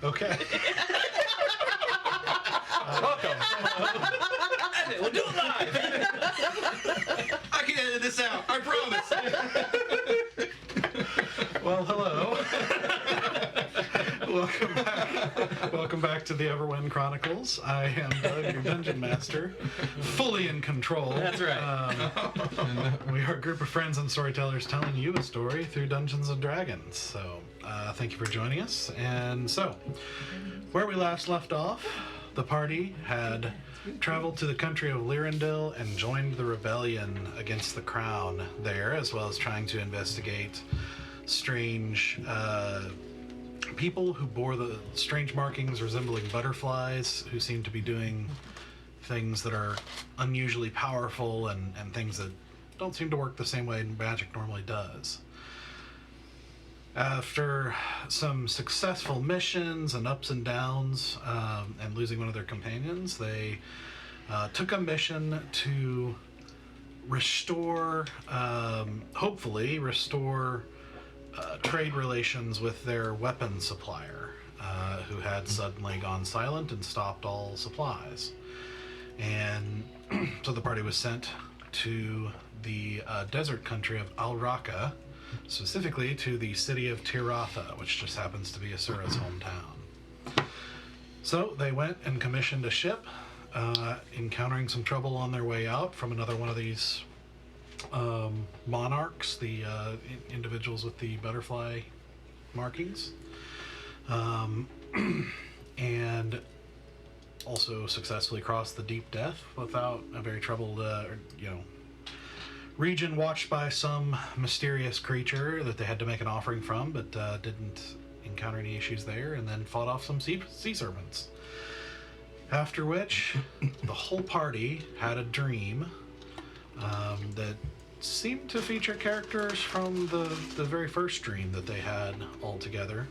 Okay. Welcome. We'll do it live. I can edit this out. I promise. Well, hello. Welcome back to the Everwind Chronicles. I am Doug, your dungeon master, fully in control. That's right. We are a group of friends and storytellers telling you a story through Dungeons and Dragons. So, thank you for joining us. And so, where we last left off, the party had traveled to the country of Lyrandil and joined the rebellion against the crown there, as well as trying to investigate strange people who bore the strange markings resembling butterflies, who seem to be doing things that are unusually powerful and things that don't seem to work the same way magic normally does. After some successful missions and ups and downs, and losing one of their companions, they took a mission to restore, hopefully restore trade relations with their weapon supplier, who had suddenly gone silent and stopped all supplies. And so the party was sent to the desert country of Raka, specifically to the city of Tiratha, which just happens to be Asura's hometown. So they went and commissioned a ship, encountering some trouble on their way out from another one of these monarchs, the individuals with the butterfly markings, and also successfully crossed the deep depth without a very troubled, region watched by some mysterious creature that they had to make an offering from, but didn't encounter any issues there, and then fought off some sea serpents. After which, the whole party had a dream that seemed to feature characters from the very first dream that they had all together.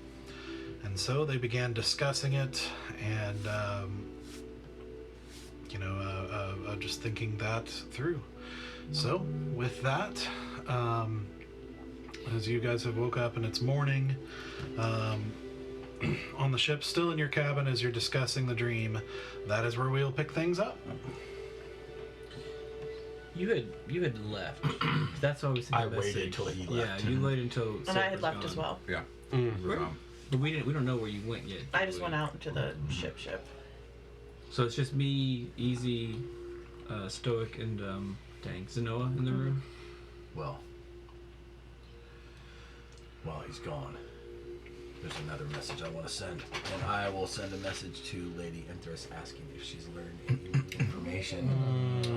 And so they began discussing it and, just thinking that through. So, with that, as you guys have woke up and it's morning, on the ship, still in your cabin as you're discussing the dream, that is where we'll pick things up. You had left. That's always I waited till he left. Yeah, you waited until. And I had left as well. Yeah. But we don't know where you went yet. I just went out into the ship. So it's just me, Easy, Stoic, and Zenoa in the room. Well, while he's gone, there's another message I want to send, and I will send a message to Lady Empress asking if she's learned any new information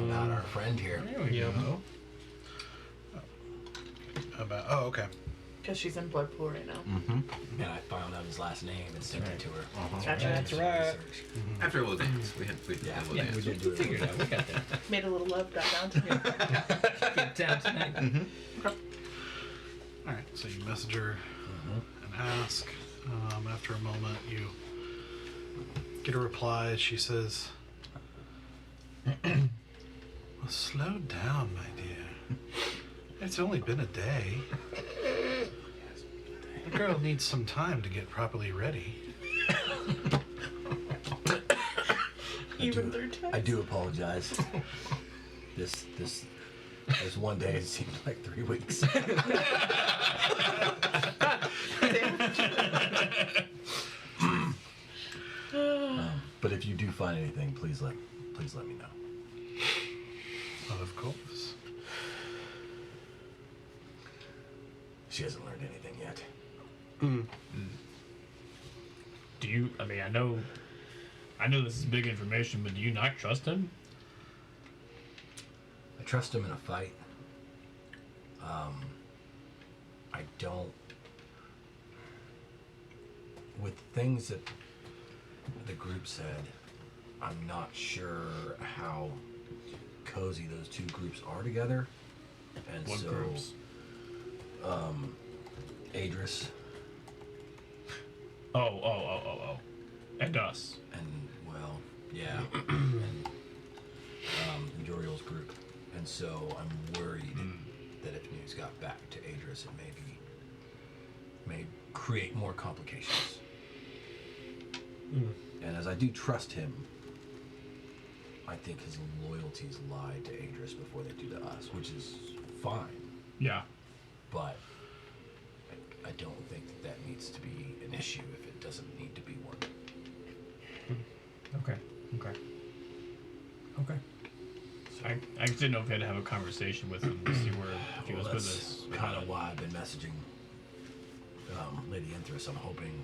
about our friend here. There we go. Okay. Because she's in blood pool right now. Mm-hmm. And I found out his last name and sent it to her. That's right. After a little dance, we did a little dance. We did do it. Figured it out. We got that. Made a little love, got down to me. Get down tonight. Okay. All right, so you message her and ask. After a moment, you get a reply. She says, "Well, slow down, my dear. It's only been a day. The girl needs some time to get properly ready." Even third time. I do apologize. This one day it seemed like 3 weeks. But if you do find anything, please let me know. Well, of course. She hasn't learned anything yet. Do you? I mean, I know this is big information, but do you not trust him? I trust him in a fight. I don't. With things that the group said, I'm not sure how cozy those two groups are together. And What so, groups? Adris Oh. And us. and, well, yeah, and Joriel's group. And so I'm worried that if news got back to Adris, it may create more complications. And as I do trust him, I think his loyalties lie to Idris before they do to us, which is fine. Yeah. But I don't think that needs to be an issue if it doesn't need to be one. Okay. I just didn't know if we had to have a conversation with him to see where if he was with us. That's kind of why I've been messaging Lady Interest. I'm hoping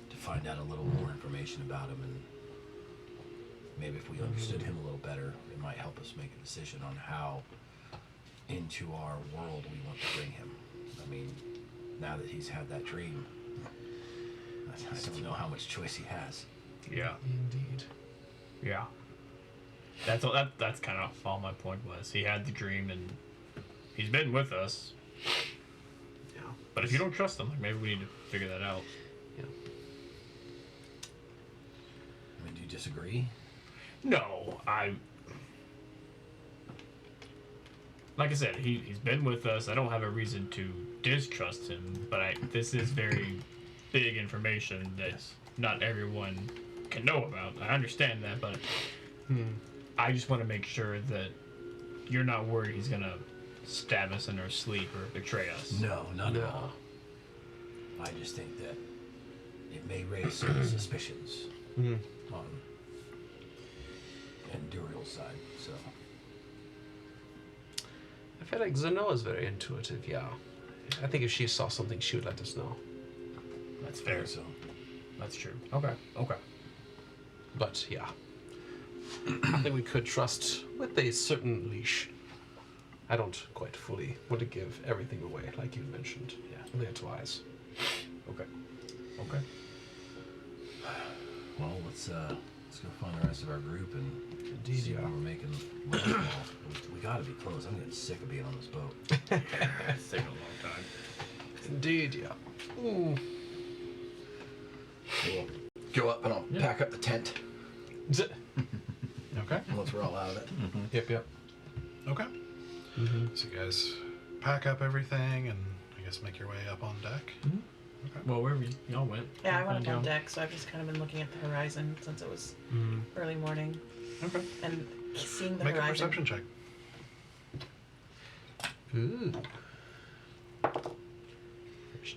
to find out a little more information about him, and maybe if we understood him a little better, it might help us make a decision on how into our world we want to bring him. I mean, now that he's had that dream, I don't know how much choice he has. Yeah. Indeed. Yeah. That's all. That's kind of all my point was. He had the dream, and he's been with us. Yeah. But if you don't trust him, like maybe we need to figure that out. Yeah. I mean, do you disagree? No, like I said, he's been with us. I don't have a reason to distrust him, but this is very big information that not everyone can know about. I understand that, but I just want to make sure that you're not worried he's gonna stab us in our sleep or betray us. No, not at all. I just think that it may raise certain suspicions on Endurial's side, so. I feel like Zenoa is very intuitive, yeah. I think if she saw something, she would let us know. That's fair. So. That's true. Okay. But, yeah. I think we could trust with a certain leash. I don't quite fully want to give everything away, like you mentioned. Yeah, only twice. Okay. Well, let's go find the rest of our group and Indeed, see yeah. when we're making landfall. We gotta be close. I'm getting sick of being on this boat. It's taken a long time. Indeed, yeah. Ooh. We'll go up and I'll pack up the tent Okay. once we're all out of it. Yep. Okay. So you guys pack up everything and I guess make your way up on deck. Well, where y'all went? Yeah, I went up Down. on deck, so I've just kind of been looking at the horizon since it was early morning Okay. and seeing the Make a horizon. perception check. Ooh.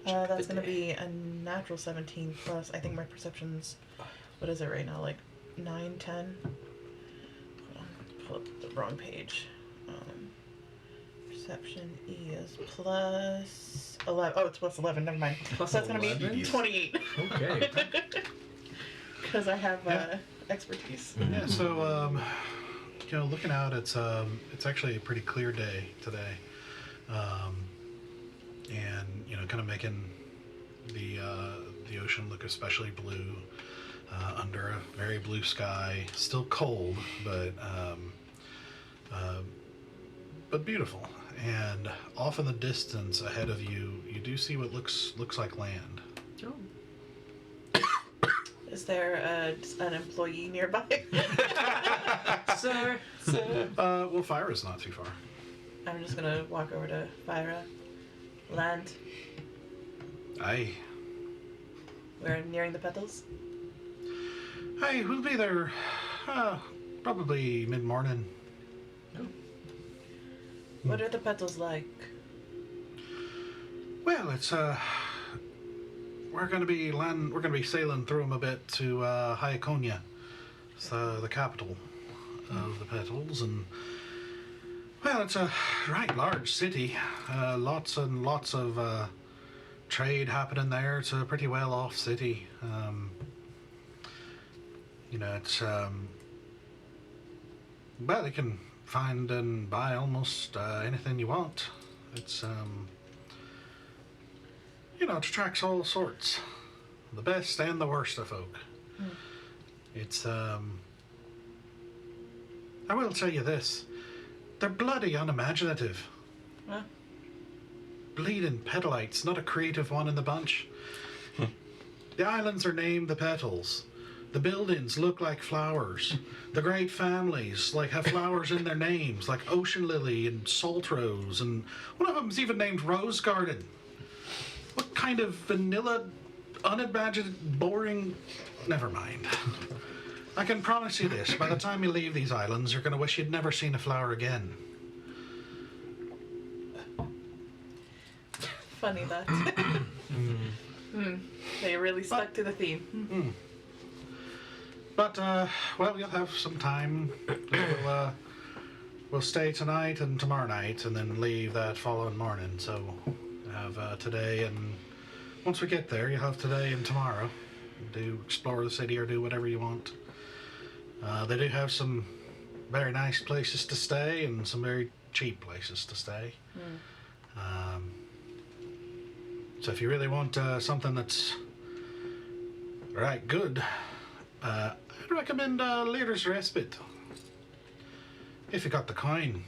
That's going to be a natural 17 plus. I think my perception's, what is it right now? Like 9, 10? Hold on, pull up the wrong page. Perception is plus 11. Oh, it's plus 11. Never mind. Plus So that's going to be 11? 28 Okay. because I have Yeah. expertise. Yeah. So looking out, it's actually a pretty clear day today, and kind of making the ocean look especially blue under a very blue sky. Still cold, but beautiful. And off in the distance ahead of you, you do see what looks like land. Is there an employee nearby? Sir. Well, Fyra's not too far. I'm just going to walk over to Fyra. Land. Aye. We're nearing the Petals. Hey, we'll be there probably mid-morning. What are the Petals like? Well, it's we're gonna be sailing through them a bit to Hyaconia. It's the capital of the Petals, and well, it's a right large city. Lots and lots of trade happening there. It's a pretty well-off city. It's well, you can find and buy almost anything you want. It's it attracts all sorts, the best and the worst of folk. It's I will tell you this, they're bloody unimaginative. Huh? Bleeding Petalites, not a creative one in the bunch. The islands are named the Petals. The buildings look like flowers. The great families have flowers in their names, like Ocean Lily and Salt Rose, and one of them's even named Rose Garden. What kind of vanilla, unimaginative, boring never mind. I can promise you this, by the time you leave these islands, you're going to wish you'd never seen a flower again. Funny that. They really stuck to the theme. But, well, you'll have some time. We'll stay tonight and tomorrow night, and then leave that following morning. So, we'll have today, and once we get there, you'll have today and tomorrow. Do explore the city or do whatever you want. They do have some very nice places to stay and some very cheap places to stay. So if you really want something that's right good, I'd recommend Leader's Respite. If you got the coin.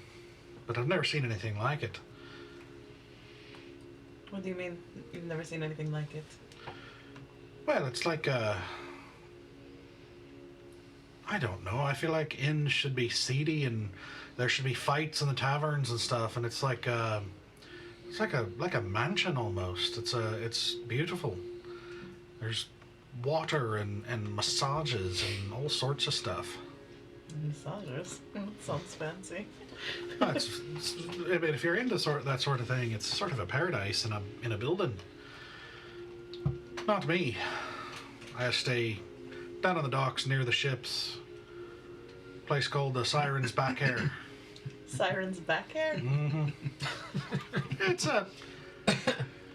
But I've never seen anything like it. What do you mean you've never seen anything like it? Well, it's like I don't know. I feel like inns should be seedy and there should be fights in the taverns and stuff, and it's like a mansion almost. It's beautiful. There's water and massages and all sorts of stuff. Massages? That sounds fancy. I mean, if you're into that sort of thing, it's sort of a paradise in a building. Not me. I stay down on the docks near the ships. Place called the Siren's Back Air. Siren's Back Air? Mm-hmm. It's a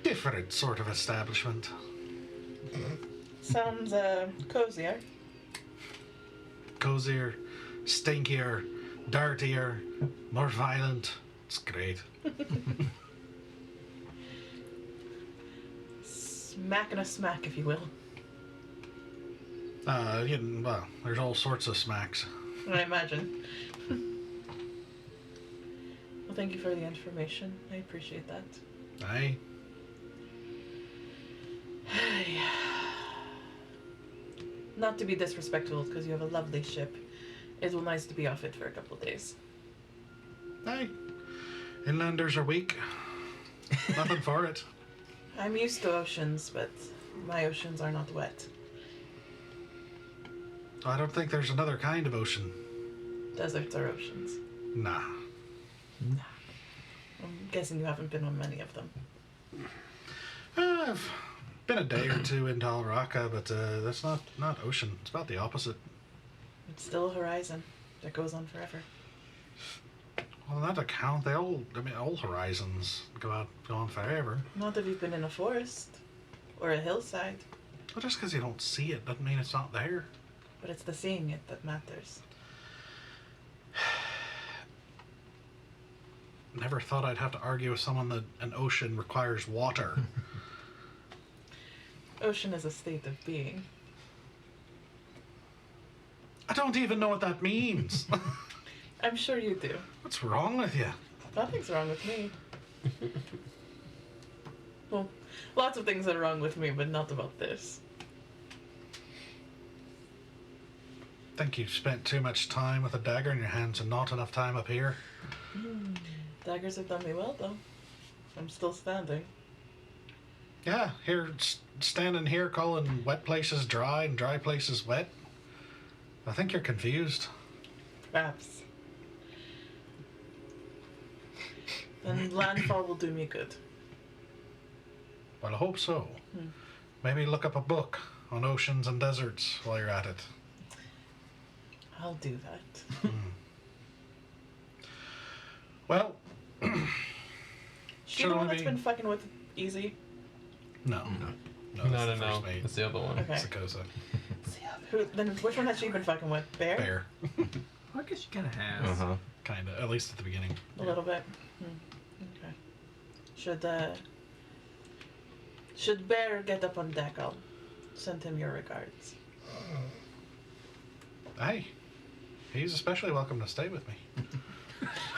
different sort of establishment. Sounds cozier. Cozier, stinkier, dirtier, more violent. It's great. Smack and a smack, if you will. Well, there's all sorts of smacks. I imagine. Well, thank you for the information. I appreciate that. Aye. Not to be disrespectful, because you have a lovely ship. It will nice to be off it for a couple of days. Aye. Inlanders are weak. Nothing for it. I'm used to oceans, but my oceans are not wet. I don't think there's another kind of ocean. Deserts are oceans. Nah. I'm guessing you haven't been on many of them. I've been a day or two into Raka, but that's not ocean. It's about the opposite. It's still a horizon that goes on forever. Well, on that account, all horizons go on forever. Not if you've been in a forest or a hillside, Well, just because you don't see it doesn't mean it's not there. but it's the seeing it that matters. Never thought I'd have to argue with someone that an ocean requires water. Ocean is a state of being. I don't even know what that means. I'm sure you do. What's wrong with you? Nothing's wrong with me. Well, lots of things are wrong with me, but not about this. Think you've spent too much time with a dagger in your hands and not enough time up here? Daggers have done me well, though. I'm still standing. Yeah, standing here calling wet places dry and dry places wet. I think you're confused. Perhaps. Then landfall will do me good. Well, I hope so. Maybe look up a book on oceans and deserts while you're at it. I'll do that. Well, She should the one only that's be... been fucking with Easy? No. No. No, that's the No. first mate. It's the other one. Okay. Sakosa. Then which one has she been fucking with? Bear? Bear. I guess she kind of has. Uh-huh. Kinda, at least at the beginning. A little bit. Okay. Should Bear get up on deck, I'll send him your regards. Hey, he's especially welcome to stay with me.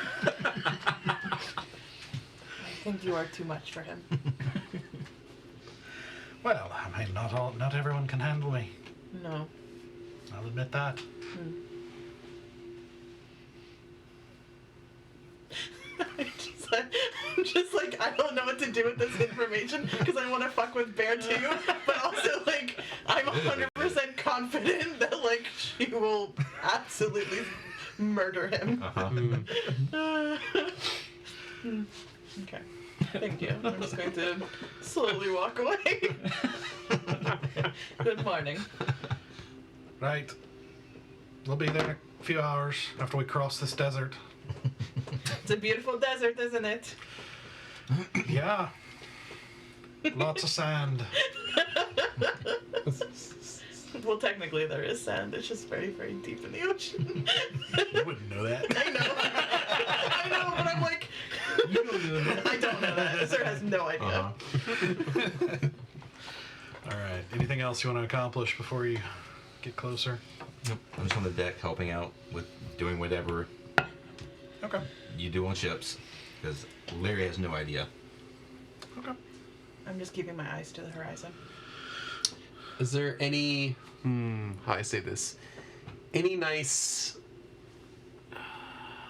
I think you are too much for him. Well, I mean, not everyone can handle me. No. I'll admit that. I'm just like, I don't know what to do with this information because I want to fuck with Bear too, but also like, I'm 100% 100% confident that like she will absolutely murder him. Okay. Thank you. I'm just going to slowly walk away. Good morning. Right. We'll be there in a few hours after we cross this desert. It's a beautiful desert, isn't it? Yeah. Lots of sand. Well, technically there is sand. It's just very, very deep in the ocean. You wouldn't know that. I know. I know, but I'm like, You don't know that. I don't know that. Sir has no idea. All right. Anything else you want to accomplish before you get closer? Nope. I'm just on the deck helping out with doing whatever Okay. you do on ships, because Larry has no idea. Okay. I'm just keeping my eyes to the horizon. Is there any how I say this? Any nice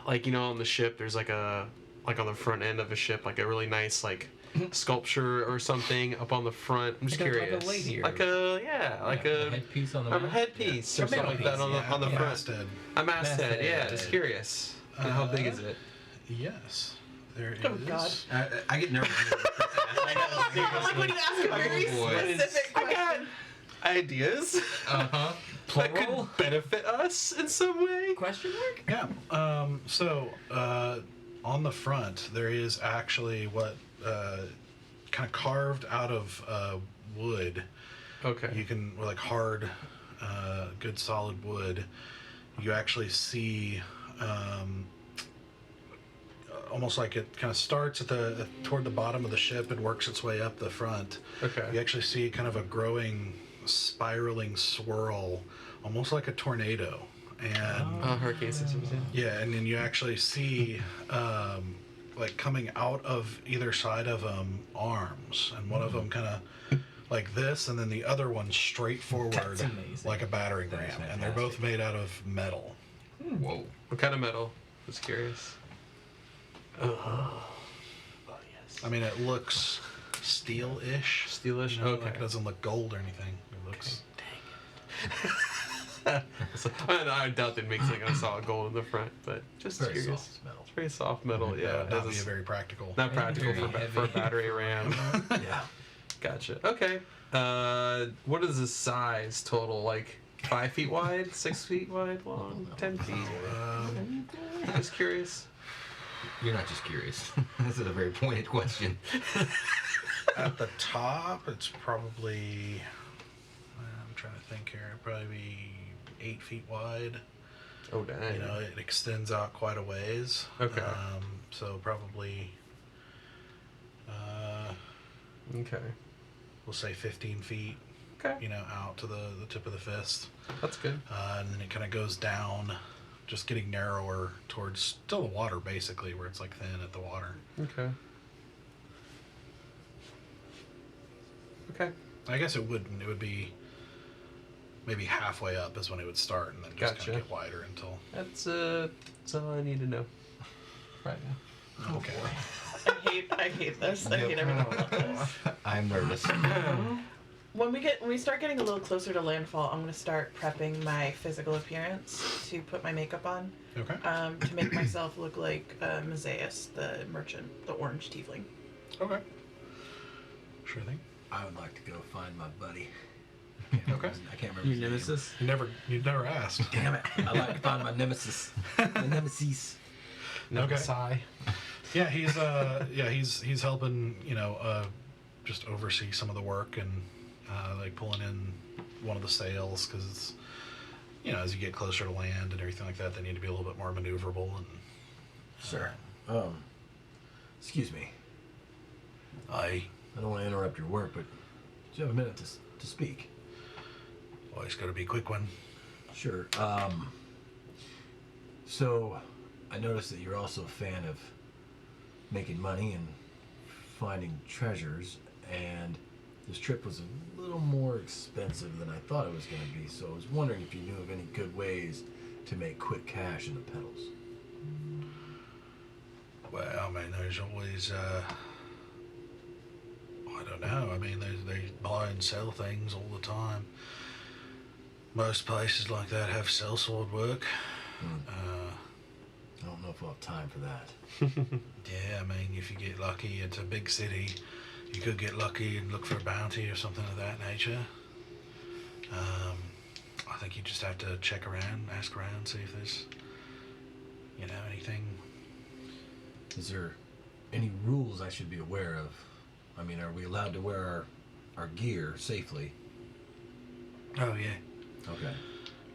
like on the ship there's like on the front end of a ship like a really nice like sculpture or something up on the front. I'm just curious. Like a lady or a headpiece on the a mast? headpiece or something like that on the front. Masthead. A masthead, yeah, Masthead. just curious. How big is it? Yes. There Oh, is. God. I get nervous. I know. Like when you ask a very boy. specific I got question. ideas Uh-huh. that could Plural? benefit us in some way. Question mark? Yeah. So on the front there is actually what kind of carved out of wood. Okay. You can like hard, good solid wood. You actually see. Almost like it kind of starts at toward the bottom of the ship and works its way up the front. Okay. You actually see kind of a growing, spiraling swirl, almost like a tornado. And hurricane systems. Yeah. yeah, and then you actually see like coming out of either side of them arms, and one of them kind of like this, and then the other one straight forward That's amazing. like a battering ram, That's and they're both made out of metal. Whoa. What kind of metal? Just curious. Oh yes. I mean, it looks steel-ish. Steelish. You know, Okay. like it doesn't look gold or anything. It looks. So, I doubt they'd make something out of solid gold in the front, but just Very curious. soft metal. It's very soft metal. Yeah. That would This be is very practical. not practical Very for a heavy. battery RAM. Yeah. Gotcha. Okay. What is the size total? Like 5 feet wide, 6 feet wide, long, 10 feet? Just curious. You're not just curious. This is a very pointed question. At the top, it's probably. I'm trying to think here. It'd probably be 8 feet wide. Oh dang. You know, it extends out quite a ways. Okay. So probably. Okay. We'll say 15 feet. Okay. You know, out to the tip of the fist. That's good. And then it kind of goes down, just getting narrower towards still the water, basically, where it's like thin at the water. Okay. Okay. I guess it wouldn't. It would be maybe halfway up is when it would start, and then just Gotcha. kind of get wider until. That's all I need to know. Right now. Okay. I hate this. I hate everything about this. I'm nervous. When we start getting a little closer to landfall, I'm gonna start prepping my physical appearance to put my makeup on, Okay. to make myself look like Mazaeus, the merchant, the orange tiefling. Okay. Sure thing. I would like to go find my buddy. Okay. I can't remember Your his name. nemesis? You never asked. Damn it. I'd like to find my nemesis. My nemesis. Okay. Sigh. Yeah, he's helping, just oversee some of the work and like pulling in one of the sails because it's, as you get closer to land and everything like that, they need to be a little bit more maneuverable and. Sir. Excuse me. I I don't want to interrupt your work, but do you have a minute to speak? always got to be a quick one. Sure. So, I noticed that you're also a fan of making money and finding treasures, and this trip was a little more expensive than I thought it was going to be, so I was wondering if you knew of any good ways to make quick cash in the Petals. Well, I mean, there's always, I don't know. I mean, they buy and sell things all the time. Most places like that have sellsword work. I don't know if we'll have time for that. Yeah, I mean, if you get lucky, it's a big city. You could get lucky and look for a bounty or something of that nature. I think you just have to check around, ask around, see if there's, anything. Is there any rules I should be aware of? I mean, are we allowed to wear our gear safely? Oh, yeah. Okay.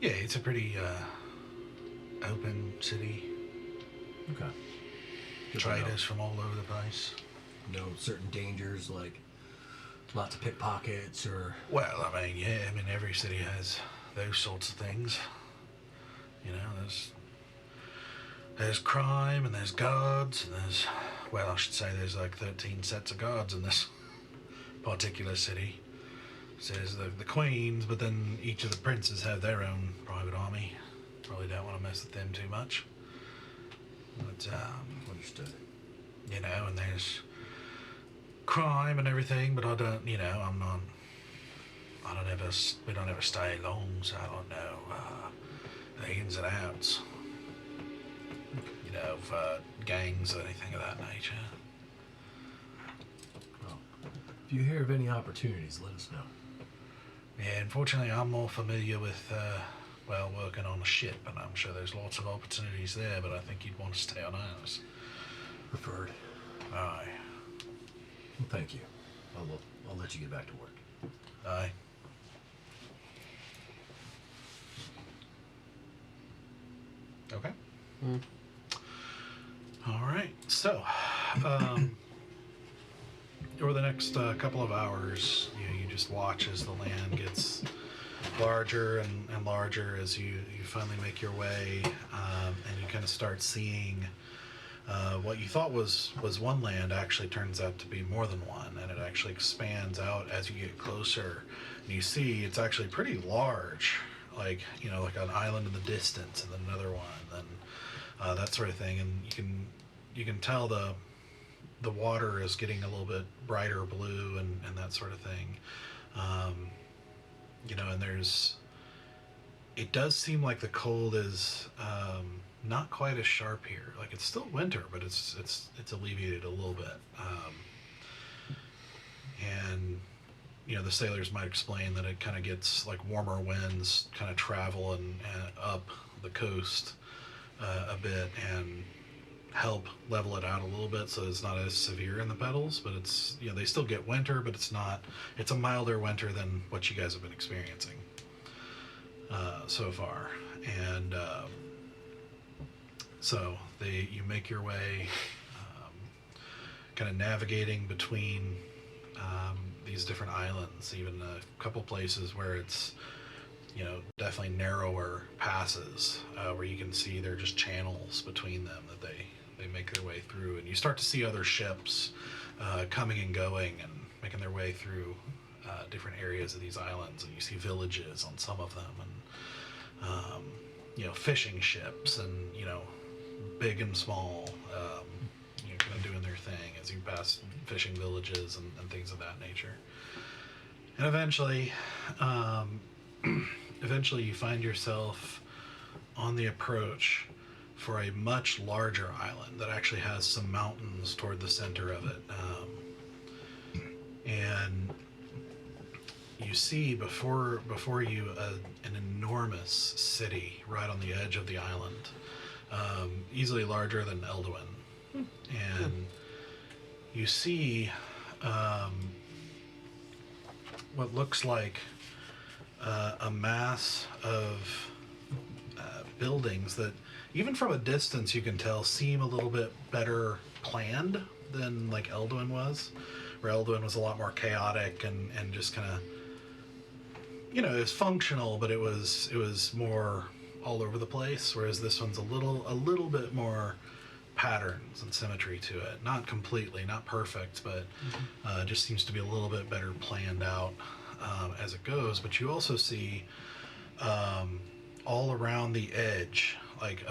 Yeah, it's a pretty open city. Okay. Good to know. Traders from all over the place. No certain dangers like lots of pickpockets or... Well, I mean, yeah, every city has those sorts of things. There's crime and there's guards and I should say there's like 13 sets of guards in this particular city. So there's the queens, but then each of the princes have their own private army. Probably don't want to mess with them too much. But, Understood. and there's crime and everything, but we don't ever stay long, so I don't know the ins and outs, of gangs or anything of that nature. Well, if you hear of any opportunities, let us know. Yeah, unfortunately, I'm more familiar with, working on a ship, and I'm sure there's lots of opportunities there, but I think you'd want to stay on ours. Preferred. Aye. Well, thank you. I'll let you get back to work. Aye. Okay. All right. So, over the next couple of hours, you just watch as the land gets larger and larger as you finally make your way, and you kind of start seeing what you thought was one land actually turns out to be more than one, and it actually expands out as you get closer. And you see it's actually pretty large, like an island in the distance, and then another one, and that sort of thing. And you can tell the water is getting a little bit brighter blue and that sort of thing. And it does seem like the cold is not quite as sharp here. Like it's still winter, but it's alleviated a little bit. And the sailors might explain that it kind of gets like warmer winds kind of travel and up the coast a bit and help level it out a little bit so it's not as severe in the Petals, but it's they still get winter, but it's a milder winter than what you guys have been experiencing so far. And so you make your way kind of navigating between these different islands, even a couple places where it's definitely narrower passes where you can see they're just channels between them that they make their way through, and you start to see other ships coming and going and making their way through different areas of these islands, and you see villages on some of them, and fishing ships, and big and small, kind of doing their thing as you pass fishing villages and things of that nature. And eventually you find yourself on the approach for a much larger island that actually has some mountains toward the center of it. And you see before you an enormous city right on the edge of the island, easily larger than Elduin. And you see what looks like a mass of buildings that, even from a distance, you can tell seem a little bit better planned than like Elduin was, where Elduin was a lot more chaotic and just kind of, it was functional, but it was more all over the place, whereas this one's a little bit more patterns and symmetry to it. Not completely, not perfect, but just seems to be a little bit better planned out as it goes. But you also see all around the edge, like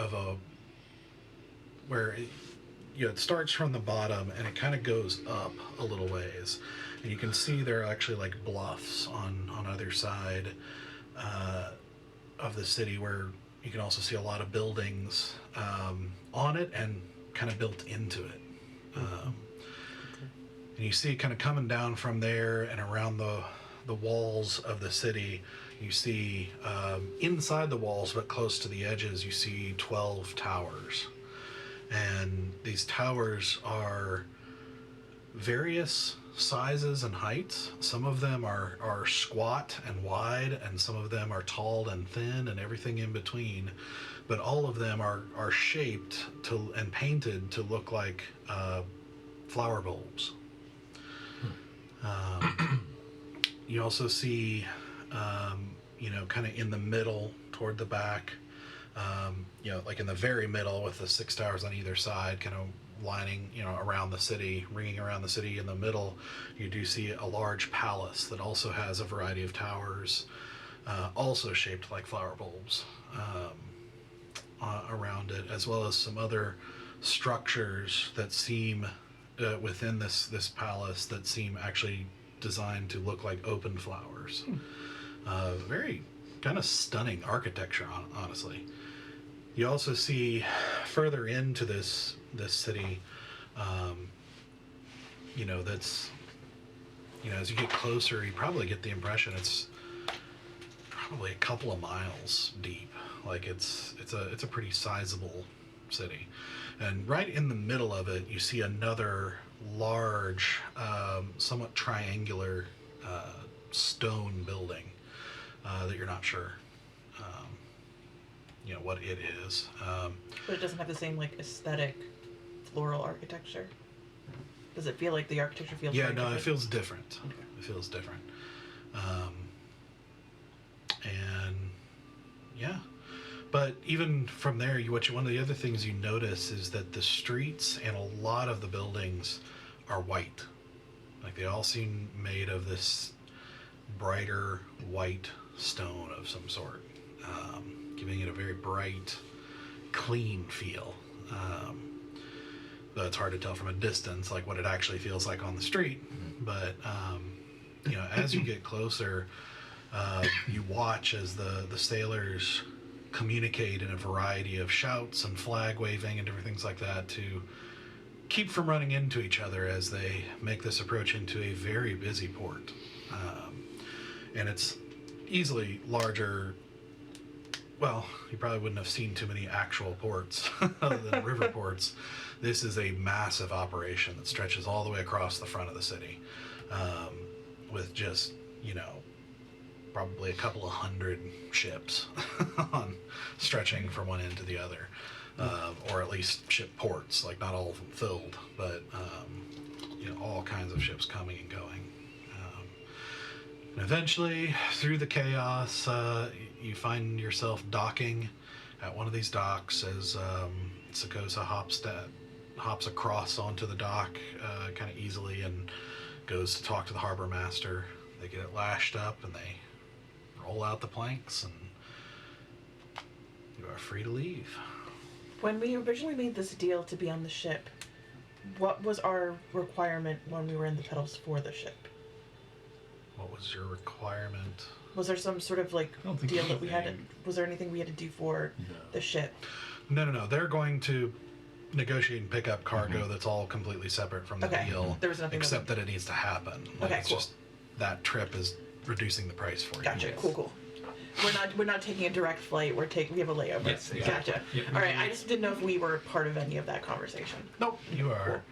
where it starts from the bottom and it kind of goes up a little ways, and you can see there are actually like bluffs on either side, of the city where you can also see a lot of buildings on it and kind of built into it. And you see kind of coming down from there and around the walls of the city, you see inside the walls, but close to the edges, you see 12 towers. And these towers are various sizes and heights. Some of them are squat and wide, and some of them are tall and thin, and everything in between. But all of them are shaped and painted to look like flower bulbs. You also see, kind of in the middle toward the back, like in the very middle with the 6 towers on either side, kind of lining, around the city, ringing around the city. In the middle, you do see a large palace that also has a variety of towers, also shaped like flower bulbs, around it, as well as some other structures that seem within this palace that seem actually designed to look like open flowers. Very kind of stunning architecture, honestly. You also see further into this city, that's, as you get closer, you probably get the impression it's probably a couple of miles deep. Like it's a pretty sizable city. And right in the middle of it, you see another large, somewhat triangular stone building that you're not sure, what it is. But it doesn't have the same aesthetic floral architecture. Does it feel like the architecture feels? Yeah, very no, different? it feels different. Okay. It feels different. And yeah. But even from there, one of the other things you notice is that the streets and a lot of the buildings are white. Like they all seem made of this brighter white stone of some sort, giving it a very bright, clean feel. Though it's hard to tell from a distance, like what it actually feels like on the street. But as you get closer, you watch as the sailors communicate in a variety of shouts and flag waving and different things like that to keep from running into each other as they make this approach into a very busy port. And it's easily larger. Well, you probably wouldn't have seen too many actual ports other than river ports. This is a massive operation that stretches all the way across the front of the city, with just, probably a couple of hundred ships stretching from one end to the other, or at least ship ports, like not all of them filled, but all kinds of ships coming and going. And eventually, through the chaos, you find yourself docking at one of these docks as Sakosa hops across onto the dock kind of easily and goes to talk to the harbor master. They get it lashed up and they roll out the planks, and you are free to leave. When we originally made this deal to be on the ship, what was our requirement when we were in the Petals for the ship? What was your requirement? Was there some sort of don't think deal that we had to, anything. was there anything we had to do for the ship? No. They're going to negotiate and pick up cargo that's all completely separate from the Okay. deal. There was nothing except that it needs to happen. Okay, it's cool. just that trip is reducing the price for you. Gotcha. Yes. Cool. We're not taking a direct flight. We have a layover. Yes, exactly. Gotcha. Yep. All right. I just didn't know if we were part of any of that conversation. Nope. You are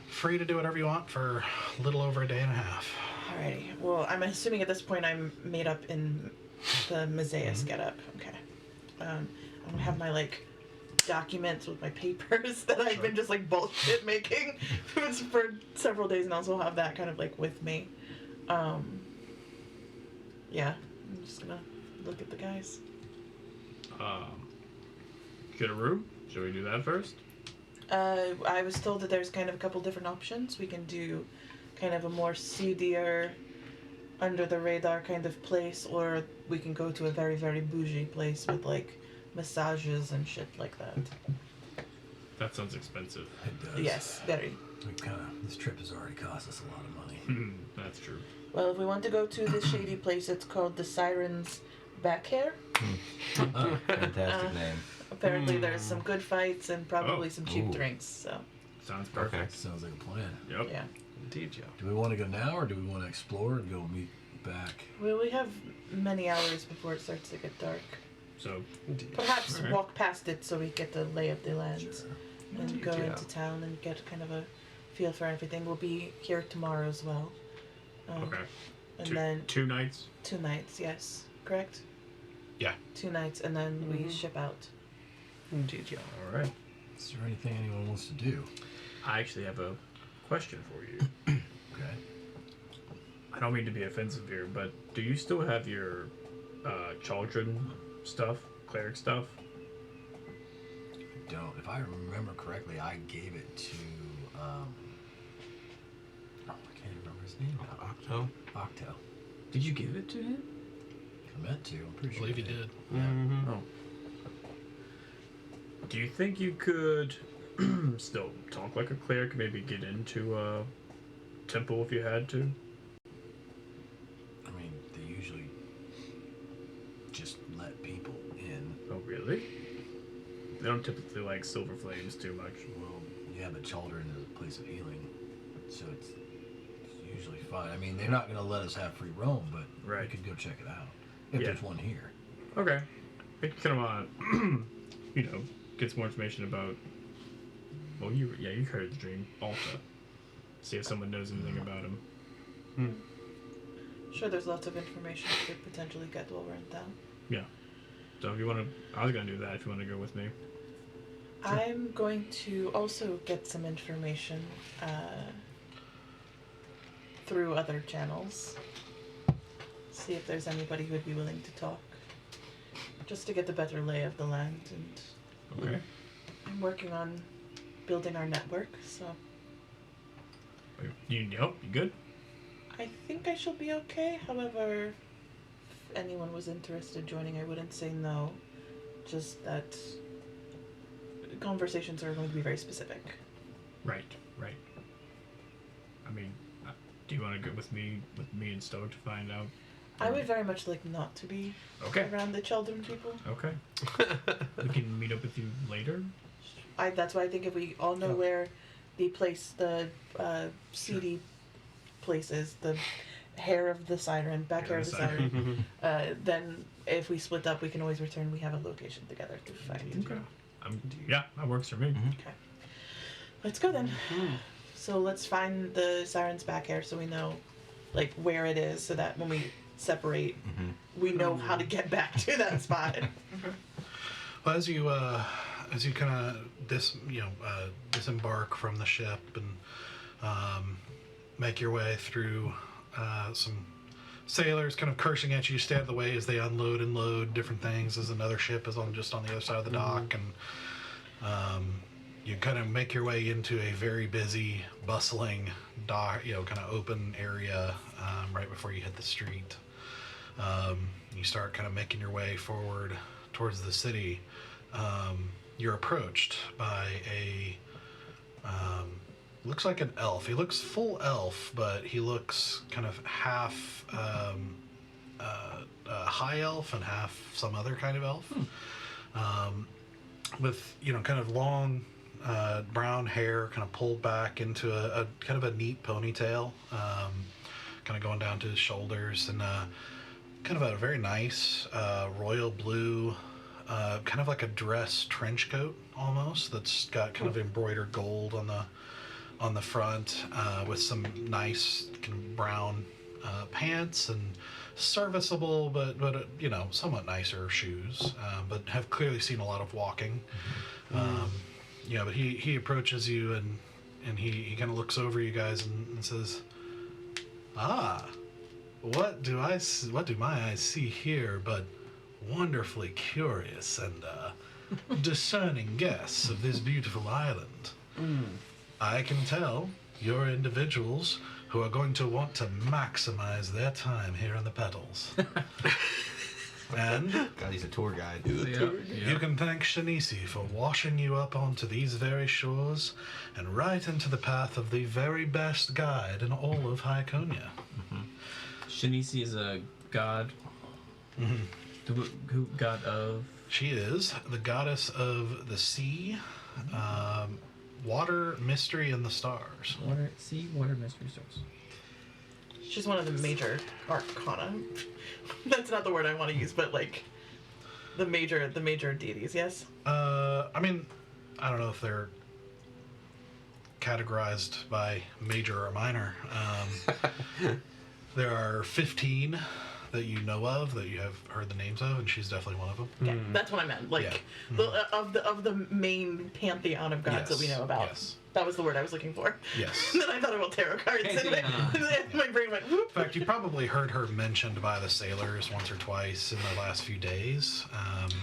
free to do whatever you want for a little over a day and a half. Alrighty. Well, I'm assuming at this point I'm made up in the Mazeus getup. Okay. I'm gonna have my documents with my papers that I've been just bullshit making for several days, and also have that kind of with me. Yeah. I'm just gonna look at the guys. Get a room? Should we do that first? I was told that there's kind of a couple different options. We can do kind of a more seedier, under the radar kind of place, or we can go to a very, very bougie place with massages and shit like that. That sounds expensive. It does. Yes, very. This trip has already cost us a lot of money. That's true. Well, if we want to go to this shady place, it's called the Siren's back hair. Fantastic name. Apparently, there's some good fights and probably Oh. some cheap Ooh. drinks. So, Sounds perfect. Sounds like a plan. Yep. yeah. Indeed, yeah. Do we want to go now, or do we want to explore and go meet back? Well, we have many hours before it starts to get dark. So, Indeed. Perhaps Alright. walk past it so we get the lay of the land and go Yeah. into town and get kind of a feel for everything. We'll be here tomorrow as well. okay. And then 2 nights. 2 nights, yes. Correct? Yeah. 2 nights, and then we ship out. Indeed, yeah. All right. Is there anything anyone wants to do? I actually have a question for you. Okay. I don't mean to be offensive here, but do you still have your children stuff, cleric stuff? I don't. If I remember correctly, I gave it to. I can't even remember his name. Octo. Octo. Did you give it to him? I meant to. I'm pretty I sure. believe I you did. Yeah. Mm-hmm. Oh. Do you think you could still talk like a cleric, maybe get into a temple if you had to? I mean, they usually just let people in. Oh, really? They don't typically like silver flames too much. Well, yeah, but children is a place of healing, so it's usually fine. I mean, they're not going to let us have free roam, but Right. we could go check it out if Yeah. there's one here. Okay. I kind of want to, get some more information about. Well, you heard the dream, Alta. See if someone knows anything about him. Sure, there's lots of information we could potentially get while we're in town. Yeah. So if you want to, I was gonna do that. If you want to go with me. I'm going to also get some information through other channels. See if there's anybody who would be willing to talk. Just to get the better lay of the land. And Okay. I'm working on building our network, so You good? I think I shall be okay. However, if anyone was interested in joining, I wouldn't say no. Just that conversations are going to be very specific. Right. I mean, do you want to go with me and Stoic to find out? I would very much like not to be Okay. around the children people. Okay. We can meet up with you later. That's why I think if we all know where the seedy place is, the hair of the siren, back hair of the siren, then if we split up, we can always return. We have a location together to find. Okay. Yeah, that works for me. Okay. Let's go then. So let's find the siren's back hair so we know, like, where it is, so that when we separate, we know how to get back to that spot. Well, as you kind of disembark from the ship and make your way through some sailors kind of cursing at you, stay out of the way as they unload and load different things, as another ship is just on the other side of the dock, and you kind of make your way into a very busy, bustling dock, kind of open area right before you hit the street. You start kind of making your way forward towards the city. You're approached by a looks like an elf. He looks full elf, but he looks kind of half high elf and half some other kind of elf. With kind of long brown hair kind of pulled back into a kind of a neat ponytail, kind of going down to his shoulders, and kind of a very nice royal blue, kind of like a dress trench coat almost, that's got kind of embroidered gold on the front, with some nice kind of brown pants and serviceable but somewhat nicer shoes, but have clearly seen a lot of walking. But he approaches you and he kind of looks over you guys and says, what do my eyes see here but wonderfully curious and discerning guests of this beautiful island. I can tell you're individuals who are going to want to maximize their time here on the Petals. And God, he's a tour guide. you can thank Shanice for washing you up onto these very shores and right into the path of the very best guide in all of Hyconia. Shanice is a god. Who god of? She is the goddess of the sea, water, mystery, and the stars. Water, sea, water, mystery stars. She's one of the major arcana. That's not the word I want to use, but like the major deities. Yes. I mean, I don't know if they're categorized by major or minor. There are 15 that you know of, that you have heard the names of, and she's definitely one of them. Okay, that's what I meant. Like of the main pantheon of gods that we know about. Yes. That was the word I was looking for. Yes. Then I thought about tarot cards, and my brain went whoop. In fact, you probably heard her mentioned by the sailors once or twice in the last few days.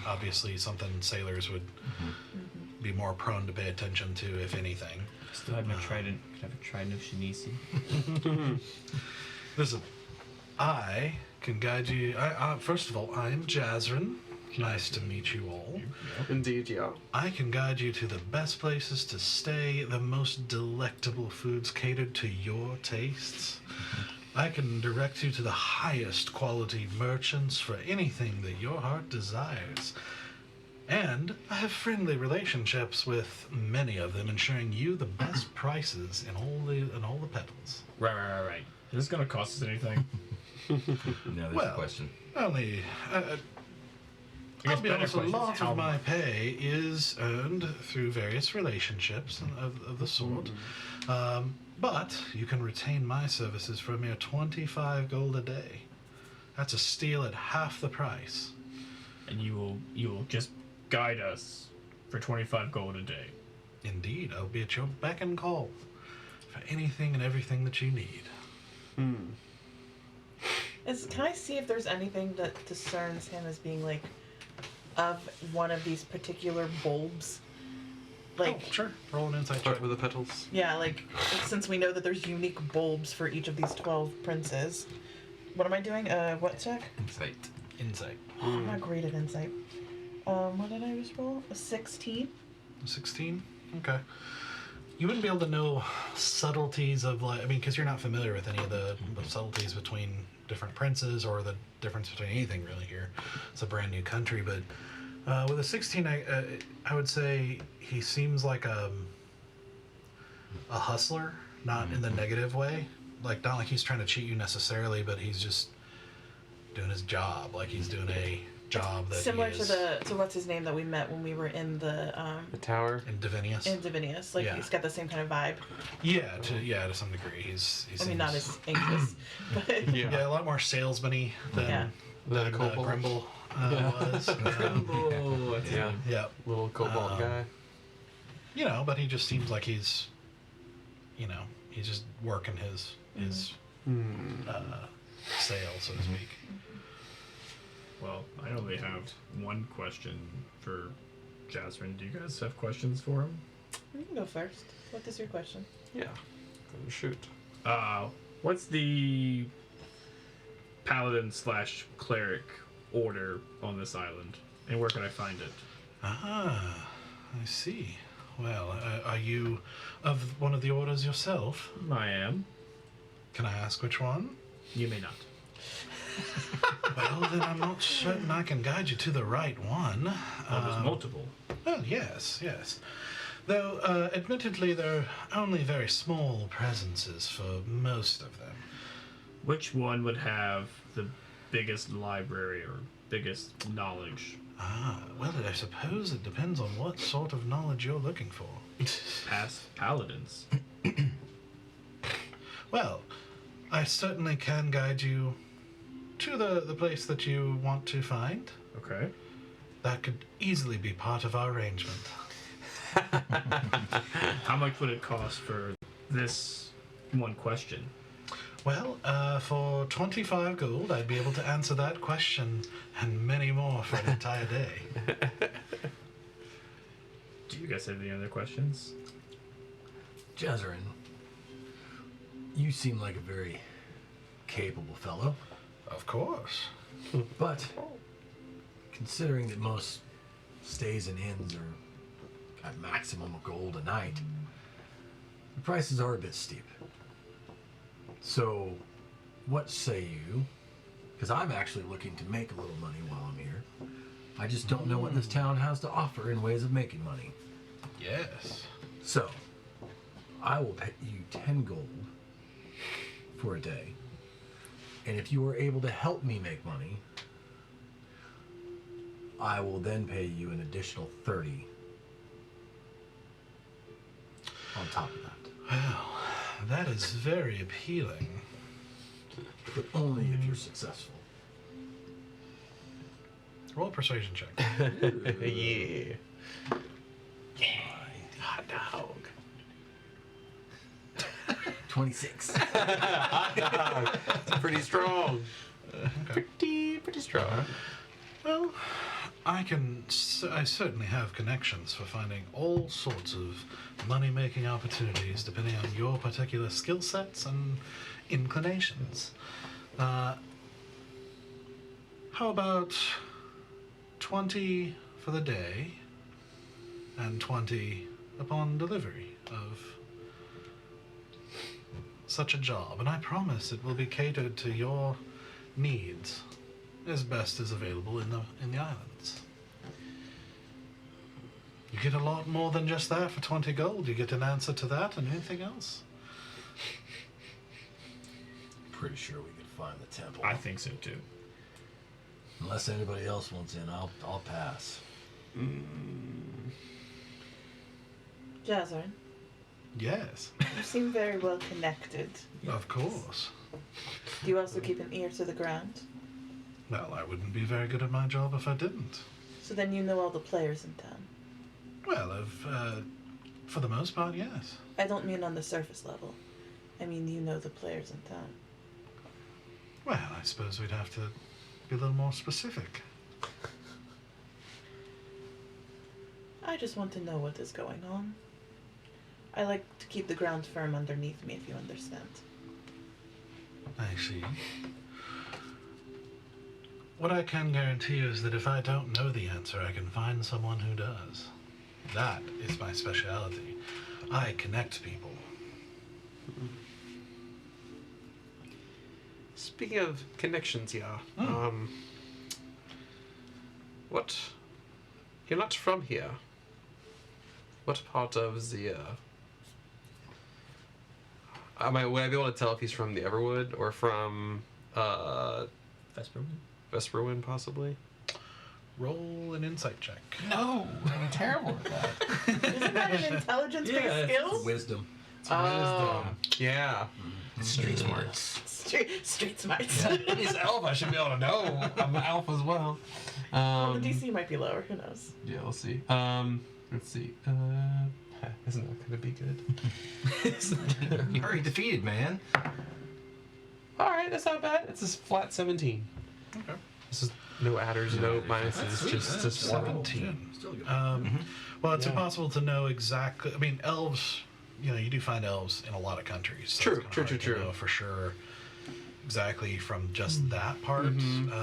Obviously, something sailors would be more prone to pay attention to, if anything. Still have no trident. Could have a trident of Shinisi. Listen, I can guide you. First of all, I am Jazrin. Nice to meet you all. Indeed, yeah. I can guide you to the best places to stay, the most delectable foods catered to your tastes. I can direct you to the highest quality merchants for anything that your heart desires. And I have friendly relationships with many of them, ensuring you the best prices in all the petals. Right. Is this gonna cost us anything? No, that's Well, a question. Only, I'll be honest, a lot how of my pay is earned through various relationships of the sort. But you can retain my services for a mere 25 gold a day. That's a steal at half the price. And you will just guide us for 25 gold a day. Indeed, I'll be at your beck and call for anything and everything that you need. Can I see if there's anything that discerns him as being like of one of these particular bulbs? Like, Sure. Roll an insight Start check. with the petals. yeah, like since we know that there's unique bulbs for each of these 12 princes. What am I doing? What check? Insight. Insight. Oh, I'm not great at insight. What did I just roll? A 16? 16? Okay. You wouldn't be able to know subtleties of, because you're not familiar with any of the subtleties between different princes or the difference between anything really here. It's a brand new country, but with a 16, I would say he seems like a hustler, not in the negative way. Like, not like he's trying to cheat you necessarily, but he's just doing his job. Like, he's doing a job that Similar he is to what's his name that we met when we were in the The tower. in Divinius. in Divinius. Like Yeah. he's got the same kind of vibe. To some degree. He's I mean, not as anxious, but yeah, a lot more salesman-y than The kobold. Grimble was. Oh, that's Yeah. Yeah. Little cobalt guy. But he just seems like he's just working his sale, so to speak. Well, I only have one question for Jasmine. Do you guys have questions for him? you can go first. What is your question? Yeah. Go shoot. What's the paladin / cleric order on this island, and where can I find it? Ah, I see. Well, are you of one of the orders yourself? I am. Can I ask which one? You may not. Well, then I'm not certain I can guide you to the right one. Well, there's multiple. Well, yes. Though, admittedly, they're only very small presences for most of them. Which one would have the biggest library or biggest knowledge? Ah, well, I suppose it depends on what sort of knowledge you're looking for. Past paladins. Well, I certainly can guide you to the place that you want to find. Okay. That could easily be part of our arrangement. How much would it cost for this one question? Well, for 25 gold, I'd be able to answer that question and many more for an entire day. Do you guys have any other questions? Jazrin, you seem like a very capable fellow, Of course. but considering that most stays and inns are at maximum of gold a night, the prices are a bit steep. So, what say you? Because I'm actually looking to make a little money while I'm here. I just don't know what this town has to offer in ways of making money. Yes. So, I will pay you 10 gold for a day. And if you are able to help me make money, I will then pay you an additional 30 on top of that. Well, that is very appealing. But only if you're successful. Roll a persuasion check. Yeah. Hot dog. 26. It's pretty strong. Pretty strong. Well, I certainly have connections for finding all sorts of money-making opportunities depending on your particular skill sets and inclinations. How about 20 for the day and 20 upon delivery of such a job? And I promise it will be catered to your needs as best as available in the islands. You get a lot more than just that for 20 gold. You get an answer to that and anything else. Pretty sure we could find the temple. I think so too. Unless anybody else wants in, I'll pass. Jazzern, Yes, you seem very well connected. of course. Do you also keep an ear to the ground? Well, I wouldn't be very good at my job if I didn't. So then you know all the players in town. Well, for the most part, yes. I don't mean on the surface level. I mean you know the players in town. Well, I suppose we'd have to be a little more specific. I just want to know what is going on. I like to keep the ground firm underneath me, if you understand. I see. What I can guarantee you is that if I don't know the answer, I can find someone who does. That is my specialty. I connect people. Speaking of connections, yeah. What? You're not from here. What part of the? Would I be able to tell if he's from the Everwood or from Vesperwind, possibly? Roll an insight check. No, I'm terrible at that. Isn't that an intelligence-based skill? Wisdom. Yeah. Street smarts. Street smarts. Yeah. He's elf. I should be able to know. I'm an elf as well. Well, the DC might be lower. Who knows? Yeah, we'll see. Let's see. Isn't that gonna be good? You already defeated, man. All right, that's not bad. It's a flat 17. Okay. This is no adders, no minuses, just 17. Still good. Well, it's Yeah. impossible to know exactly. I mean, elves. You do find elves in a lot of countries. So True, it's kinda hard true. to know for sure exactly from just that part.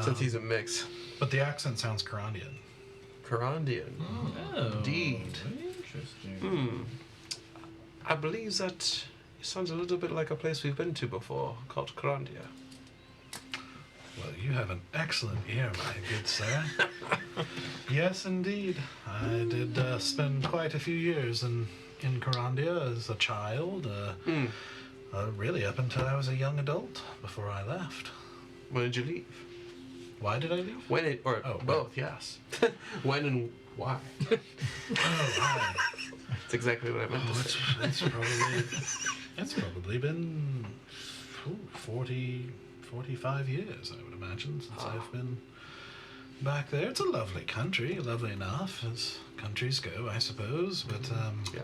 Since he's a mix. But the accent sounds Carandian. Carandian. Oh, Indeed. Interesting. I believe that it sounds a little bit like a place we've been to before, called Carandia. Well, you have an excellent ear, my good sir. Yes, indeed. I did spend quite a few years in Carandia as a child. Really up until I was a young adult before I left. When did you leave? Why did I leave? When it, or Oh, both, yes. When and why? Hi. That's exactly what I meant to say. It's probably been 45 years, I would imagine, since I've been back there. It's a lovely country, lovely enough as countries go, I suppose. But Yeah.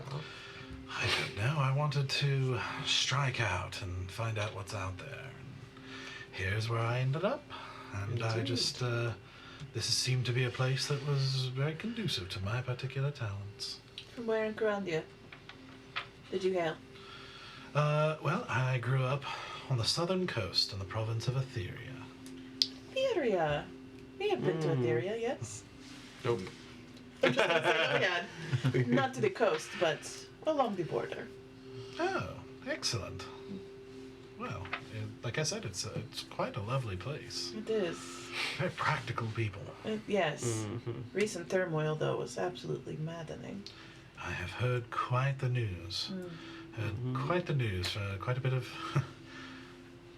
I don't know. I wanted to strike out and find out what's out there. And here's where I ended up. And I just, this seemed to be a place that was very conducive to my particular talents. From where in Carandia did you hail? Well, I grew up on the southern coast in the province of Etheria. Etheria. We have been to Etheria, yes. Nope. I'm just gonna say, oh yeah. Not to the coast, but along the border. Oh, excellent. well, like I said, it's quite a lovely place. It is. Very practical people. Yes. Mm-hmm. Recent turmoil, though, was absolutely maddening. I have heard quite the news. Heard quite the news. Quite a bit of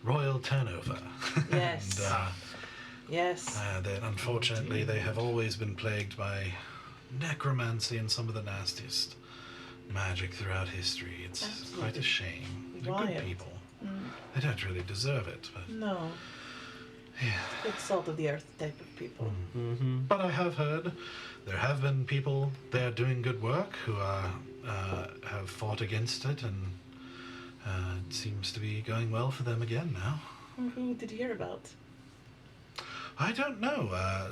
royal turnover. Yes. And, Yes. then unfortunately, they have always been plagued by necromancy and some of the nastiest magic throughout history. It's quite a Absolutely. shame. They're Wild. good people. They don't really deserve it, but No. yeah. Good salt of the earth type of people. Mm-hmm. But I have heard there have been people there doing good work who have fought against it, and it seems to be going well for them again now. Who did you hear about? I don't know.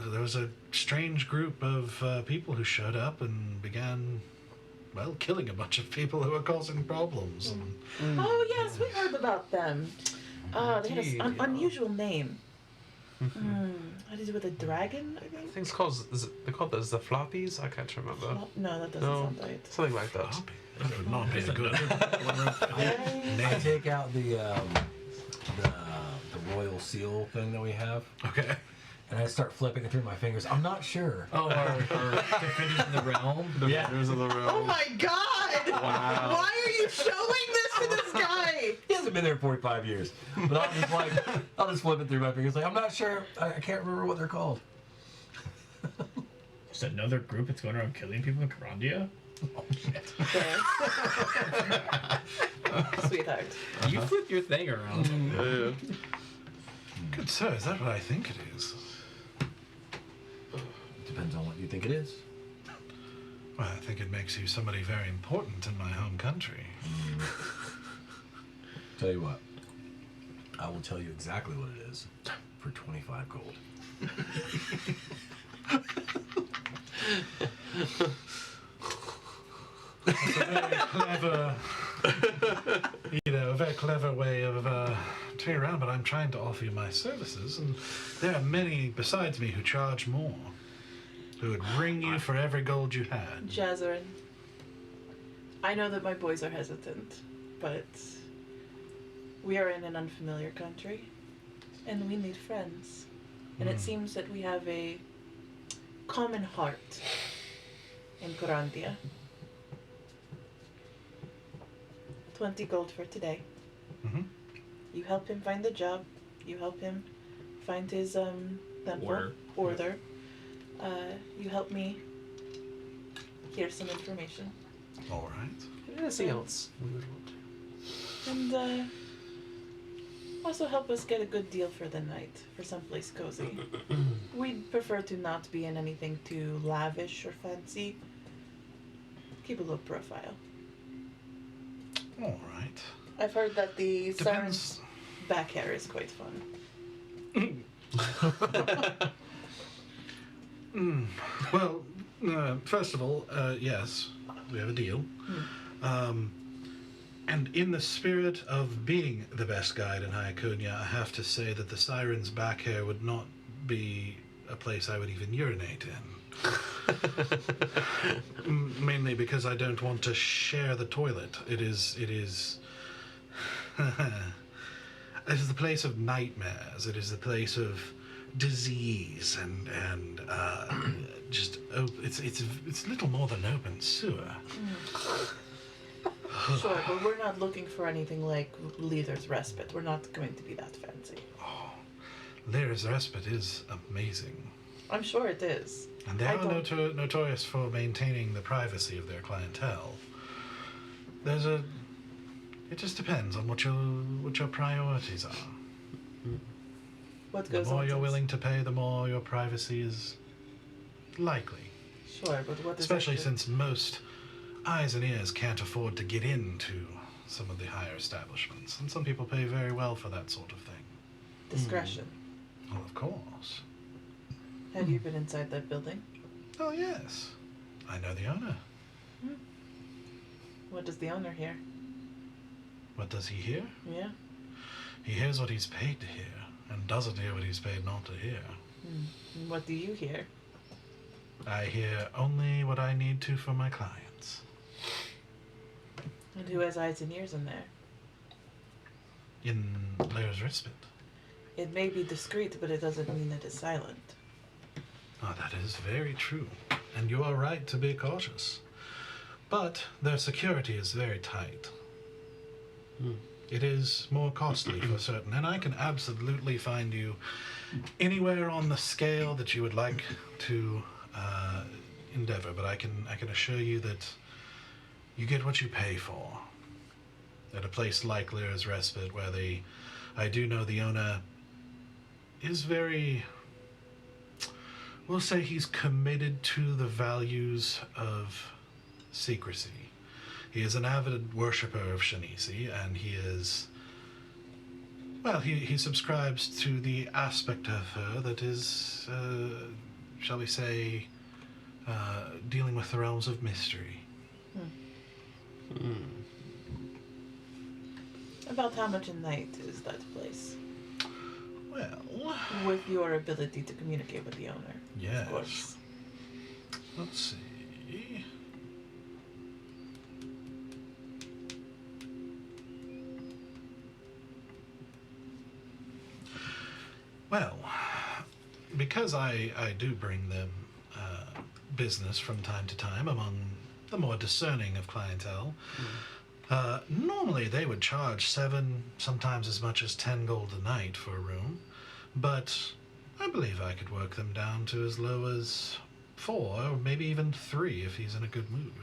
There was a strange group of people who showed up and began, well, killing a bunch of people who were causing problems. And Oh, yes, we heard about them. They had Indeed, an yeah. unusual name. Had to do with a dragon, I I think? think it's called. They're called the Floppies. I can't remember. No, that doesn't No, sound right. something like that. that would not be a good I name. take out the royal seal thing that we have, Okay. and I start flipping it through my fingers. I'm not sure. Oh, our defenders in the realm. Yeah. There's a little. Oh my god! Wow. Why are you showing this to this guy? He hasn't been there 45 years. But I'll just flip it through my fingers. Like, I'm not sure. I can't remember what they're called. Just another group that's going around killing people in Carandia? Sweetheart. You flip your thing around. Yeah. Good sir, is that what I think it is? Depends on what you think it is. Well, I think it makes you somebody very important in my home country. Tell you what. I will tell you exactly what it is for 25 gold. It's a very clever, a very clever way of turning around, but I'm trying to offer you my services, and there are many besides me who charge more, who would ring you for every gold you had. Jazarin. I know that my boys are hesitant, but we are in an unfamiliar country, and we need friends. And it seems that we have a common heart in Corandia. 20 gold for today. Mhm. You help him find the job. You help him find his temple. Order. You help me hear some information. All right. Anything else we would want? And also help us get a good deal for the night, for someplace cozy. We'd prefer to not be in anything too lavish or fancy. Keep a low profile. All right. I've heard that the Depends. Siren's back hair is quite fun. Well, first of all, yes, we have a deal. And in the spirit of being the best guide in Iaconia, I have to say that the Siren's back hair would not be a place I would even urinate in. Mainly because I don't want to share the toilet. It is it is the place of nightmares. It is the place of disease and it's little more than open sewer. Sure, but we're not looking for anything like Leader's Respite. We're not going to be that fancy. Lyra's Respite is amazing. I'm sure it is. And they I are notorious for maintaining the privacy of their clientele. It just depends on what your priorities are. What The goes more on you're since- willing to pay, the more your privacy is likely. Sure, but what is Especially actually- since most eyes and ears can't afford to get into some of the higher establishments. And some people pay very well for that sort of thing. discretion. Well, of course. Have you been inside that building? Oh, yes. I know the owner. What does the owner hear? What does he hear? Yeah. He hears what he's paid to hear, and doesn't hear what he's paid not to hear. And what do you hear? I hear only what I need to for my clients. And who has eyes and ears in there? in Lair's Respite. It may be discreet, but it doesn't mean it is silent. Ah, that is very true, and you are right to be cautious. But their security is very tight. It is more costly for certain, and I can absolutely find you anywhere on the scale that you would like to endeavor. But I can assure you that you get what you pay for. At a place like Lair's Respite, where I do know the owner is very, we'll say he's committed to the values of secrecy. He is an avid worshipper of Shanisi, and he is, well, he subscribes to the aspect of her that is, shall we say, dealing with the realms of mystery. About how much a night is that place? Well, With your ability to communicate with the owner. yes. Of course. Let's see. Well, because I do bring them business from time to time among the more discerning of clientele, normally they would charge 7, sometimes as much as 10 gold a night for a room, but I believe I could work them down to as low as 4, or maybe even 3 if he's in a good mood.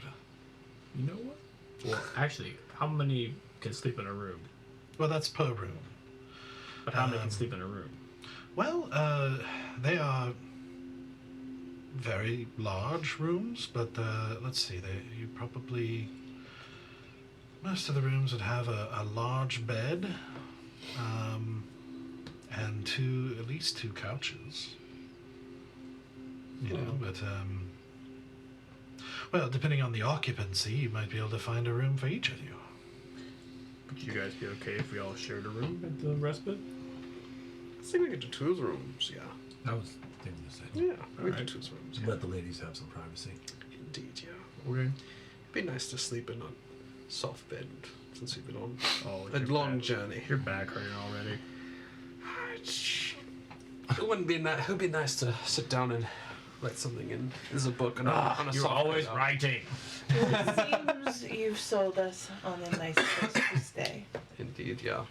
You know what? Well, actually, how many can sleep in a room? Well, that's per room. But how many can sleep in a room? Well, they are very large rooms, but let's see, you probably, most of the rooms would have a large bed, and at least 2 couches. You know, but well, depending on the occupancy, you might be able to find a room for each of you. Would you guys be okay if we all shared a room at the respite? I think we could do 2 rooms, yeah. I was thinking the same. Yeah, we could Alright. do 2 rooms. Let the ladies have some privacy. Indeed, yeah. Okay. It'd be nice to sleep in a soft bed since you've been on Oh, a your long back- journey. Your back hurting already. It wouldn't be nice. It would be nice to sit down and write something in. There's a book on a You're soft always bed. writing. It seems you've sold us on a nice place to stay. Indeed, yeah.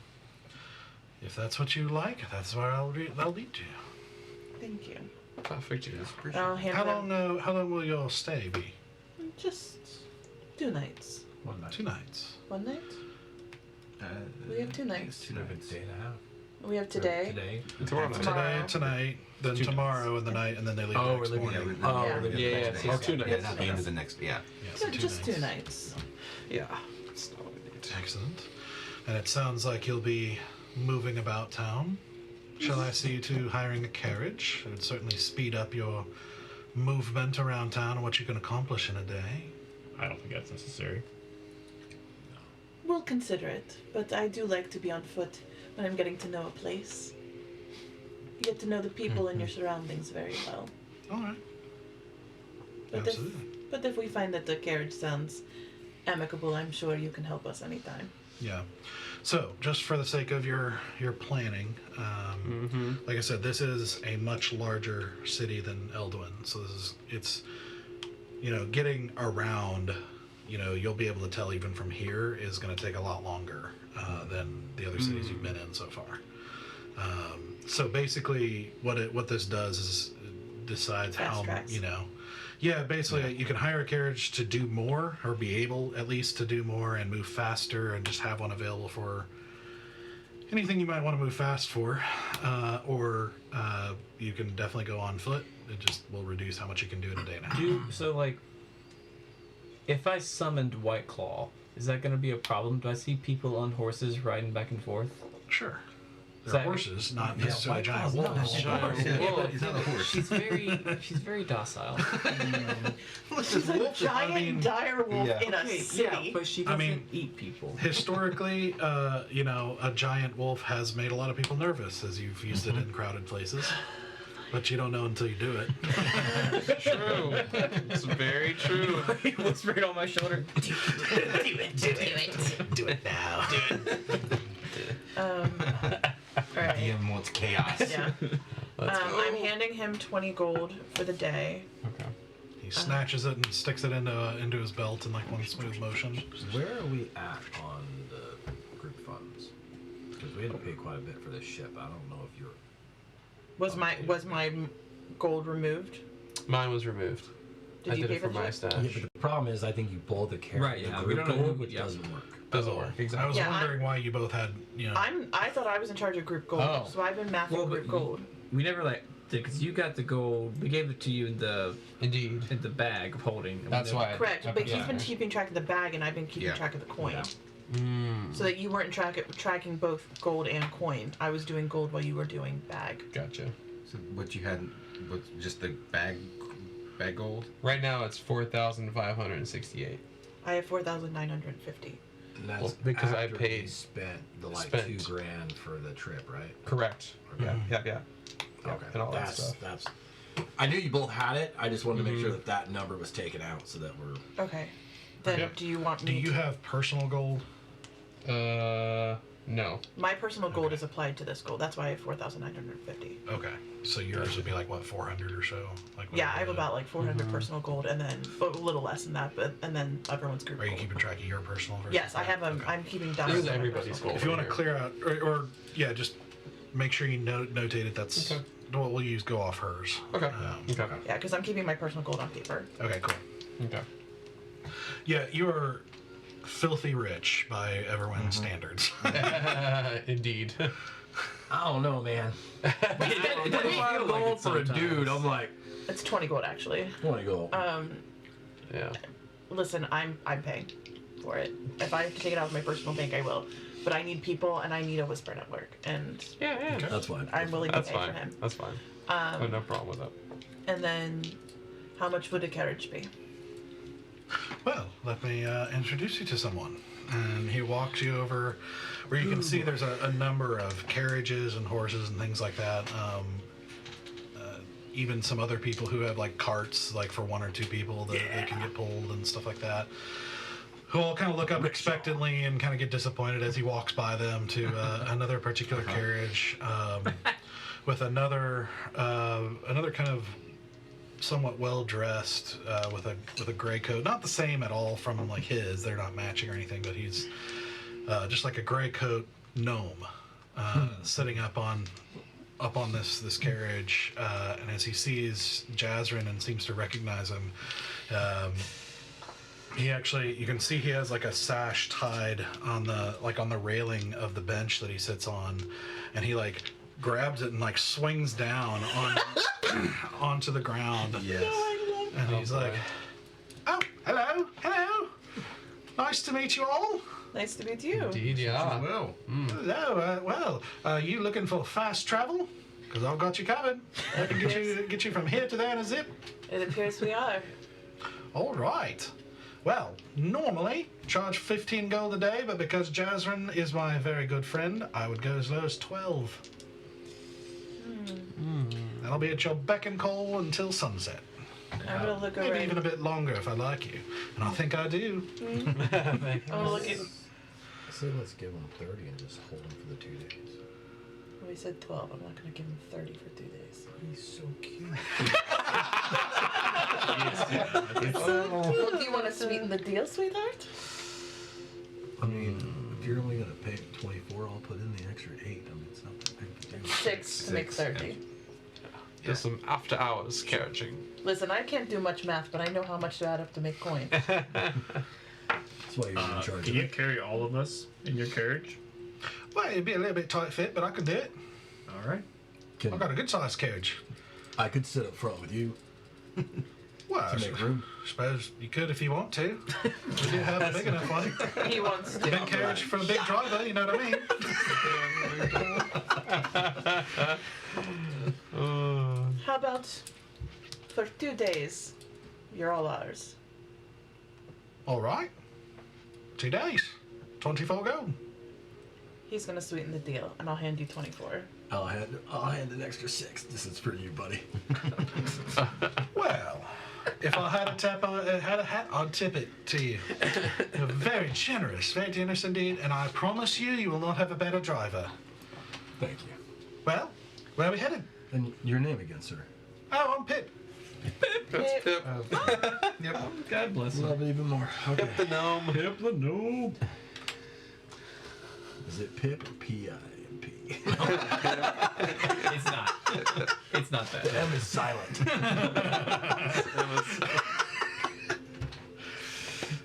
If that's what you like, that's where I'll lead you. Thank you. Perfect. Yeah. I'll hand How them long will your stay be? just 2 nights. 1 night. 2 nights. 1 night? We have 2 nights. 2 Two nights. day and a half. We have today. Today. Tomorrow night. Tomorrow. Tonight, then 2 tomorrow and the night, and then they leave Oh, the next we're leaving morning. every- Oh, Yeah. we're leaving yeah, the yeah, next yeah, day. 2 Yeah, nights. not the end of the next. Yeah. Yeah, so Just 2 nights. nights. Yeah. That's not what we need. Excellent. And it sounds like you'll be moving about town. Shall I see you to hiring a carriage? It would certainly speed up your movement around town and what you can accomplish in a day. I don't think that's necessary. We'll consider it, but I do like to be on foot when I'm getting to know a place. You get to know the people and your surroundings very well. All right. But Absolutely. but if we find that the carriage sounds amicable, I'm sure you can help us anytime. Yeah. So, just for the sake of your planning, like I said, this is a much larger city than Elduin. So it's getting around. You'll be able to tell even from here is going to take a lot longer than the other cities you've been in so far. So basically, what this does is decides Fast how tracks. Yeah, basically, you can hire a carriage to do more, or be able at least to do more and move faster, and just have one available for anything you might want to move fast for. Or you can definitely go on foot. It just will reduce how much you can do in a day and a half. So like, if I summoned White Claw, is that going to be a problem? Do I see people on horses riding back and forth? Sure. Is They're that- horses, not necessarily White giant Claw's not a wolves. horse. Giant Yeah, wolf. He's not a horse. She's very docile. She's a giant dire wolf yeah. in a city. Yeah, but she doesn't mean, eat people. Historically, a giant wolf has made a lot of people nervous as you've used it in crowded places. But you don't know until you do it. True. It's very true. He whispered on my shoulder. Do it now. All right. DM wants chaos. Yeah. Let's go. I'm handing him 20 gold for the day. Okay. He snatches it and sticks it into his belt in like one smooth motion. Where are we at on the group funds? Because we had to pay quite a bit for this ship. I don't know if you're. Was my gold removed? Mine was removed. I you did pay it for my the stash. Yeah, but the problem is, I think you pull the carrot. Right, yeah, The we group don't know gold, who- which yeah. doesn't work. Doesn't work. I Exactly. was Yeah, wondering why you both had, I thought I was in charge of group gold, Oh. so I've been mathing group gold. We never did, because you got the gold. We gave it to you in Indeed. the bag of holding. and That's we never- why. Correct, I but put he's that been there. keeping track of the bag, and I've been keeping Yeah. track of the coin. Yeah. So that you weren't tracking both gold and coin. I was doing gold while you were doing bag. Gotcha. So what you had was just the bag gold? Right now it's 4,568. I have 4,950. And that's Well, because I after paid- we spent the like spent. $2,000 for the trip, right? Correct. Yeah. Yeah. Okay. And all that that's stuff. that's. I knew you both had it. I just wanted to make sure that number was taken out so that we're. Okay. Then Yep. do you want do me you to... have personal gold? No. My personal gold is applied to this gold. That's why I have 4,950. Okay. So yours would be like, what, 400 or so? Like Yeah, I whatever have the- about like 400 personal gold, and then a little less than that, and then everyone's group Are you gold. keeping track of your personal versus Yes, I have that? Okay. I'm keeping down. This is my everybody's personal gold. If you want to here. clear out, or yeah, just make sure you notate it. That's Okay. what we'll use. Go off hers. Okay. Okay. Yeah, because I'm keeping my personal gold on paper. Okay. Cool. Okay. Yeah, you are filthy rich by Everwind standards. Indeed. I don't know, man. It doesn't feel like it for a dude. sometimes. I'm like, It's 20 gold actually. I want to go. Yeah. Listen, I'm paying for it. If I have to take it out of my personal bank, I will. But I need people, and I need a whisper network, and Yeah. That's fine. I'm willing to That's pay fine. for him. That's fine. I have no problem with that. And then, how much would a carriage be? Well, let me introduce you to someone. And he walks you over where you can see there's a number of carriages and horses and things like that. Even some other people who have like carts, like for one or two people that they can get pulled and stuff like that. Who all kind of look up expectantly and kind of get disappointed as he walks by them to another particular carriage with another kind of somewhat well dressed with a gray coat, not the same at all from like his. They're not matching or anything, but he's just like a gray coat gnome sitting up on this carriage, and as he sees Jazrin and seems to recognize him, he actually, you can see he has like a sash tied on the railing of the bench that he sits on, and he like grabs it and like swings down onto the ground. Yes. And he's like, "Oh, hello, nice to meet you all. Nice to meet you. Indeed, yeah. Well, Hello, you looking for fast travel? Because I've got you covered. I can get you from here to there in a zip. It appears we are. All right. Well, normally charge 15 gold a day, but because Jazrin is my very good friend, I would go as low as 12. That'll be at your beck and call until sunset. I'm gonna look Maybe around. even a bit longer if I like you. And I think I do. I'm gonna look at. I said let's give him 30 and just hold him for the 2 days. We said 12. I'm not gonna give him 30 for 2 days. He's so cute. Well, do you want to sweeten the deal, sweetheart? I mean, if you're only gonna pay 24, I'll put in the extra 8. I mean, it's not that big of a deal. 6 to make 30. There's some after hours carriaging. Listen, I can't do much math, but I know how much to add up to make coin. That's why you're in charge Can of you it. carry all of us in your carriage? Well, it'd be a little bit tight fit, but I could do it. All right. I've got a good sized carriage. I could sit up front with you Well, to make room. I suppose you could if you want to. We do have a big enough one. He wants to. Big carriage for a big driver, you know what I mean? How about for 2 days? You're all ours. All right. 2 days. 24 gold. He's gonna sweeten the deal, and I'll hand you 24. I'll hand an extra 6. This is for you, buddy. Well, If I had a hat, I'd tip it to you. You're very generous indeed, and I promise you will not have a better driver. Thank you. Well, where are we headed? And your name again, sir? Oh, I'm Pip. That's Pip. Yep. God bless him. Love it even more. Okay. Pip the gnome. Pip the gnome. Is it Pip or P-I-M-P? It's not. It's not that. The M is silent.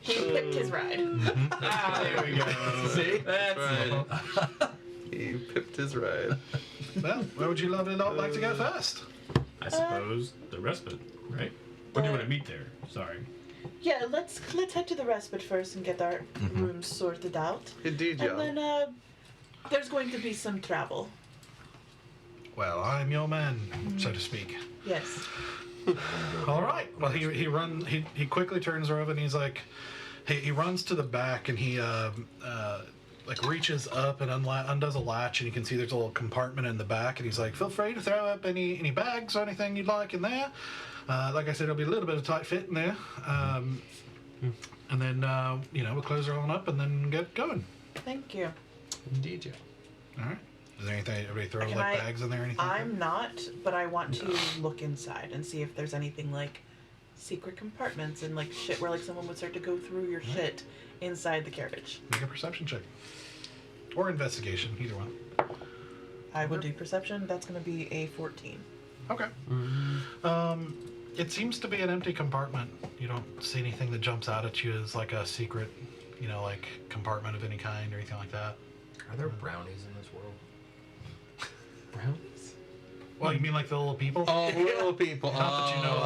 He picked his ride. There we go. See? That's Right. it. He pipped his ride. Well, where would you lovely lot like to go first? I suppose the respite, right? Or do you want to meet there? Sorry. Yeah, let's head to the respite first and get our rooms sorted out. Indeed, And then there's going to be some travel. Well, I'm your man, so to speak. Yes. All right. Well, he quickly turns over and he's like, he runs to the back and he like reaches up and undoes a latch and you can see there's a little compartment in the back and he's like, feel free to throw up any bags or anything you'd like in there. Like I said, it'll be a little bit of tight fit in there. And then we'll close her on up and then get going. Thank you. Indeed, yeah. All right. Is there anything? Everybody throw Can like I- bags in there or anything? I'm not, but I want to look inside and see if there's anything like secret compartments and like shit where like someone would start to go through your shit inside the carriage. Make a perception check. Or investigation, either one. I would do perception. That's going to be a 14. Okay. It seems to be an empty compartment. You don't see anything that jumps out at you as like a secret, like compartment of any kind or anything like that. Are there brownies in this world? Brownies? Well, you mean like the little people? Oh, little people. Not that you know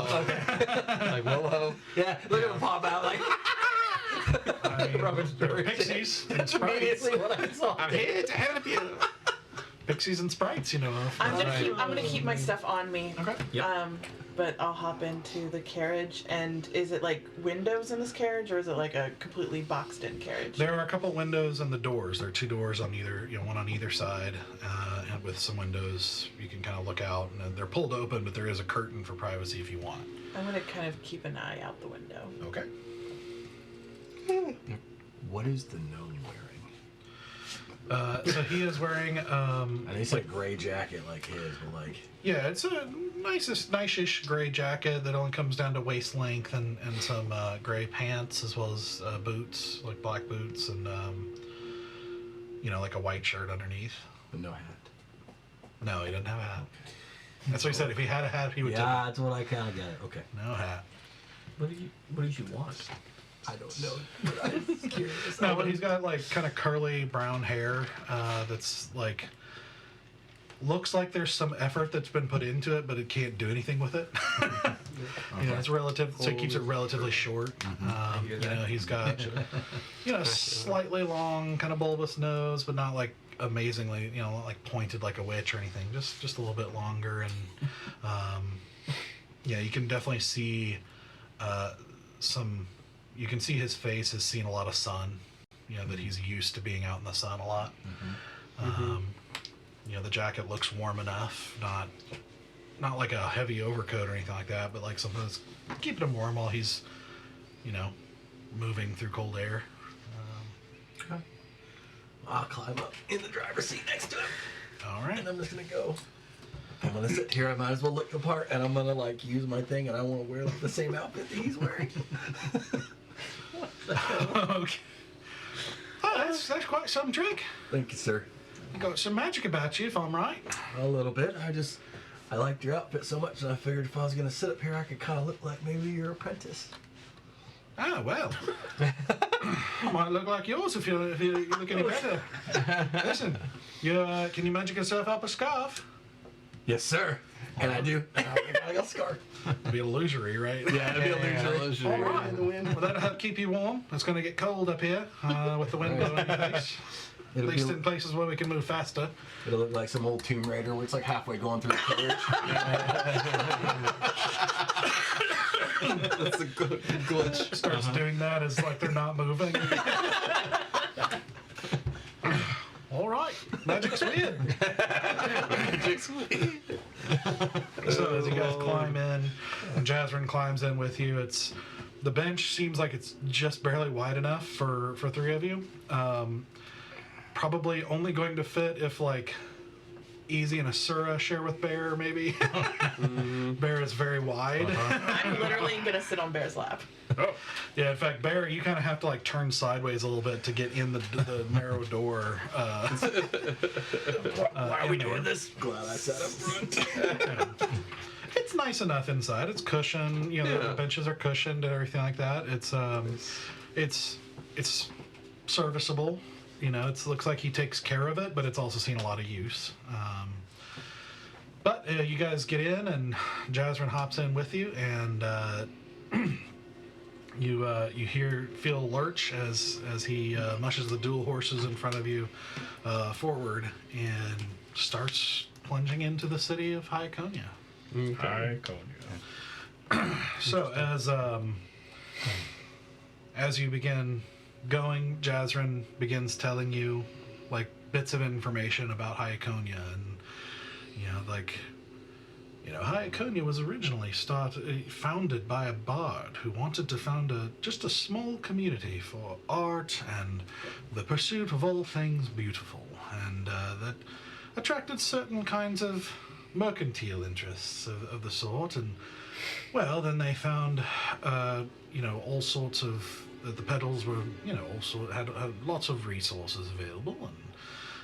of. Like Willow. Yeah, look at him pop out like I mean, rubbish they're bird. pixies and That's sprites. immediately what I saw. I'm here to help you. Pixies and sprites, you know of. I'm Alright. gonna keep my stuff on me. Okay. Yep. But I'll hop into the carriage. And is it like windows in this carriage, or is it like a completely boxed in carriage? There are a couple windows and the doors. There are two doors on either, one on either side, and with some windows you can kind of look out. And they're pulled open, but there is a curtain for privacy if you want. I'm gonna kind of keep an eye out the window. Okay. What is the gnome wearing? So he is wearing, And he said gray jacket like his, but like yeah, it's a nice-ish gray jacket that only comes down to waist length and some gray pants as well as boots, like black boots, and like a white shirt underneath. but no hat. No, he doesn't have a hat. That's what he said. If he had a hat, he would Yeah, that's what I kind of got. Okay. take it. No hat. What did you want? I don't know. But I'm curious. No, but he's got like kind of curly brown hair that's like looks like there's some effort that's been put into it, but it can't do anything with it. It's relative, so he keeps it relatively short. He's got slightly long, kind of bulbous nose, but not like amazingly, not like pointed like a witch or anything. Just a little bit longer, and you can definitely see some. You can see his face has seen a lot of sun, that he's used to being out in the sun a lot. The jacket looks warm enough, not like a heavy overcoat or anything like that, but like something that's keeping him warm while he's, moving through cold air. I'll climb up in the driver's seat next to him, All right. and I'm just gonna go. I'm gonna sit here. I might as well look the part, and I'm gonna like use my thing, and I want to wear like the same outfit that he's wearing. Okay. Oh, that's quite some trick. Thank you, sir. You got some magic about you, if I'm right. A little bit. I liked your outfit so much, and I figured if I was gonna sit up here, I could kind of look like maybe your apprentice. Ah, well. Might look like yours if you look any better. Listen, can you magic yourself up a scarf? Yes, sir. And I do. And I got a scarf. It'll be illusory, right? Yeah, it'll be illusory. All right. In the wind. Well, that'll help keep you warm. It's going to get cold up here with the wind blowing in your face. At It'll least be- in places where we can move faster. It'll look like some old Tomb Raider where it's like halfway going through the carriage. That's a good glitch. Starts doing that as like they're not moving. All right, magic's weird. Magic's weird. So as you guys climb in, and Jazrin climbs in with you, the bench seems like it's just barely wide enough for three of you. Probably only going to fit if like Easy and Asura share with Bear, maybe. Bear is very wide. I'm literally gonna sit on Bear's lap. Oh, Yeah, in fact, Bear, you kind of have to like turn sideways a little bit to get in the narrow door. why are we doing this? Glad I sat up front. It's nice enough inside. It's cushioned. You know, Yeah. the benches are cushioned and everything like that. It's serviceable. You know, it looks like he takes care of it, but it's also seen a lot of use. But you guys get in, and Jazrin hops in with you, and you feel Lurch as he mushes the dual horses in front of you forward and starts plunging into the city of Hyaconia. Hi, Konya. So as you begin going, Jazrin begins telling you like bits of information about Hyaconia, and Hyaconia was originally founded by a bard who wanted to found just a small community for art and the pursuit of all things beautiful, and that attracted certain kinds of mercantile interests of the sort. And well, then they found all sorts of the Petals were also had lots of resources available,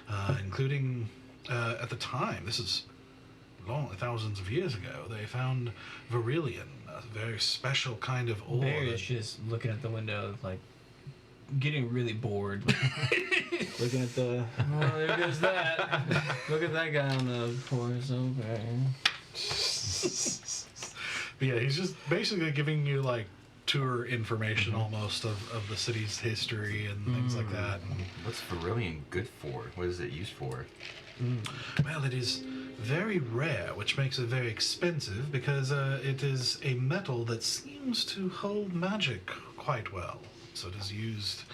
and including at the time, this is thousands of years ago, they found Virillion, a very special kind of ore. Barry is just looking at the window, like getting really bored. Looking at the. Oh, there goes that. Look at that guy on the horse. Okay. But yeah, he's just basically giving you like tour information almost of the city's history and things like that. What's Virillion good for? What is it used for? Well, it is very rare, which makes it very expensive because it is a metal that seems to hold magic quite well. So it is used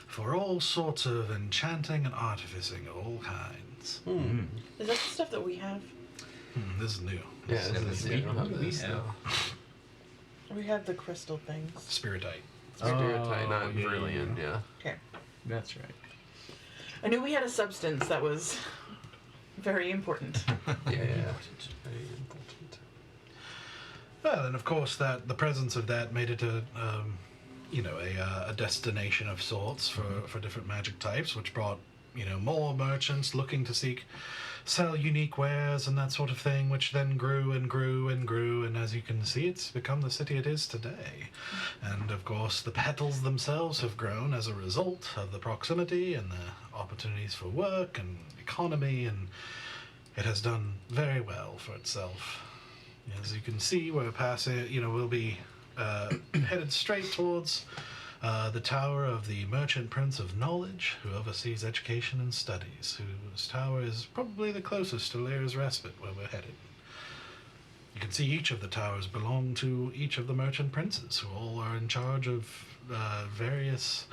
for all sorts of enchanting and artificing of all kinds. Is that the stuff that we have? This is new. Yeah, this is We don't have this, have. no. We have the crystal things. Spiritite. Stereotype, not yeah, brilliant, yeah. Okay. That's right. I knew we had a substance that was very important. Yeah. Very important. Well, and of course that the presence of that made it a destination of sorts for different magic types, which brought more merchants looking to sell unique wares and that sort of thing, which then grew and grew and grew, and as you can see, it's become the city it is today. And of course, the Petals themselves have grown as a result of the proximity and the opportunities for work and economy, and it has done very well for itself. As you can see, we're passing, we'll be headed straight towards the tower of the Merchant Prince of Knowledge, who oversees education and studies, whose tower is probably the closest to Lair's Respite, where we're headed. You can see each of the towers belong to each of the Merchant Princes, who all are in charge of various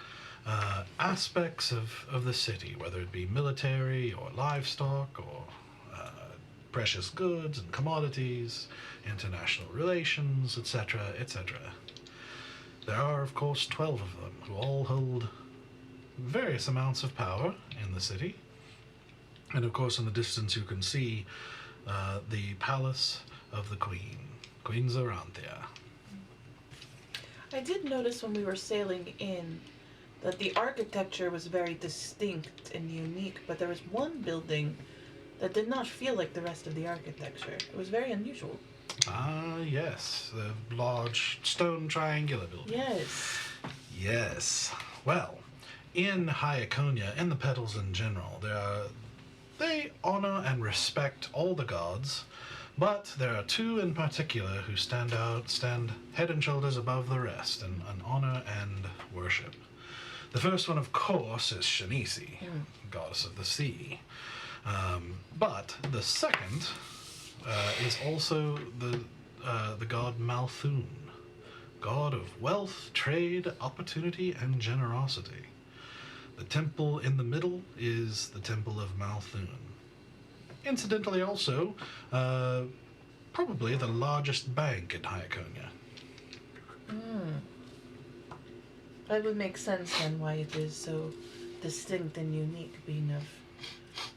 aspects of the city, whether it be military or livestock or precious goods and commodities, international relations, etc., etc. There are, of course, 12 of them, who all hold various amounts of power in the city. And, of course, in the distance you can see the palace of the Queen, Queen Zoranthia. I did notice when we were sailing in that the architecture was very distinct and unique, but there was one building that did not feel like the rest of the architecture. It was very unusual. Ah, yes, the large stone triangular building. Yes. Yes. Well, in Hyaconia, and the Petals in general, they honor and respect all the gods, but there are two in particular who stand head and shoulders above the rest in honor and worship. The first one, of course, is Shanice, goddess of the sea. But the second is also the god Malthun, god of wealth, trade, opportunity, and generosity. The temple in the middle is the Temple of Malthun. Incidentally, also, probably the largest bank in Hyaconia. That would make sense then why it is so distinct and unique, being of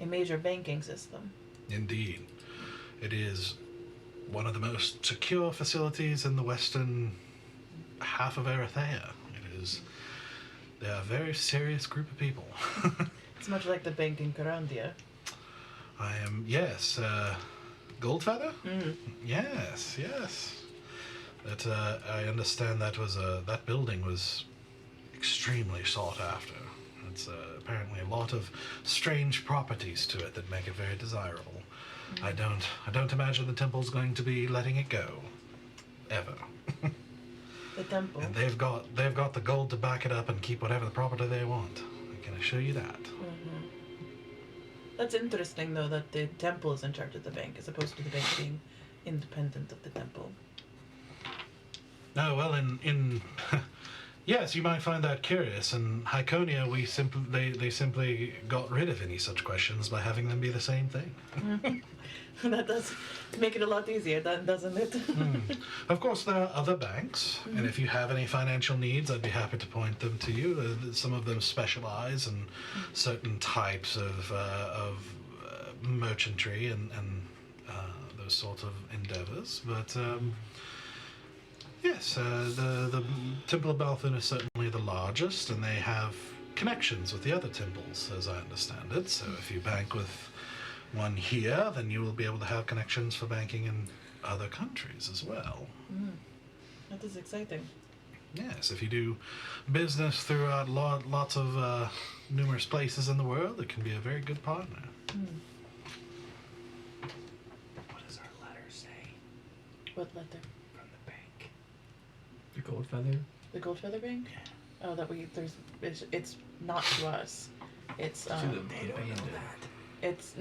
a major banking system. Indeed. It is one of the most secure facilities in the western half of Erythea. They are a very serious group of people. It's much like the bank in Carandia. Yes, Goldfeather? Mm. Yes. That, I understand that building was extremely sought after. It's apparently a lot of strange properties to it that make it very desirable. I don't imagine the temple's going to be letting it go. Ever. The temple. And they've got the gold to back it up and keep whatever the property they want. I can assure you that. Mm-hmm. That's interesting, though, that the temple is in charge of the bank, as opposed to the bank being independent of the temple. Oh, well, in yes, you might find that curious. In Hyaconia, they simply got rid of any such questions by having them be the same thing. That does make it a lot easier, doesn't it? Of course, there are other banks, and if you have any financial needs, I'd be happy to point them to you. Some of them specialize in certain types of merchantry and those sort of endeavors. But yes, the Temple of Malthun is certainly the largest, and they have connections with the other temples, as I understand it. So if you bank with one here, then you will be able to have connections for banking in other countries as well. That is exciting. Yes, if you do business throughout lots of numerous places in the world, it can be a very good partner. What does our letter say? What letter? From the bank. The gold feather? The Goldfeather Bank? Oh, it's not to us. It's They don't know that. it's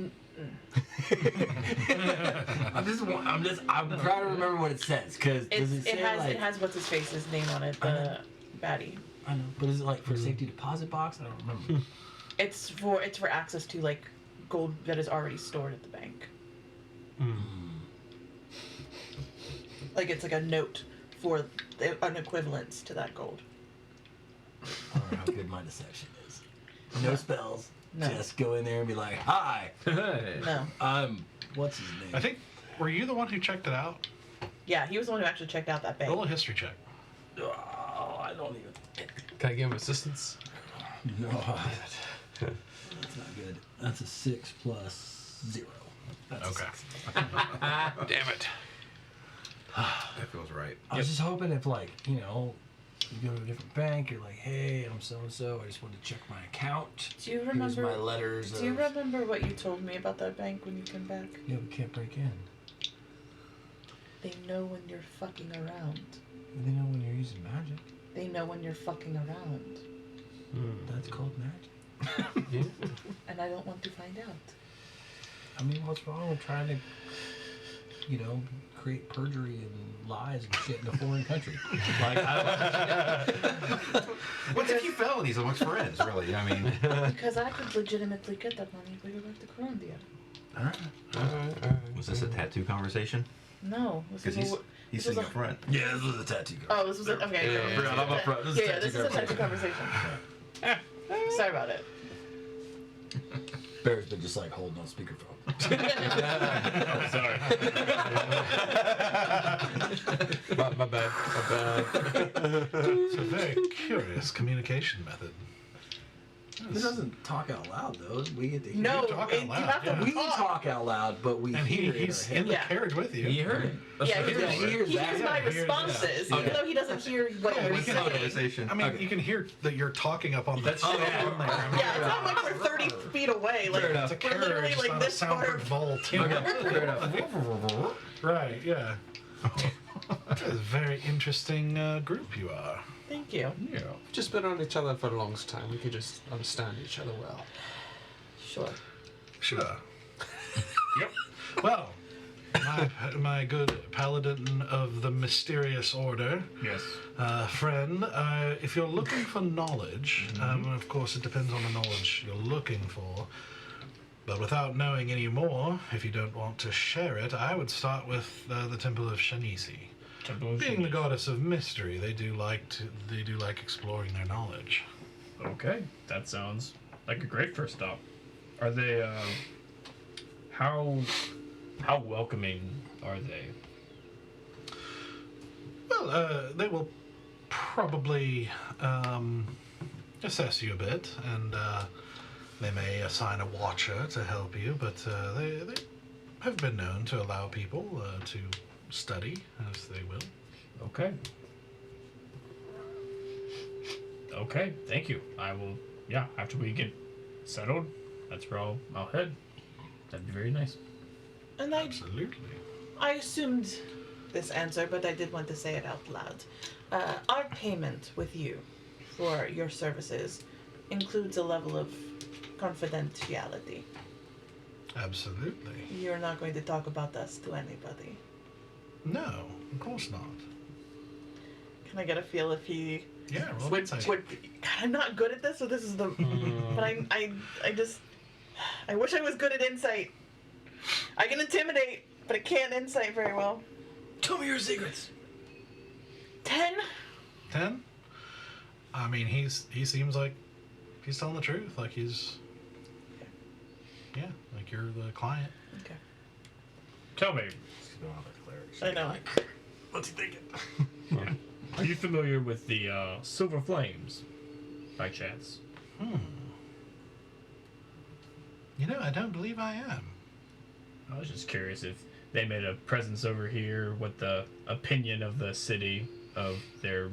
I'm trying to remember what it says, because does it say it has what's his face's name on it, the baddie. I know, but is it like for a safety deposit box? I don't remember. It's for access to like gold that is already stored at the bank. Like it's like a note for an equivalence to that gold. I don't know how good my deception is. No spells. No. Just go in there and be like, "Hi, No. what's his name?" I think, were you the one who checked it out? Yeah, he was the one who actually checked out that bank. Roll a history check. Oh, I don't even. Can I give him assistance? No, that's not good. That's a 6 plus 0. That's Okay. Damn it. That feels right. I was just hoping if, like, you go to a different bank, you're like, "Hey, I'm so and so. I just wanted to check my account. Do you Here's remember? my letters." Do you remember what you told me about that bank when you came back? Yeah, we can't break in. They know when you're fucking around. They know when you're using magic. They know when you're fucking around. That's called magic. Yeah. And I don't want to find out. I mean, what's wrong with trying to, create perjury and lies and shit in a foreign country? Like, What's a few felonies amongst friends, really? I mean, Because I could legitimately get that money if we go back to Carandia. was this a tattoo conversation? No. This Because is he's a, he's this was sitting up front. yeah, this was a tattoo card. Oh, this was a, okay. Yeah, okay, I forgot, I'm up front. This is Yeah, this is a tattoo conversation. Sorry about it. Bear's been just like holding on speakerphone. Oh, sorry. My bad. It's a very curious communication method. He doesn't talk out loud though. We get to hear. No, talk out you loud, have to yeah. We talk out loud, but we And hear he's it in the Yeah. carriage with you. You heard it. Yeah, in our head. he hears that. my He hears responses, that. even though he doesn't hear what Yeah, you're we can saying. Conversation. I mean, Okay. you can hear that you're talking up on the phone Yeah. there. Yeah, it's not like we're 30 feet away. Like, enough. It's a we're literally carriage like on a this far. soundproof vault. You know? Fair enough. Right, yeah. It's a very interesting group you are. Thank you. Yeah. We've just been on each other for a long time. We could just understand each other well. Sure. Sure. Yep. Well, my good paladin of the mysterious order. Yes. Friend, if you're looking for knowledge, of course it depends on the knowledge you're looking for, but without knowing any more, if you don't want to share it, I would start with the Temple of Shanisi. Being the goddess of mystery, they do like exploring their knowledge. Okay, that sounds like a great first stop. Are they, how welcoming are they? Well, they will probably assess you a bit, and they may assign a watcher to help you, but they have been known to allow people to study as they will. Okay. Okay, thank you. I will, after we get settled, that's where I'll head. That'd be very nice. And Absolutely. I assumed this answer, but I did want to say it out loud. Our payment with you for your services includes a level of confidentiality. Absolutely. You're not going to talk about us to anybody. No, of course not. Can I get a feel if he Yeah, would God, I'm not good at this, so this is the but I wish I was good at insight. I can intimidate, but I can't insight very well. Tell me your secrets. 10? 10? I mean, he seems like he's telling the truth. Like he's... Yeah, like you're the client. Okay. Tell me, I know. What's he thinking? are you familiar with the Silver Flames, by chance? You know, I don't believe I am. I was just curious if they made a presence over here, what the opinion of the city of their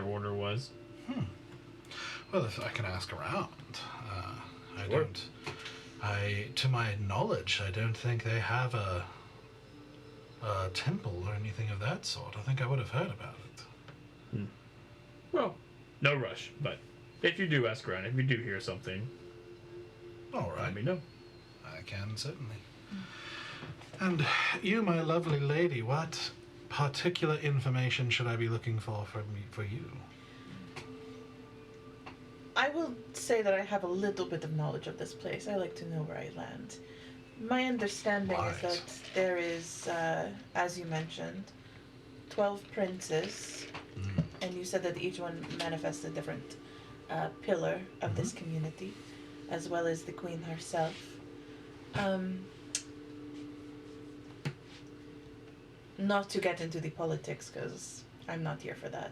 order was. Well, if I can ask around. Sure. To my knowledge, I don't think they have a temple or anything of that sort. I think I would have heard about it. Well, no rush, but if you do ask around, if you do hear something, All right. let me know. I can, certainly. And you, my lovely lady, what particular information should I be looking for you? I will say that I have a little bit of knowledge of this place. I like to know where I land. My understanding is that there is, as you mentioned, 12 princes, and you said that each one manifests a different pillar of this community, as well as the queen herself. Not to get into the politics, because I'm not here for that.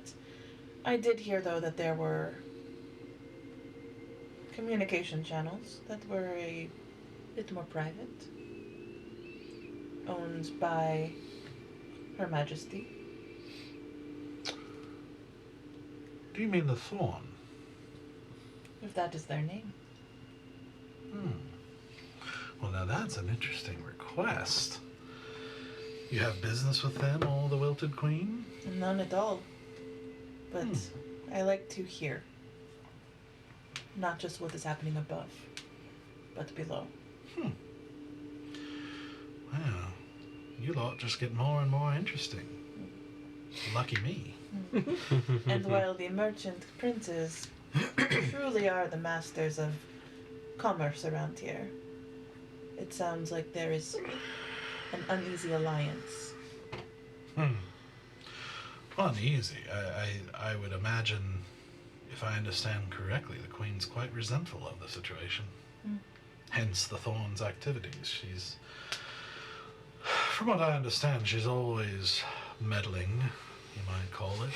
I did hear, though, that there were communication channels that were a bit more private, owned by Her Majesty. Do you mean the Thorn? If that is their name. Well, now that's an interesting request. You have business with them, or the Wilted Queen? None at all. But I like to hear. Not just what is happening above, but below. Well, you lot just get more and more interesting. Lucky me. And while the merchant princes truly are the masters of commerce around here, it sounds like there is an uneasy alliance. Uneasy. I would imagine, if I understand correctly, the Queen's quite resentful of the situation. Hence the Thorn's activities. She's, from what I understand, she's always meddling, you might call it.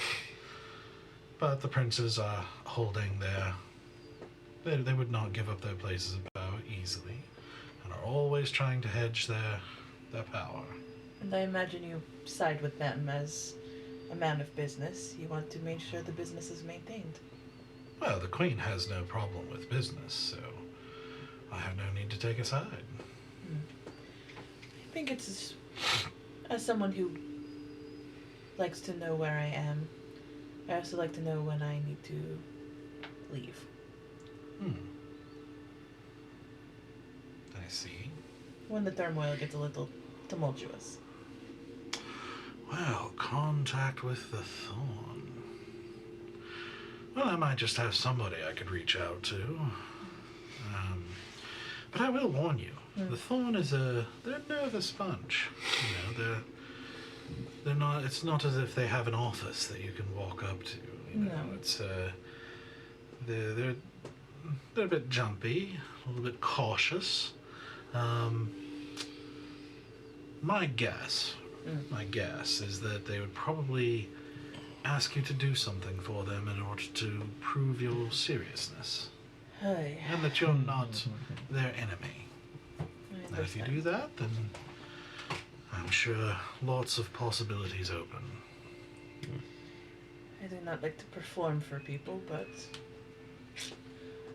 But the princes are holding they would not give up their places of power easily, and are always trying to hedge their power. And I imagine you side with them as a man of business. You want to make sure the business is maintained. Well, the Queen has no problem with business, so I have no need to take a side. I think it's, as someone who likes to know where I am, I also like to know when I need to leave. I see. When the turmoil gets a little tumultuous. Well, contact with the thorn. Well, I might just have somebody I could reach out to. But I will warn you, the thorn is they're a nervous bunch. You know, they're not, it's not as if they have an office that you can walk up to. You know, No. it's, they're a bit jumpy, a little bit cautious. My guess is that they would probably ask you to do something for them in order to prove your seriousness. Hey, And that you're not their enemy. I And if you understand. do that, then I'm sure lots of possibilities open. I do not like to perform for people, but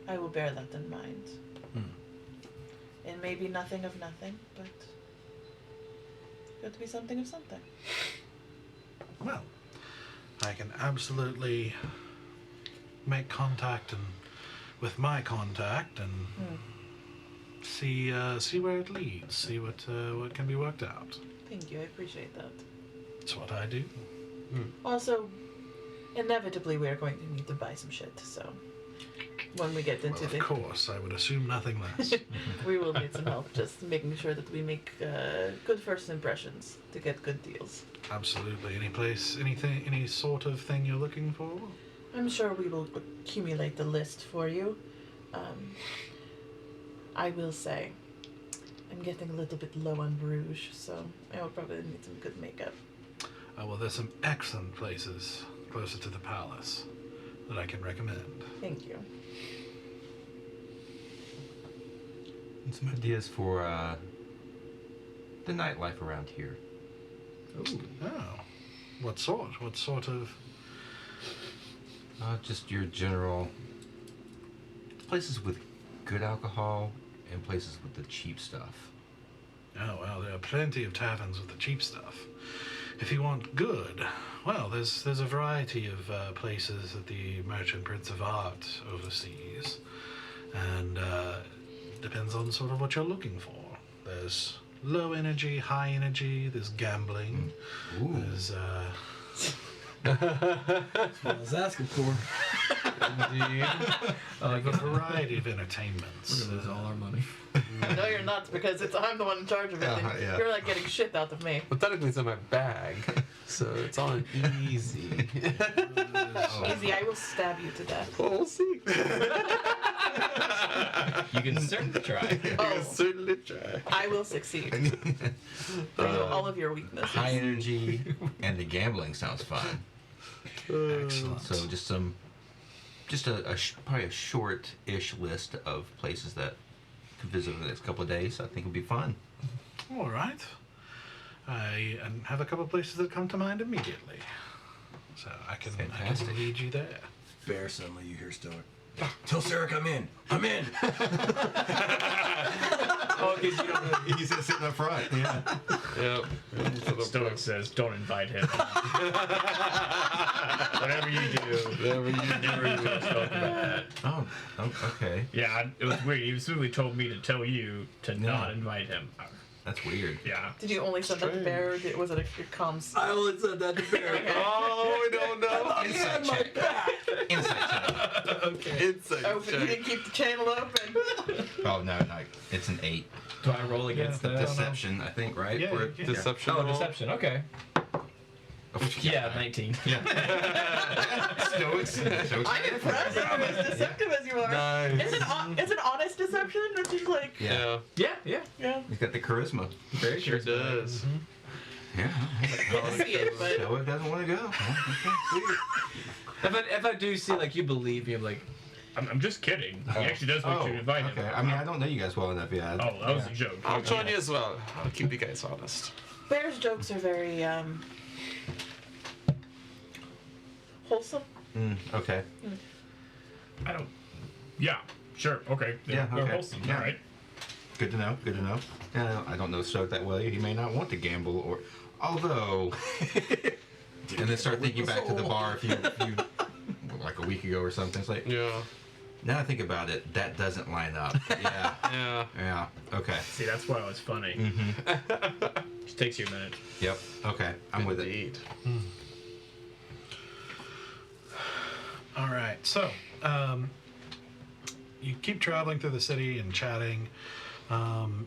I will bear that in mind. It may be nothing of nothing, but could be something of something. Well, I can absolutely make contact with my contact and see where it leads, see what can be worked out. Thank you, I appreciate that. It's what I do. Also, inevitably we are going to need to buy some shit, so when we get into Well, of course, I would assume nothing less. we will need some help just making sure that we make good first impressions to get good deals. Absolutely. Any sort of thing you're looking for? I'm sure we will accumulate the list for you. I will say, I'm getting a little bit low on rouge, so I will probably need some good makeup. Well, there's some excellent places closer to the palace that I can recommend. Thank you. And some ideas for the nightlife around here. Oh. What sort? What sort of... Just your general places with good alcohol and places with the cheap stuff. Oh, well, there are plenty of taverns with the cheap stuff. If you want good, well, there's a variety of places that the Merchant Prince of Art oversees. And depends on sort of what you're looking for. There's low energy, high energy, there's gambling. Ooh. There's That's what I was asking for. like a variety of entertainments. We're gonna lose all our money. No, you're not, because I'm the one in charge of it. And Yeah. You're like getting shit out of me. Well, technically it's in my bag, so it's on easy. Easy, I will stab you to death. Well, we'll see. You can certainly try. Oh, Certainly try. I will succeed. I know all of your weaknesses. High energy and the gambling sounds fun. Excellent. So probably a short-ish list of places that to visit over the next couple of days. I think would be fun. All right. I have a couple of places that come to mind immediately. So I can Fantastic. lead you there. Bear, suddenly you hear Stoic. Tell Sarah I'm in. I'm in. Oh, because you don't really. He's gonna sit in the front. Yeah. Yep. Stoic says, don't invite him. Whatever you do, Whatever you never tell Stoic about that. Oh. Okay. Yeah, it was weird. He specifically told me to tell you to not invite him. That's weird. Yeah. Did you only send that to Bear, or was it your comms? I only said that to Bear. Oh, we don't know. Insight check. Insight check. Okay. Inside Oh, but you didn't keep the channel open. Oh no, it's an 8. Do I roll against that? Deception, I think, right? Yeah, Or- you can. Deception. Oh, roll. deception. Okay. Oh, Yeah, 19. Stoics. I'm impressed at how as deceptive as you are. Nice. It's an honest deception, which is like, Yeah. Yeah. yeah. He's got the charisma. Very Sure does. Yeah. Can't see it, but Stoic doesn't want to go. If I do see like you believe me, I'm like, I'm just kidding. He actually does want you to invite okay. him. I mean, I don't know you guys well enough yet. Oh, that was a joke. I'll join you as well. I'll keep you guys honest. Bear's jokes are very wholesome. Okay. I don't. Yeah, sure. Okay. Yeah, They're okay. wholesome. Yeah. All right. Good to know. Good to know. Yeah, I don't know Stoic that well. He may not want to gamble, or although. And then start thinking back to the bar a few like a week ago or something. It's like, Yeah. now I think about it, that doesn't line up. Yeah. Yeah. Yeah. Okay. See, that's why it was funny. Mm-hmm. Just takes you a minute. Yep. Okay. I'm with it. Indeed. All right, so you keep traveling through the city and chatting, and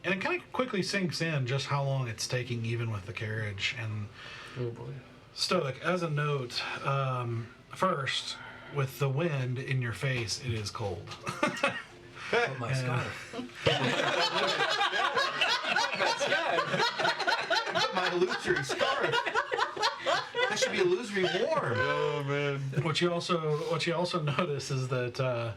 it kind of quickly sinks in just how long it's taking, even with the carriage. And Oh boy. Stoic, as a note, first, with the wind in your face, it is cold. Oh, my scarf. My illusory scarf. That should be illusory warm. Oh man. What you also notice is that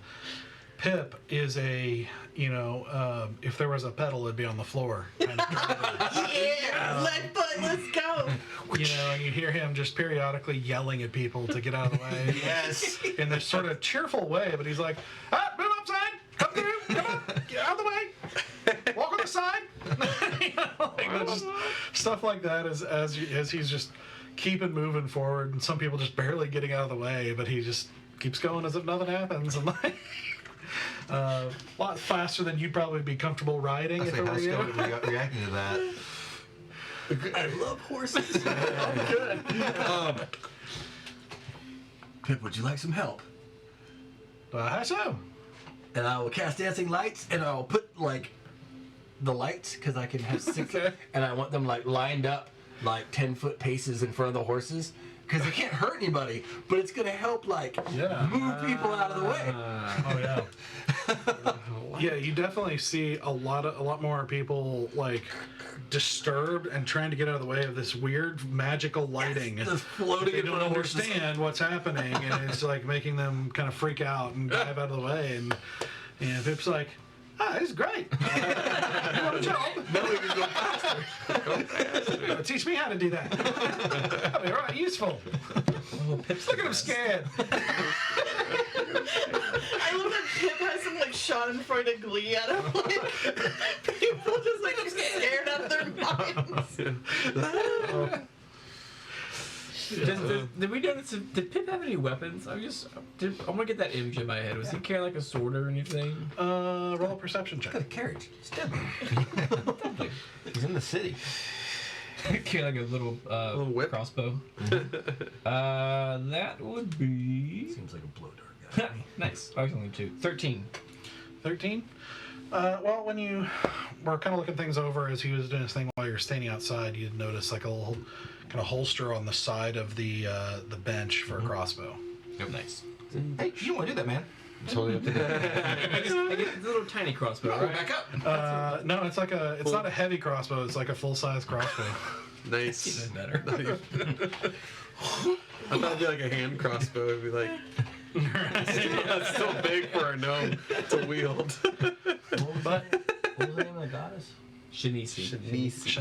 Pip is a, if there was a petal, it'd be on the floor. Kind of Yeah, left foot, let's go. and you hear him just periodically yelling at people to get out of the way. Yes. In this sort of cheerful way, but he's like, move upside, come through, come on, get out of the way, walk on the side. Just stuff like that as he's just keeping moving forward, and some people just barely getting out of the way, but he just keeps going as if nothing happens, and a lot faster than you'd probably be comfortable riding if it were you. Reacting to that. I love horses. Pip, would you like some help? How so? And I will cast dancing lights, and I'll put the lights, because I can have 6, Okay. and I want them lined up 10-foot paces in front of the horses, because it can't hurt anybody, but it's gonna help Yeah. move people out of the way. Oh yeah. Yeah, you definitely see a lot more people disturbed and trying to get out of the way of this weird magical lighting. Just floating They in don't front of horses. understand what's happening, and it's making them kind of freak out and dive out of the way. And Pip's like, this is great. You want a job? Now we can go faster. Teach me how to do that. That'll be right useful. Oh, Pip's Look at him scared. I love that Pip has some Schadenfreude glee out of people just scared out of their minds. Did we notice? Did Pip have any weapons? I want to get that image in my head. Was he carrying a sword or anything? Roll a perception check. Got a carriage. It's dead. He's in the city. Carrying a little whip? crossbow. That would be Seems like a blow dart guy. nice. I was only 2. 13. 13? Well, when you were kind of looking things over as he was doing his thing while you were standing outside, you'd notice a little kind of holster on the side of the bench for a crossbow. Yep. Nice. Hey, you don't want to do that, man. It's totally up to them. I get a little tiny crossbow, right? Back up. No, it's it's not a heavy crossbow. It's like a full-size crossbow. Nice. Even better. I thought it'd be like a hand crossbow. It'd be like, that's still big for a gnome to wield. What was the name of the goddess? Shanisi.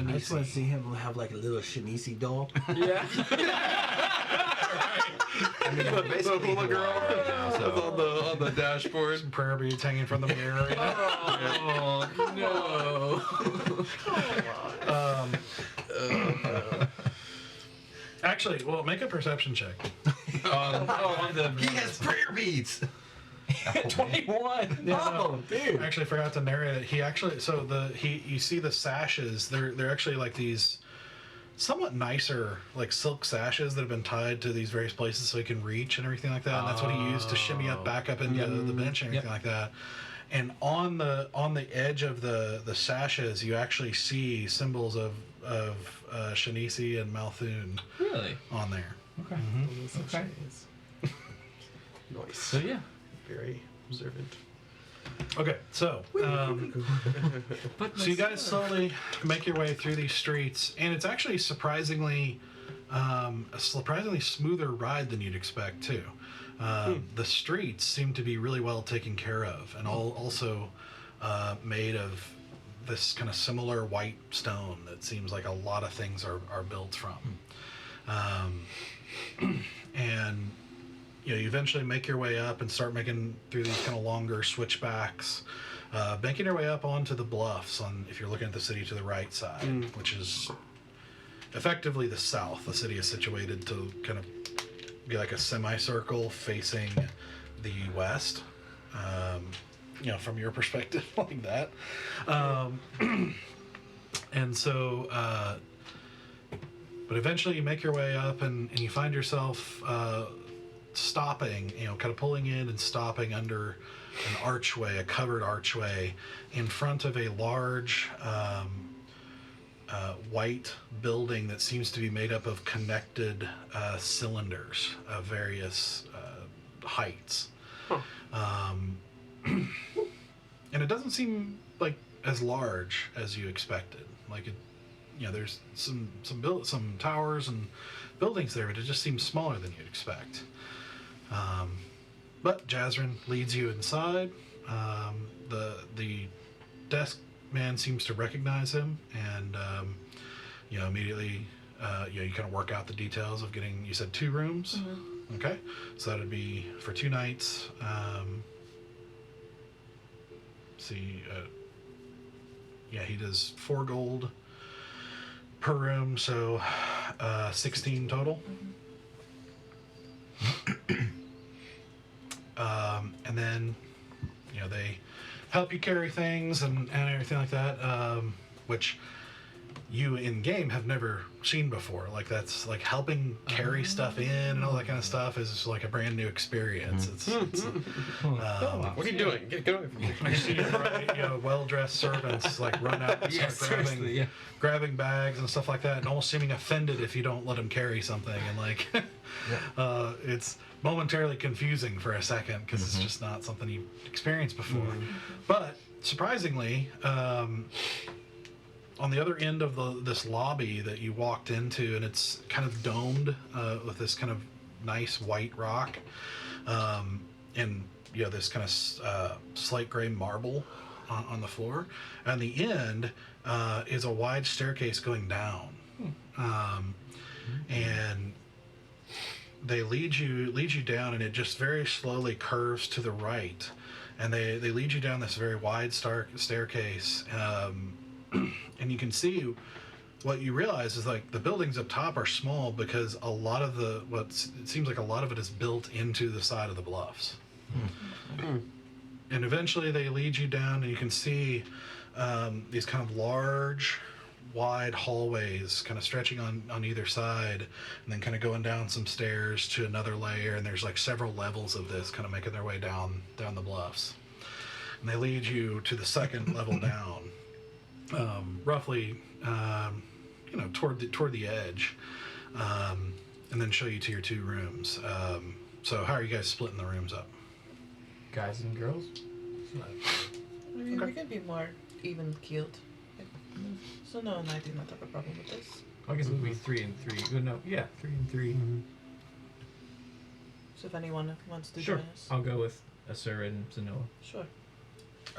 I just want to see him have a little Shanisi doll. Yeah. I mean, The basically hula girl right now, so. on the dashboard. Some prayer beads hanging from the mirror. Oh, no. Actually, well, make a perception check. He has prayer beads. 21. Oh, dude. I actually forgot to narrate it. He actually, you see the sashes. They're actually these somewhat nicer silk sashes that have been tied to these various places so he can reach and everything like that. And that's what he used to shimmy up back up into the bench and everything like that. And on the edge of the sashes, you actually see symbols of Shanisi and Malthun Really? on there. Okay. Okay. Nice. So yeah. Very observant. Okay, so you guys slowly make your way through these streets, and it's actually surprisingly a surprisingly smoother ride than you'd expect too. The streets seem to be really well taken care of, and also made of this kind of similar white stone that seems like a lot of things are built from. And you eventually make your way up and start making through these kind of longer switchbacks, making your way up onto the bluffs if you're looking at the city to the right side, which is effectively the south. The city is situated to kind of be like a semicircle facing the west, from your perspective, like that. And so, but eventually you make your way up and you find yourself stopping, kind of pulling in and stopping under an archway, a covered archway, in front of a large white building that seems to be made up of connected cylinders of various heights. And it doesn't seem like as large as you expected. Like there's some towers and buildings there, but it just seems smaller than you'd expect. But Jazrin leads you inside. The desk man seems to recognize him, and immediately you kind of work out the details of getting. You said 2 rooms. Mm-hmm. Okay, so that'd be for 2 nights. He does 4 gold per room, so 16 total. And then they help you carry things and everything like that, which you in game have never seen before. Like that's like helping carry stuff in and all that kind of stuff is like a brand new experience. What are you doing? Get away from me! I see well-dressed servants like run out and start grabbing bags and stuff like that, and almost seeming offended if you don't let them carry something, and like it's momentarily confusing for a second because it's just not something you've experienced before. But surprisingly, on the other end of this lobby that you walked into, and it's kind of domed with this kind of nice white rock, and this kind of slate gray marble on the floor. And the end is a wide staircase going down, and they lead you down, and it just very slowly curves to the right, and they lead you down this very wide staircase. And you can see what you realize is like the buildings up top are small because a lot of it seems like a lot of it is built into the side of the bluffs. And eventually they lead you down, and you can see these kind of large, wide hallways kind of stretching on either side, and then kind of going down some stairs to another layer, and there's like several levels of this kind of making their way down the bluffs. And they lead you to the second level down. Roughly, toward the edge, and then show you to your 2 rooms. So how are you guys splitting the rooms up? Guys and girls? I mean, we can be more even-keeled. So no, I do not have a problem with this. I guess it would be 3 and 3. No, 3 and 3. So if anyone wants to Sure. join us. I'll go with Asura and Zenoa. Sure.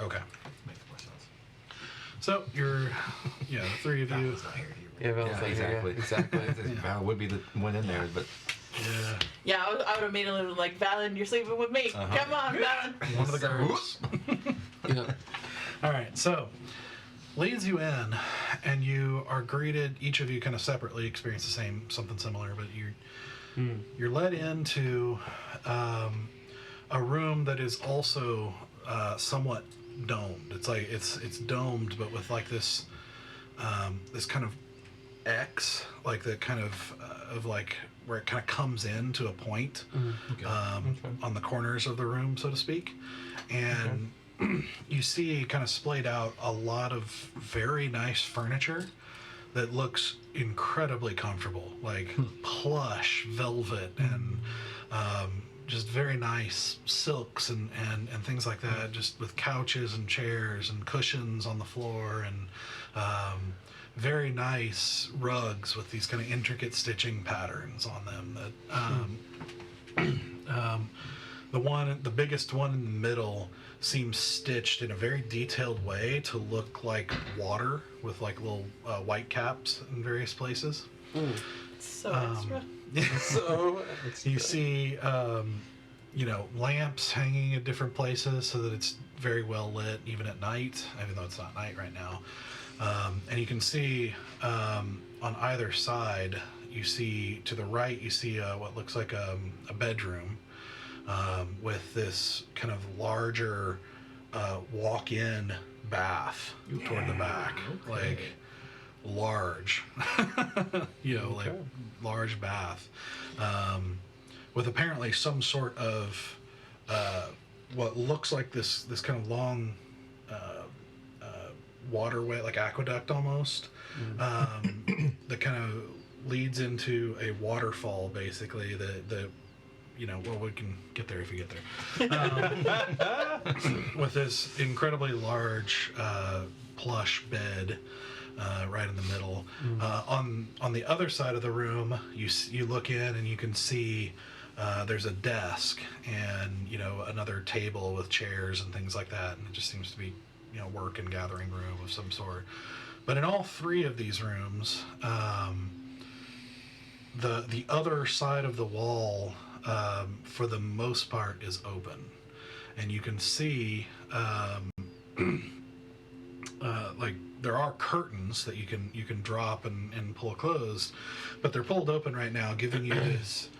Okay. Makes more sense. So you're, the 3 of you. Val's not here. Yeah, Val's not here, exactly. yeah, exactly. Val would be the one in there, but Yeah. Yeah, I would have immediately been like, Valen, you're sleeping with me. Uh-huh. Come on, Valen. One of the girls. Yeah. All right, so leads you in, and you are greeted. Each of you kind of separately experience something similar, but you're led into a room that is also somewhat domed. It's like it's domed, but with like this kind of X, like the kind of like where it kind of comes in to a point on the corners of the room, so to speak, and you see kind of splayed out a lot of very nice furniture that looks incredibly comfortable, like plush velvet and just very nice silks and things like that, just with couches and chairs and cushions on the floor, and very nice rugs with these kind of intricate stitching patterns on them. That the biggest one in the middle seems stitched in a very detailed way to look like water, with like little white caps in various places. So extra. So You see, lamps hanging at different places so that it's very well lit even at night, even though it's not night right now. And you can see on either side, you see to the right, you see what looks like a bedroom with this kind of larger walk-in bath toward the back. Okay. large, like large bath, with apparently some sort of what looks like this kind of long waterway, like aqueduct almost, that kind of leads into a waterfall, basically. Well, we can get there if we get there. With this incredibly large plush bed right in the middle. On the other side of the room, you look in and you can see there's a desk and another table with chairs and things like that, and it just seems to be work and gathering room of some sort. But in all three of these rooms, the other side of the wall, for the most part, is open, and you can see like there are curtains that you can drop and pull closed, but they're pulled open right now, giving you this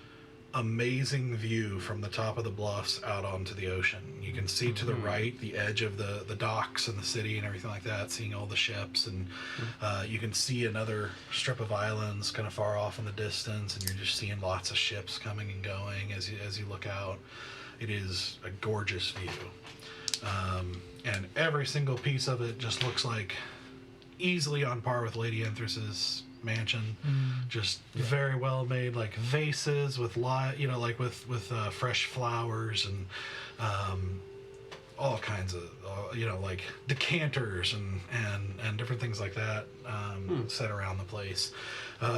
amazing view from the top of the bluffs out onto the ocean. You can see to the right the edge of the docks and the city and everything like that, seeing all the ships, and you can see another strip of islands kind of far off in the distance, and you're just seeing lots of ships coming and going as you look out. It is a gorgeous view, and every single piece of it just looks like easily on par with Lady Enthras's mansion. Just very well made, like vases with with fresh flowers and all kinds of like decanters and different things like that set around the place.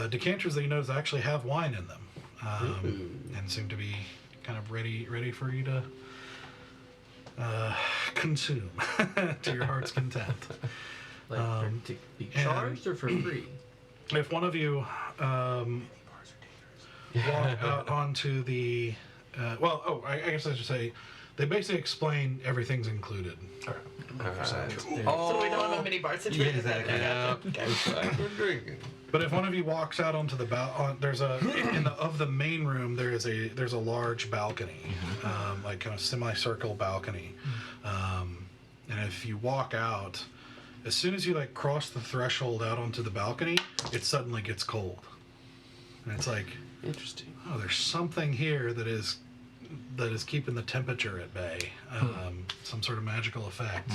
Decanters that notice actually have wine in them, and seem to be kind of ready for you to consume to your heart's content. Like to be charged or for free? If one of you walk out onto the... I guess I should say, they basically explain everything's included. So we don't have a mini bar situation. Yeah, exactly. But if one of you walks out onto the there's of the main room, there's a large balcony, like kind of semicircle balcony, and if you walk out, as soon as you cross the threshold out onto the balcony, it suddenly gets cold, and it's like, interesting. Oh, there's something here that is keeping the temperature at bay. Some sort of magical effect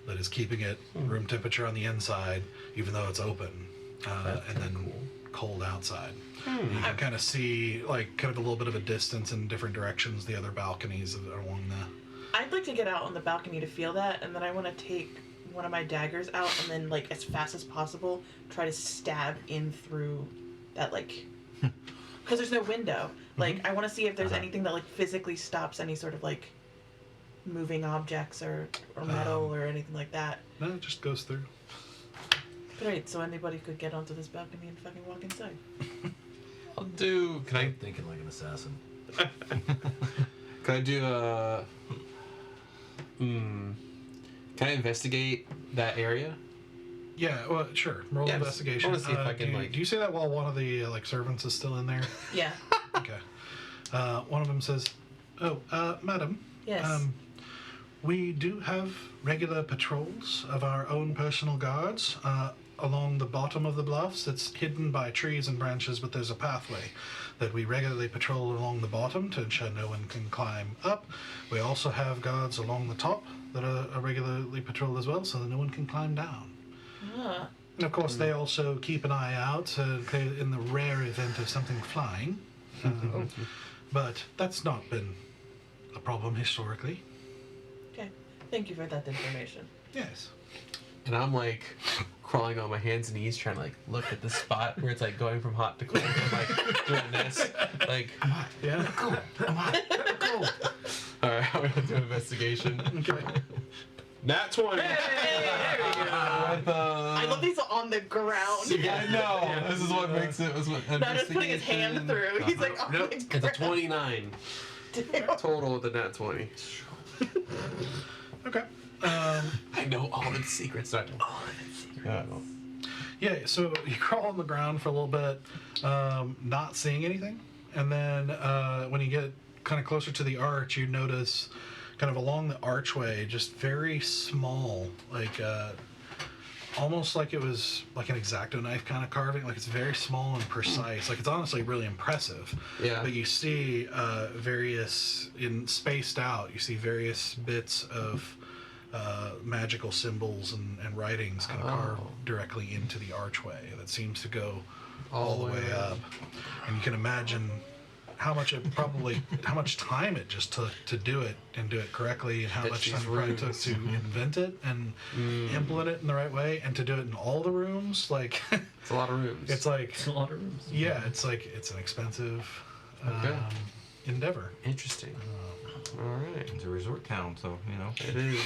that is keeping it room temperature on the inside, even though it's open, and then cold outside. You can kind of see kind of a little bit of a distance in different directions, the other balconies along the... I'd like to get out on the balcony to feel that, and then I want to take one of my daggers out and then as fast as possible try to stab in through that because there's no window. I want to see if there's anything that physically stops any sort of moving objects or metal or anything like that. No, it just goes through. Great, so anybody could get onto this balcony and fucking walk inside. I'll do. Can I'm thinking like an assassin. Can I do a? Can I investigate that area? Yeah, well, sure. Roll investigation. I want to see if I can do you say that while one of the servants is still in there? Yeah. Okay. One of them says, "Oh, madam. Yes. We do have regular patrols of our own personal guards along the bottom of the bluffs. It's hidden by trees and branches, but there's a pathway that we regularly patrol along the bottom to ensure no one can climb up. We also have guards along the top that are regularly patrolled as well, so that no one can climb down. And of course, they also keep an eye out in the rare event of something flying. But that's not been a problem historically." Okay. Thank you for that information. Yes. And I'm crawling on my hands and knees, trying to look at the spot where it's going from hot to cold. I'm doing this, Yeah. Cool. I'm hot. Cool. All right, I'm gonna do an investigation. Okay. Nat 20. Hey, there we go. I love these on the ground. Yeah, I know. This is what makes it. Not just putting his hand through. He's on the ground. It's a 29 total with the nat 20. Okay. I know all its secrets. Yeah, so you crawl on the ground for a little bit, not seeing anything. And then when you get kind of closer to the arch, you notice kind of along the archway, just very small, almost like it was like an X-Acto knife kind of carving. Like it's very small and precise. Like it's honestly really impressive. Yeah. But you see spaced out, you see various bits of magical symbols and writings kind of carved directly into the archway that seems to go all the way up. And you can imagine how much time it just took to do it and do it correctly, and how much time it probably took to invent it and implement it in the right way, and to do it in all the rooms. Like It's a lot of rooms. it's like It's a lot of rooms. yeah, it's like it's an expensive endeavor. Interesting. All right. It's a resort town, so you know. It is.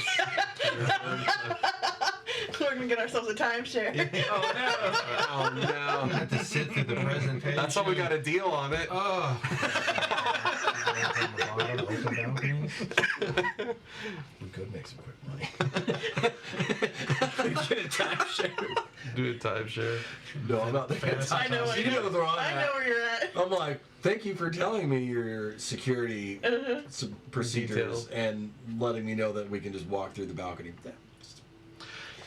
We're gonna get ourselves a timeshare. Oh no. I have to sit through the presentation. That's how we got a deal on it. Oh. We could make some quick money. Get a timeshare. Do a timeshare. No, I'm not the Fantasy I know. You know where I know where you're at. I'm like, thank you for telling me your security procedures Details. and letting me know that we can just walk through the balcony. Yeah.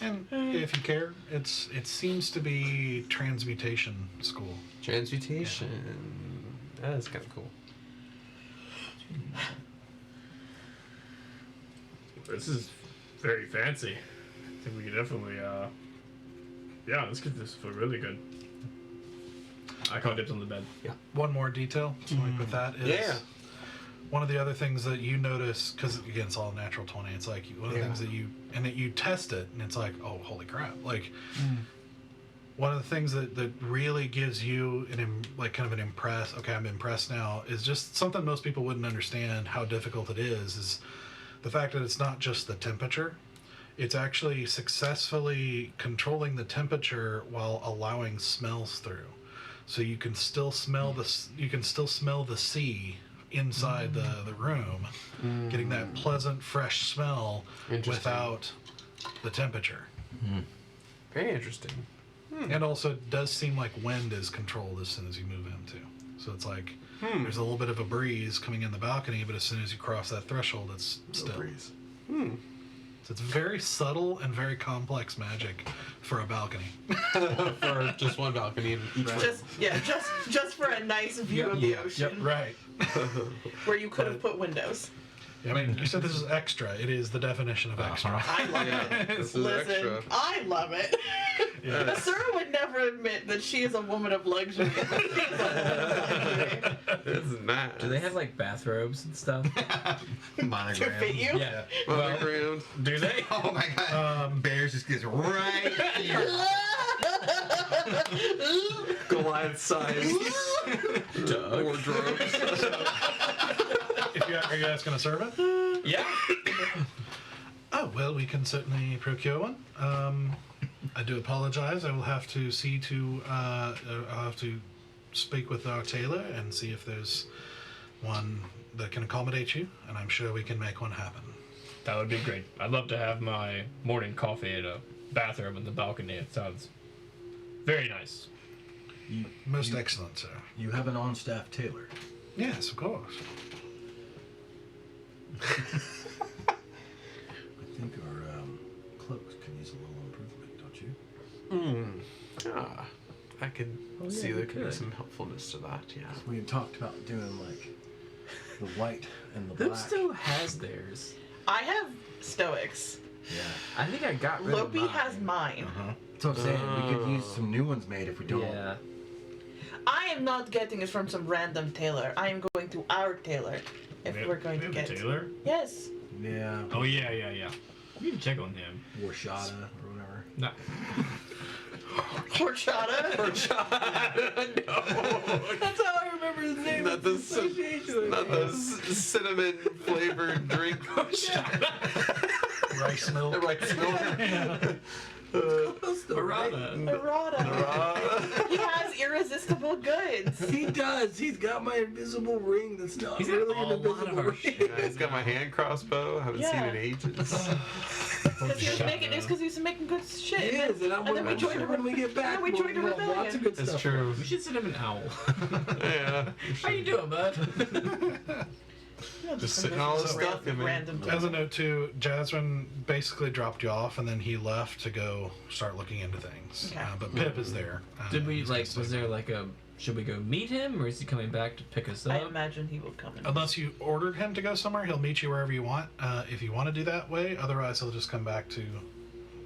And if you care, it seems to be transmutation school. Transmutation. That is kind of cool. This is very fancy. I think we could definitely, let's get this for really good. I call dips on the bed. One more detail, like with that, is Yeah. one of the other things that you notice, because again it's all natural 20. It's like one of the things that you test it, and it's like, oh holy crap! Like one of the things that really gives you kind of an impress. Okay, I'm impressed now. Is just something most people wouldn't understand how difficult it is the fact that it's not just the temperature. It's actually successfully controlling the temperature while allowing smells through. So you can still smell the sea inside the room, getting that pleasant, fresh smell without the temperature. Very interesting. And also, it does seem like wind is controlled as soon as you move in, too. So it's like there's a little bit of a breeze coming in the balcony, but as soon as you cross that threshold, it's still. Breeze. So it's very subtle and very complex magic for a balcony. For just one balcony in each room. Just for a nice view of the ocean. Right. Where you could have put windows. I mean, you said this is extra. It is the definition of extra. I love it. This is Listen, extra. I love it. Yeah. Sarah would never admit that she is a woman of luxury. It's nice. Do they have like bathrobes and stuff? To fit you? Yeah. Monogram. Do they? Oh my god. Bears just gets right here. Goliath size wardrobes. Are you guys going to serve it? Yeah. Oh, well, we can certainly procure one. I do apologize. I will have to I'll have to speak with our tailor and see if there's one that can accommodate you, and I'm sure we can make one happen. That would be great. I'd love to have my morning coffee at a bathroom in the balcony. It sounds very nice. Most excellent, sir. You have an on-staff tailor. Yes, of course. I think our cloaks can use a little improvement, don't you? I can see there could be some helpfulness to that, yeah. We had talked about doing like the white and the Who black. still has theirs? I have Stoics. Yeah. I think I got rid of Lopi mine. has mine. That's what I'm saying. We could use some new ones made if we don't. Yeah. I am not getting it from some random tailor. I am going to our tailor if we're going to get. Taylor? Yes. Yeah. Oh yeah. We can check on him. Warshada or whatever. No. Horchata. No. That's how I remember his name. Not the cinnamon flavored drink. Rice milk. Rice milk. Errata. He has irresistible goods. He does. He's got my invisible ring that's not He's got really a an lot invisible of our ring. shit. Yeah, he's got my hand crossbow. Haven't seen Yeah. it in ages. Because he was making good shit. He is, and I'm then we joined her when we get back. we joined we'll her have lots of good That's stuff. true. We should send him an owl. Yeah. How you doing, bud? Just sitting all this stuff, yeah, man. Random As a note too, Jasmine basically dropped you off, and then he left to go start looking into things. Okay. But Pip is there. Did we he's like? gonna Was stay. there like a? Should we go meet him, or is he coming back to pick us I up? imagine he will come in. Unless you ordered him to go somewhere, he'll meet you wherever you want. If you want to do that way, otherwise he'll just come back to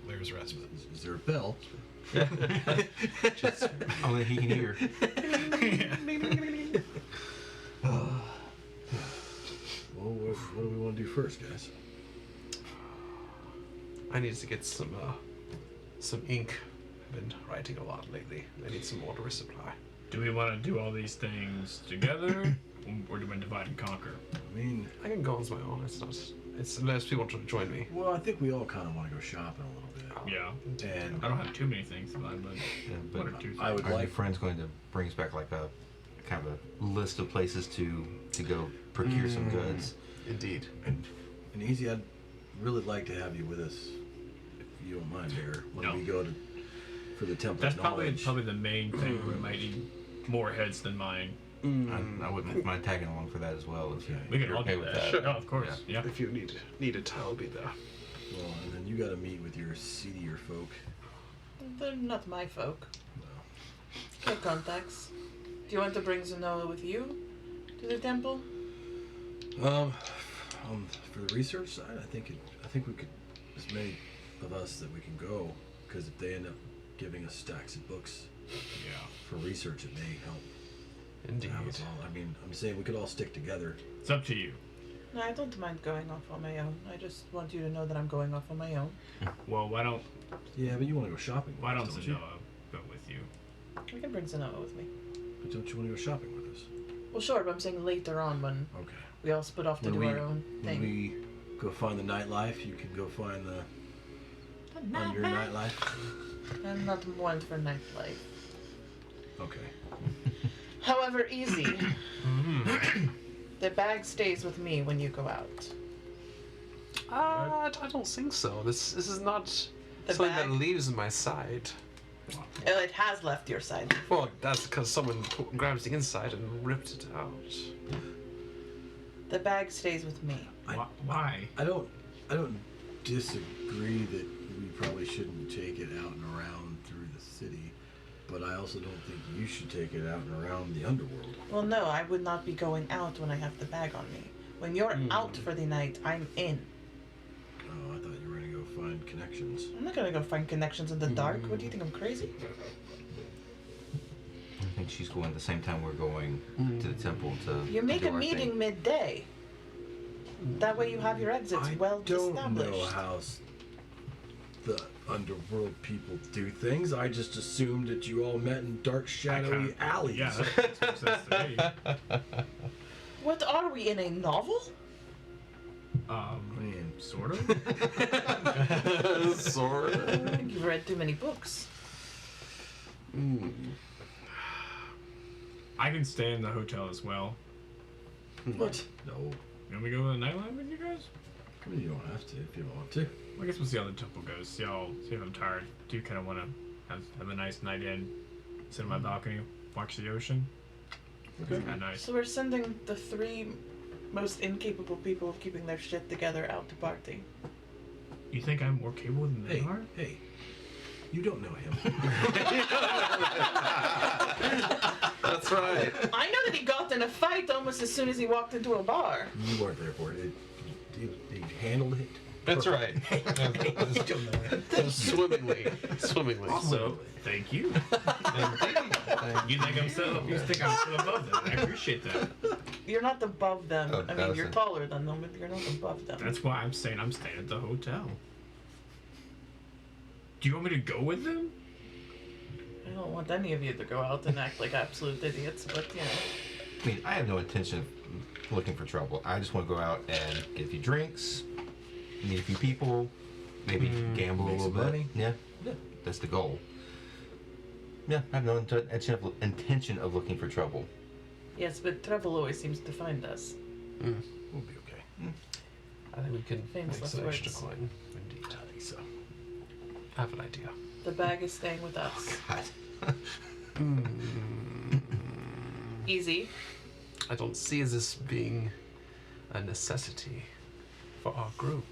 Lear's Respite. Is there a bell? Only he can hear. Well, what do we want to do first, guys? I need to get some ink. I've been writing a lot lately. I need some more to resupply. Do we want to do all these things together, or do we divide and conquer? I mean, I can go on my own. It's unless people want to join me. well, I think we all kind of want to go shopping a little bit. Yeah. And I don't have too many things to buy, but Yeah, but one or two. I would Our new like friend's going to bring us back like a kind of a list of places to go procure some goods. Indeed. and Easy. I'd really like to have you with us, if you don't mind, Bear, when No. we go for the Temple That's of probably Knowledge. the main thing. We might need more heads than mine. I wouldn't mind tagging along for that as well. If you, We can you're all okay do with that. Sure. No, of course. Yeah. If you need it, I'll be there. Well, and then you got to meet with your seedier folk. They're not my folk. Okay, contacts. Do you want to bring Zenoa with you to the temple? For the research side, I think we could, as many of us that we can go, because if they end up giving us stacks of books for research, it may help. Indeed. That was all. I mean, I'm saying we could all stick together. It's up to you. No, I don't mind going off on my own. I just want you to know that I'm going off on my own. Well, why don't Yeah, but you want to go shopping with us, don't you? Zenoa go with you? I can bring Zenoa with me. But don't you want to go shopping with us? Well, sure, but I'm saying later on when Okay. we all split off to do our own When thing. we go find the nightlife, you can go find the on your nightlife. I'm not one for nightlife. Okay. However, Easy. The bag stays with me when you go out. I don't think so. This is not The something bag? that leaves my side. Oh, it has left your side. Well, that's because someone grabs the inside and ripped it out. The bag stays with me. Why? I don't disagree that we probably shouldn't take it out and around through the city, but I also don't think you should take it out and around the underworld. Well, no, I would not be going out when I have the bag on me. When you're out for the night, I'm in. Oh, I thought you were gonna go find connections. I'm not gonna go find connections in the dark. What do you think? I'm crazy? I think she's going at the same time we're going to the temple to. You make do a our meeting thing. midday. That way you have your exits I well don't established. know how the underworld people do things. I just assumed that you all met in dark, shadowy alleys. Yeah, that makes sense to me. What are we in a novel? Man. Sort of. Sort I think you've read too many books. I can stay in the hotel as well. What? No. You want me to go to the nightlife with you guys? I mean, you don't have to if you don't want to. I guess we'll see how the temple goes. See if I'm tired. Do you kind of want to have a nice night in, sit on my balcony, watch the ocean? It's kind of nice. So we're sending the three most incapable people of keeping their shit together out to party. You think I'm more capable than they are? Hey, you don't know him. That's right. I know that he got in a fight almost as soon as he walked into a bar. You weren't there for it. He handled it. That's right. You don't know him. Swimmingly. So, thank you. You think I'm still above them? I appreciate that. You're not above them. Oh, I mean, you're Dawson. taller than them, but you're not above them. That's why I'm saying I'm staying at the hotel. Do you want me to go with them? I don't want any of you to go out and act like absolute idiots, but you know. I mean, I have no intention of looking for trouble. I just want to go out and get a few drinks, meet a few people, maybe gamble a make little some bit. money. Yeah, that's the goal. Yeah, I have no intention of looking for trouble. Yes, but trouble always seems to find us. We'll be okay. I think we can Famous make some last extra words. coin. Indeed. I think so. I have an idea. The bag is staying with us. God. Easy. I don't see this being a necessity for our group.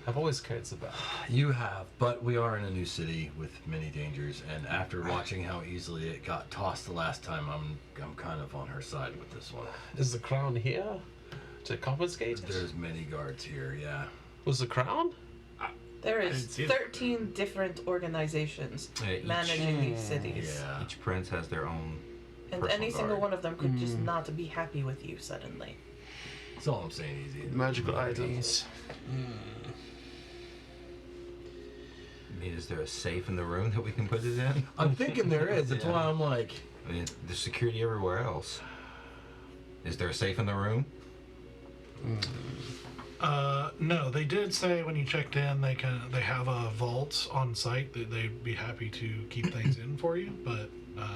I've always carried the bag. You have, but we are in a new city with many dangers, and after watching how easily it got tossed the last time, I'm kind of on her side with this one. Is the crown here to confiscate? There's many guards here, yeah. Was the crown? There I is didn't see it. 13 different organizations managing these cities. Yeah. Each prince has their own. And personal any single guard. one of them could just not be happy with you suddenly. That's all I'm saying, easy. Magical items. I mean, is there a safe in the room that we can put it in? I'm thinking there is. That's why I'm like, I mean, there's security everywhere else. Is there a safe in the room? No, they did say when you checked in they have a vault on site that they'd be happy to keep things in for you, but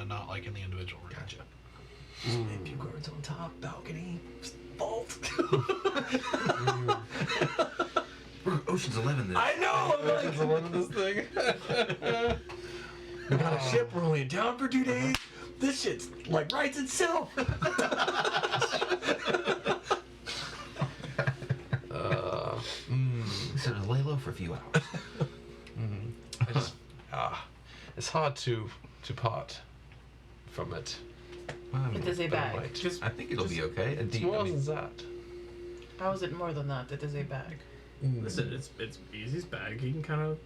not like in the individual room. Gotcha. a few guards on top, balcony, vault. We're Ocean's 11 this. I know. I'm like, It's one of this thing. we got a ship. We're only in town for 2 days. This shit's like writes itself. So to lay low for a few hours. I just, it's hard to part from it. Well, I mean, It is a But I bag. might. Just I think it'll be okay. It's I more mean, than that. How is it more than that? It is a bag. listen, it's Easy's bag. He can kind of.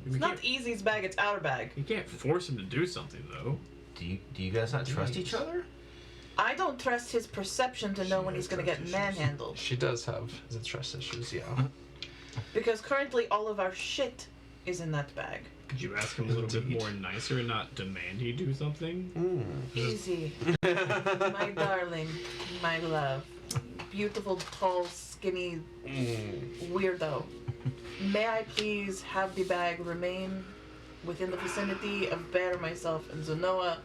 It's not Easy's bag, it's our bag. You can't force him to do something though. do you guys not trust each other? I don't trust his perception to know when he's gonna get manhandled. She does have the trust issues, yeah. Because currently all of our shit is in that bag. Could you ask him a little bit more nicer and not demand he do something? Easy. My darling, my love. Beautiful, tall, skinny weirdo. May I please have the bag remain within the vicinity of Bear, myself, and Zenoa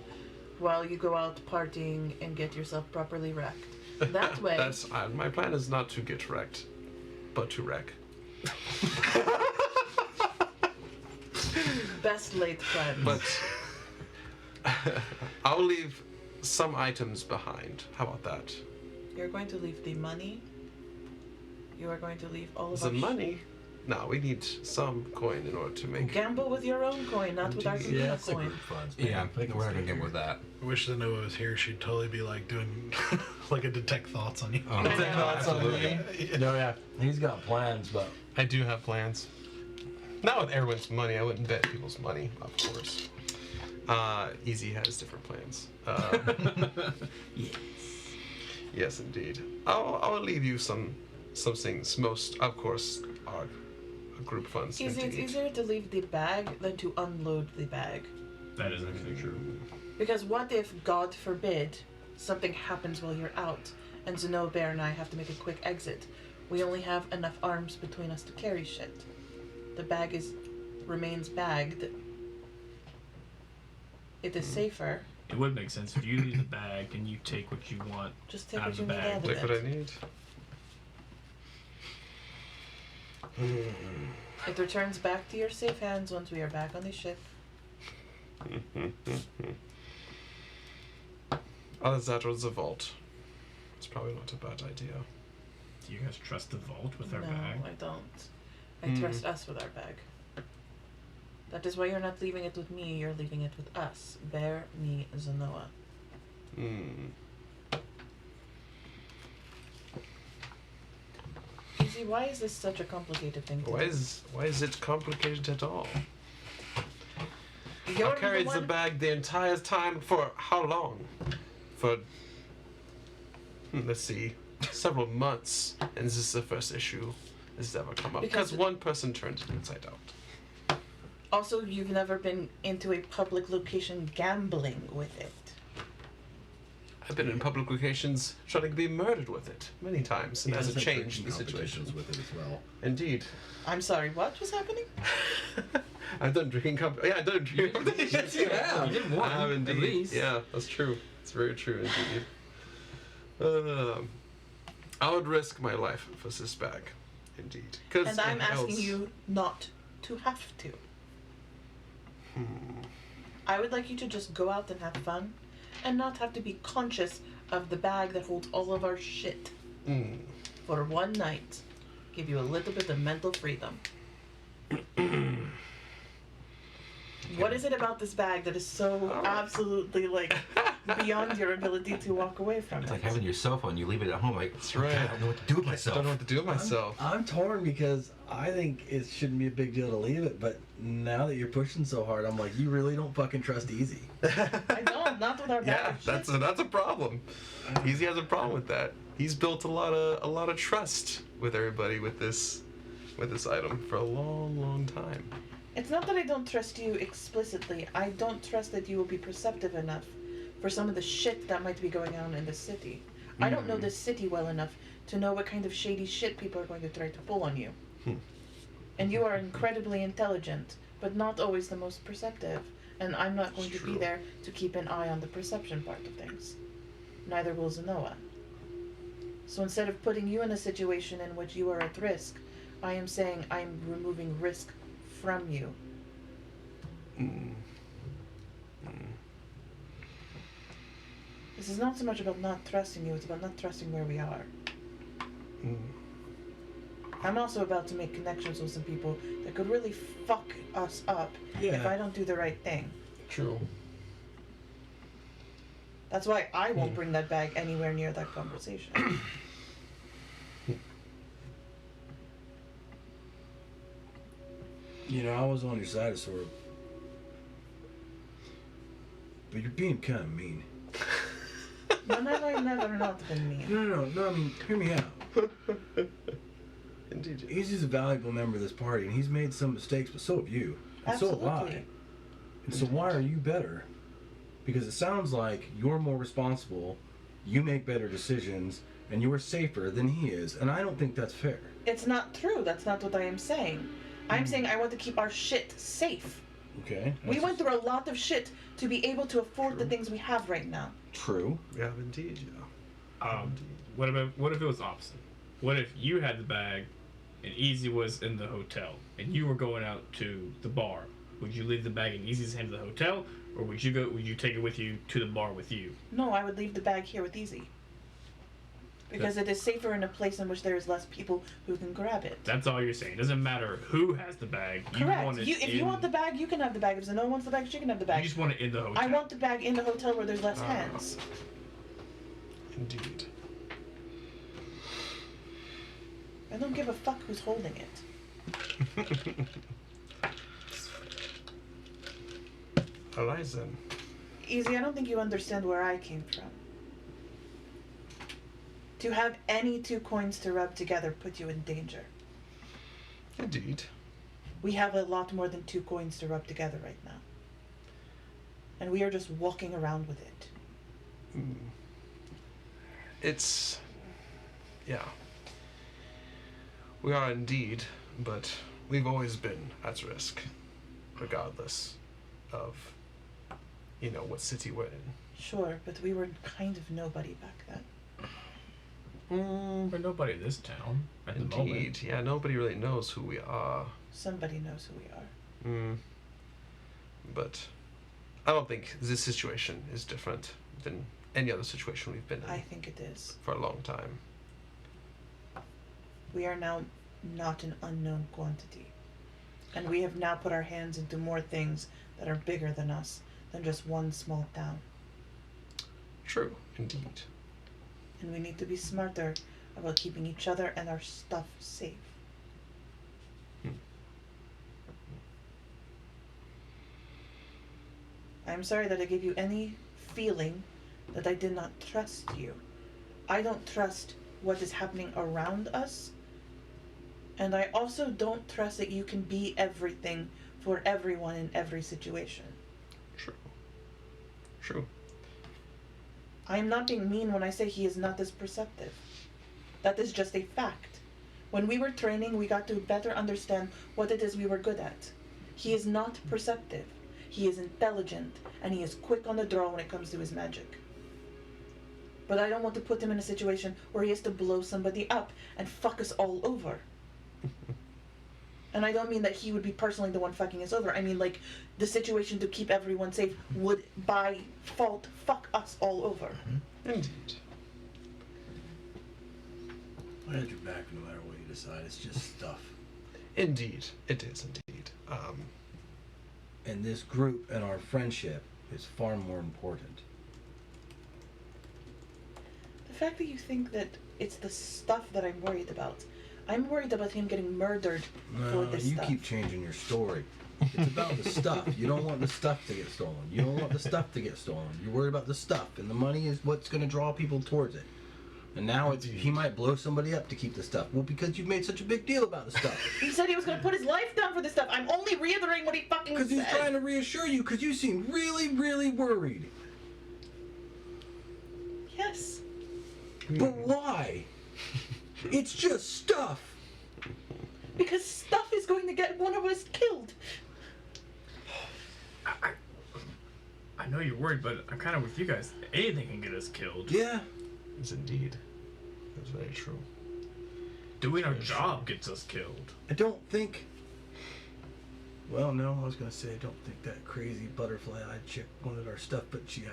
while you go out partying and get yourself properly wrecked. That way, That's my plan is not to get wrecked, but to wreck. best laid plans. But I'll leave some items behind. How about that? You're going to leave the money. You are going to leave all of The our money? No, we need some coin in order to make. Gamble with your own coin, not with our Yeah, Kina it's a coin. group funds. man. Yeah, They can we're not stay gonna get here. with that. I wish Zenoa was here. She'd totally be like doing like a detect thoughts on you. Oh, Detect thoughts on me. No, yeah, he's got plans, but I do have plans. Not with everyone's money. I wouldn't bet people's money, of course. Easy has different plans. Yes. Yes, indeed. I'll leave you some things. Most, of course, are group funds. Easy, it's indeed. easier to leave the bag than to unload the bag. That is actually true. Because what if, God forbid, something happens while you're out, and Zeno, Bear, and I have to make a quick exit? We only have enough arms between us to carry shit. The bag remains bagged. It is safer. It would make sense if you leave the bag and you take what you want. Just take Out what of you the need bag. out of Take what I it. need. It returns back to your safe hands once we are back on the ship. Other than that, or the vault. It's probably not a bad idea. Do you guys trust the vault with our No, bag? I don't. I trust us with our bag. That is why you're not leaving it with me, you're leaving it with us. Bear, me, Zenoa. Easy, why is this such a complicated thing to Why do? is it complicated at all? You're I carried the one- bag the entire time for how long? For let's see, several months, and this is the first issue this has ever come up. Because Because one person turned it inside out. Also, you've never been into a public location gambling with it. I've been in public locations trying to be murdered with it many times, and it hasn't changed the situation. with it as well. Indeed. I'm sorry, what was happening? I've done drinking competitions. Yeah, I've done drinking competitions. You did one, I have at indeed. least. Yeah, that's true. It's very true indeed. I would risk my life for this bag, indeed. And I'm asking you not to have to. I would like you to just go out and have fun and not have to be conscious of the bag that holds all of our shit. for one night. Give you a little bit of mental freedom. What is it about this bag that is so absolutely like beyond your ability to walk away from It's it? like having your cell phone. You leave it at home. Like, That's right. I don't know what to do with myself. Don't know what to do with myself. I'm torn because I think it shouldn't be a big deal to leave it, but now that you're pushing so hard, I'm like, you really don't fucking trust Easy. I don't, not with our bag Yeah, of shit. that's a problem. Easy has a problem with that. He's built a lot of trust with everybody with this item for a long time. It's not that I don't trust you explicitly. I don't trust that you will be perceptive enough for some of the shit that might be going on in the city. I don't know this city well enough to know what kind of shady shit people are going to try to pull on you. And you are incredibly intelligent, but not always the most perceptive. And I'm not going to be there to keep an eye on the perception part of things. Neither will Zenoa. So instead of putting you in a situation in which you are at risk, I am saying I'm removing risk from you. This is not so much about not trusting you, it's about not trusting where we are. I'm also about to make connections with some people that could really fuck us up if I don't do the right thing. True. That's why I won't bring that bag anywhere near that conversation. You know, I was on your side, sort of. But you're being kind of mean. When have I never not been mean? No, I mean, hear me out. Indeed. Easy's a valuable member of this party, and he's made some mistakes, but so have you. And so have I. Absolutely. And so why are you better? Because it sounds like you're more responsible, you make better decisions, and you're safer than he is, and I don't think that's fair. It's not true. That's not what I am saying. I'm saying I want to keep our shit safe. Okay? We went through a lot of shit to be able to afford the things we have right now. True. Yeah, indeed. Yeah. What if it was opposite? What if you had the bag and Easy was in the hotel and you were going out to the bar? Would you leave the bag in Easy's hand to the hotel, or would you take it with you to the bar with you? No, I would leave the bag here with Easy. Because it is safer in a place in which there is less people who can grab it. That's all you're saying. It doesn't matter who has the bag. You Correct. want it If you want the bag, you can have the bag. If Zenoa wants the bag, she can have the bag. You just want it in the hotel. I want the bag in the hotel where there's less hands. Indeed. I don't give a fuck who's holding it. Alright then. Easy, I don't think you understand where I came from. To have any two coins to rub together put you in danger. Indeed. We have a lot more than two coins to rub together right now. And we are just walking around with it. It's... yeah. We are indeed, but we've always been at risk, regardless of, what city we're in. Sure, but we were kind of nobody back then. We're nobody in this town at the moment. Indeed, yeah, nobody really knows who we are. Somebody knows who we are. But I don't think this situation is different than any other situation we've been in I think it is. for a long time. We are now not an unknown quantity. And we have now put our hands into more things that are bigger than us than just one small town. True, indeed. And we need to be smarter about keeping each other and our stuff safe. I'm sorry that I gave you any feeling that I did not trust you. I don't trust what is happening around us. And I also don't trust that you can be everything for everyone in every situation. True. I am not being mean when I say he is not as perceptive. That is just a fact. When we were training, we got to better understand what it is we were good at. He is not perceptive. He is intelligent, and he is quick on the draw when it comes to his magic. But I don't want to put him in a situation where he has to blow somebody up and fuck us all over. And I don't mean that he would be personally the one fucking us over. I mean, like, the situation to keep everyone safe would, by fault, fuck us all over. Indeed. I had your back no matter what you decide. It's just stuff. Indeed, it is indeed. And this group and our friendship is far more important. The fact that you think that it's the stuff that I'm worried about. I'm worried about him getting murdered for No, this you stuff. keep changing your story. It's about the stuff. You don't want the stuff to get stolen. You don't want the stuff to get stolen. You're worried about the stuff, and the money is what's going to draw people towards it. And now he might blow somebody up to keep the stuff. Well, because you've made such a big deal about the stuff. He said he was going to put his life down for this stuff. I'm only reiterating what he fucking said. Because he's trying to reassure you, because you seem really, really worried. Yes. But why? It's just stuff. Because stuff is going to get one of us killed. I know you're worried, but I'm kind of with you guys. Anything can get us killed. Yeah. It's indeed. That's very true. Doing our job gets us killed. I don't think... Well, no, I was going to say I don't think that crazy butterfly-eyed chick wanted our stuff, but she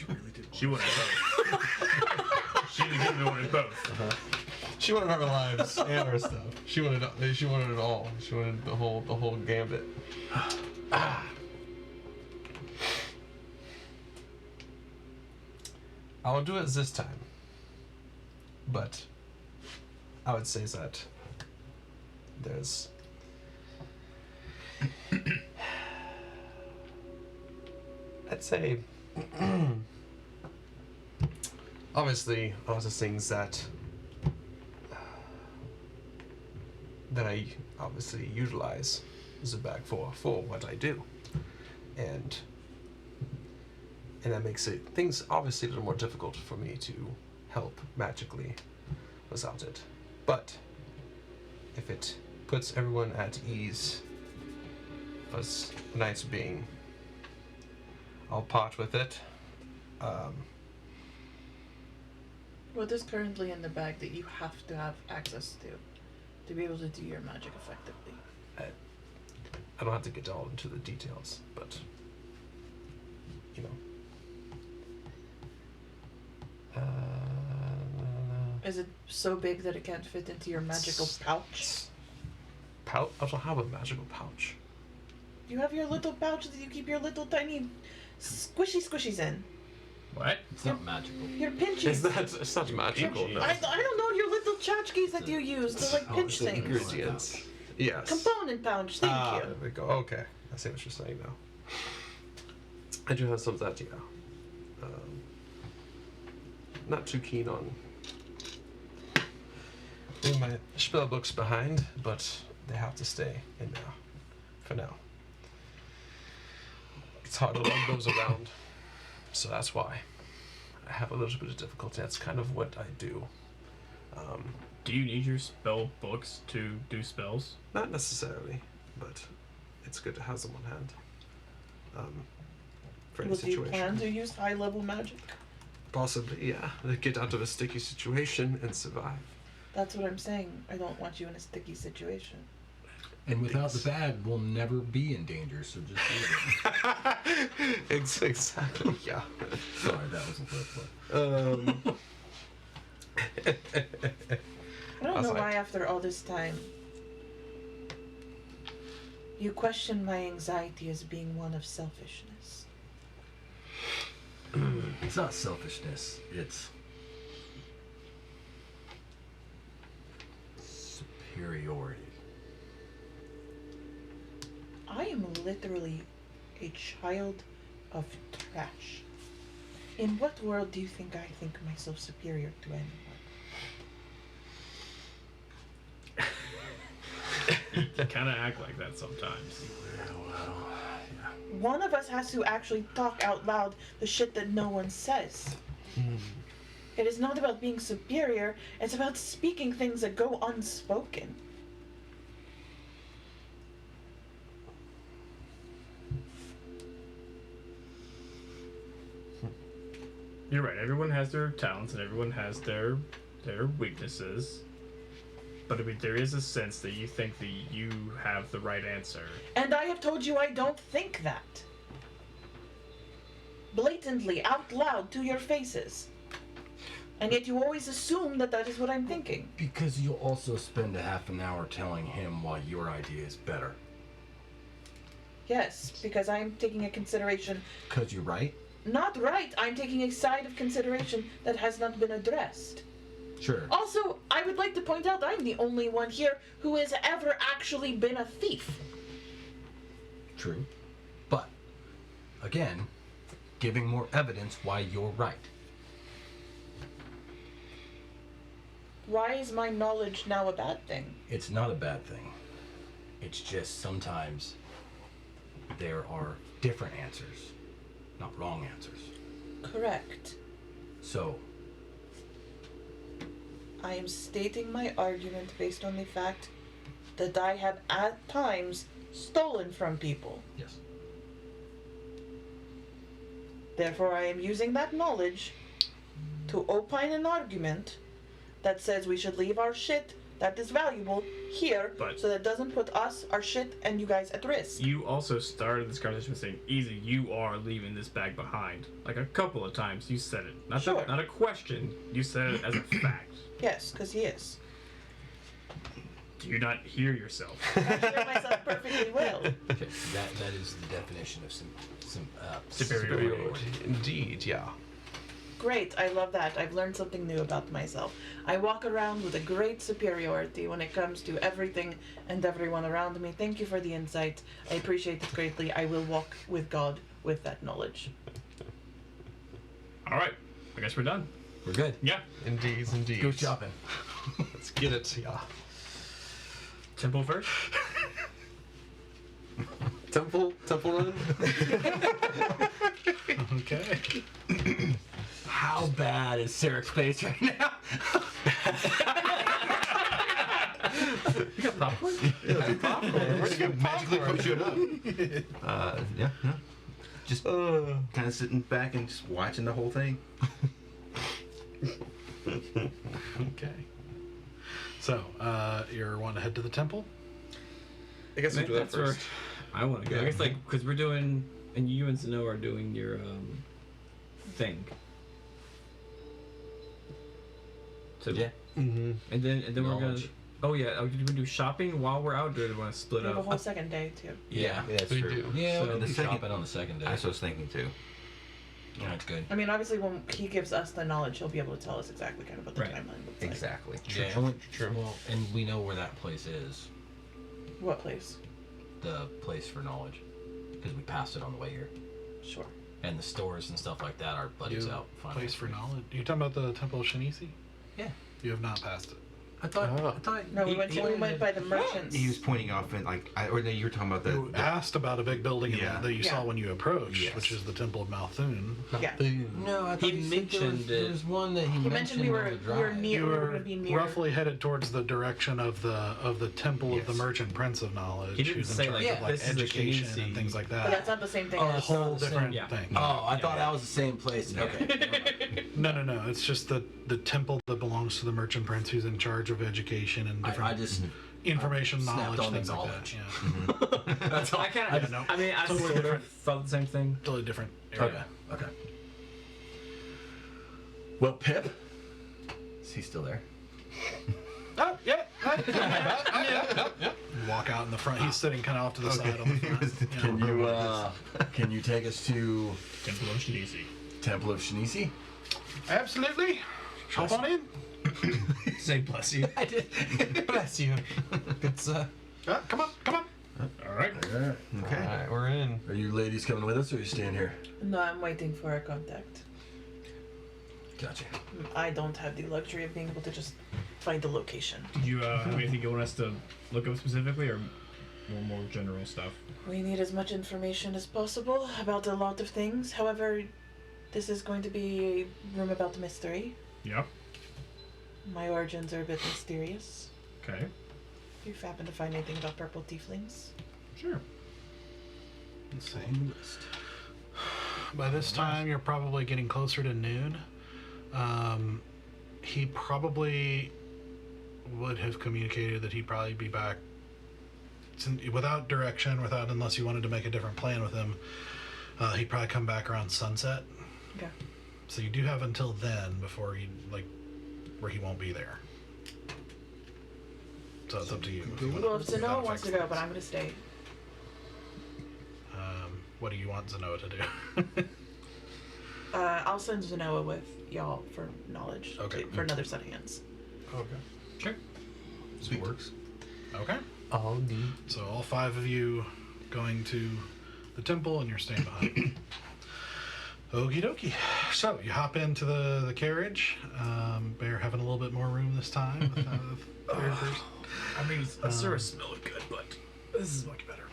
really did want She wanted both. She legitimately wanted both. She wanted our lives and our stuff. She wanted it all. She wanted the whole gambit. I'll do it this time. But I would say that there's I'd say obviously a lot of things that I obviously utilize as a bag for what I do. And that makes things obviously a little more difficult for me to help magically without it. But if it puts everyone at ease for tonight's being, I'll part with it. What is currently in the bag that you have to have access to be able to do your magic effectively? I don't have to get all into the details, but you know. Is it so big that it can't fit into your magical pouch? I don't have a magical pouch. You have your little pouch that you keep your little tiny squishies in. What? It's not magical. Your pinchies. It's not magical, no. I don't know, your little tchotchkes that you use to like pinch The things. ingredients. Yes. Component pouch, thank you. There we go. Okay. I see what you're saying now. I do have some of that, yeah. Not too keen on leaving my spell books behind, but they have to stay in now. For now. It's hard to lug those around. So that's why I have a little bit of difficulty. That's kind of what I do. Do you need your spell books to do spells? Not necessarily, but it's good to have them on hand. For any Well, do you situation. plan to use high-level magic? Possibly, yeah. To get out of a sticky situation and survive. That's what I'm saying. I don't want you in a sticky situation. And without the bag, we'll never be in danger, so just leave it. Exactly, yeah. Sorry, that was a flip. I don't was know like- why after all this time you question my anxiety as being one of selfishness. It's not selfishness, it's superiority. I am literally a child of trash. In what world do you think I think myself superior to anyone? You kind of act like that sometimes. One of us has to actually talk out loud the shit that no one says. It is not about being superior, it's about speaking things that go unspoken. You're right. Everyone has their talents and everyone has their weaknesses. But I mean, there is a sense that you think that you have the right answer. And I have told you I don't think that. Blatantly, out loud, to your faces. And yet you always assume that that is what I'm thinking. Because you'll also spend a half an hour telling him why your idea is better. Yes, because I'm taking a consideration. Because you're right? Not right. I'm taking a side of consideration that has not been addressed. Sure. Also, I would like to point out I'm the only one here who has ever actually been a thief. True. But, again, giving more evidence why you're right. Why is my knowledge now a bad thing? It's not a bad thing. It's just sometimes there are different answers, not wrong answers. Correct. So, I am stating my argument based on the fact that I have at times stolen from people. yes. Therefore, I am using that knowledge to opine an argument that says we should leave our shit that is valuable here But- so that doesn't put us, our shit, and you guys at risk. You also started this conversation with saying, "Easy, you are leaving this bag behind." Like a couple of times, you said it. Sure. Not a question. You said it as a fact. Yes, because he is. Do you not hear yourself? I hear myself perfectly well. Okay, that is the definition of Superiority. Indeed, yeah. Great, I love that. I've learned something new about myself. I walk around with a great superiority when it comes to everything and everyone around me. Thank you for the insight. I appreciate it greatly. I will walk with God with that knowledge. All right. I guess we're done. We're good. Yeah. Indeed, indeed. Go shopping. Let's get it, yeah. Temple first. Temple run? Okay. How bad is Syruc's face right now? You got popcorn? Yeah, popcorn. Where'd you get Magically popcorn? push it up. Yeah. Just kind of sitting back and just watching the whole thing. Okay. So, you're wanting to head to the temple? I guess we'll do that That's where first. I want to go. I guess like because we're doing, and you and Snow are doing your thing. So Yeah. Mm-hmm. and then we're gonna. Knowledge. Oh yeah, are we gonna do shopping while we're out, or do we want to We split have a up? whole second day, too. Yeah. That's We true. do. Yeah, So we can the do second- shopping on the second day. That's what I was thinking too. Yeah, that's good. I mean, obviously, when he gives us the knowledge, he'll be able to tell us exactly kind of what the Right. timeline looks like. Exactly. Yeah, True. Well, and we know where that place is. What place? The place for knowledge. Because we passed it on the way here. Sure. And the stores and stuff like that, our buddies You out. finding place for it. knowledge. You talking about the Temple of Shinisi? Yeah. You have not passed it. I thought. Oh. I thought. No, we went by the merchants. He was pointing off and or no, you were talking about You asked about a big building Yeah. that you Yeah. saw when you approached, Yes. which is the Temple of Malthun. Yeah. No, I thought He you said mentioned there was it. one that he He mentioned we were on the we were drive. near. You We were were going to be near. roughly headed towards the direction of the Temple of the Yes. Merchant Prince of Knowledge, He didn't who's in say, charge like, of like this is the education Shinisi. and things like But that. that's not the same thing Oh, as. that's Whole not the same- different yeah. thing. Oh, I Yeah, thought yeah. that was the same place. Okay. never mind. No. It's just the temple that belongs to the Merchant Prince, who's in charge of education and different I just. information, snapped knowledge, on the things like knowledge. that. Yeah. That's all. I kind of. no. I mean, I Totally sort of different. felt the same thing. Totally different area. Okay. Okay. Well, Pip. Is he still there? Oh, yeah. Walk out in the front. He's sitting kind of off to the side on the front. You know. Can you take us to Temple of Shinisi. Temple of Shinisi? Absolutely. Hop on in. Say bless you. I did. Bless you. It's Come on. All right. Alright. Okay. Alright, we're in. Are you ladies coming with us, or are you staying here? No, I'm waiting for a contact. Gotcha. I don't have the luxury of being able to just find the location. Did you have anything you want us to look up specifically, or more general stuff? We need as much information as possible about a lot of things. However, this is going to be a room about mystery. Yep. My origins are a bit mysterious. Okay. If you happen to find anything about purple tieflings. Sure. Let's see. By this time, you're probably getting closer to noon. He probably would have communicated that he'd probably be back without direction, unless you wanted to make a different plan with him. He'd probably come back around sunset. Okay. So you do have until then before he where he won't be there. So it's up to you. Well, if Zenoa wants to go, but I'm gonna stay. What do you want Zenoa to do? I'll send Zenoa with y'all for knowledge. Okay. For another set of hands. Okay. Sure. Sweet works. Okay. All good. So all 5 of you going to the temple, and you're staying behind. Okie dokie. So you hop into the carriage. Bear having a little bit more room this time. With, third person. I mean, a service smelled good, but this is much better.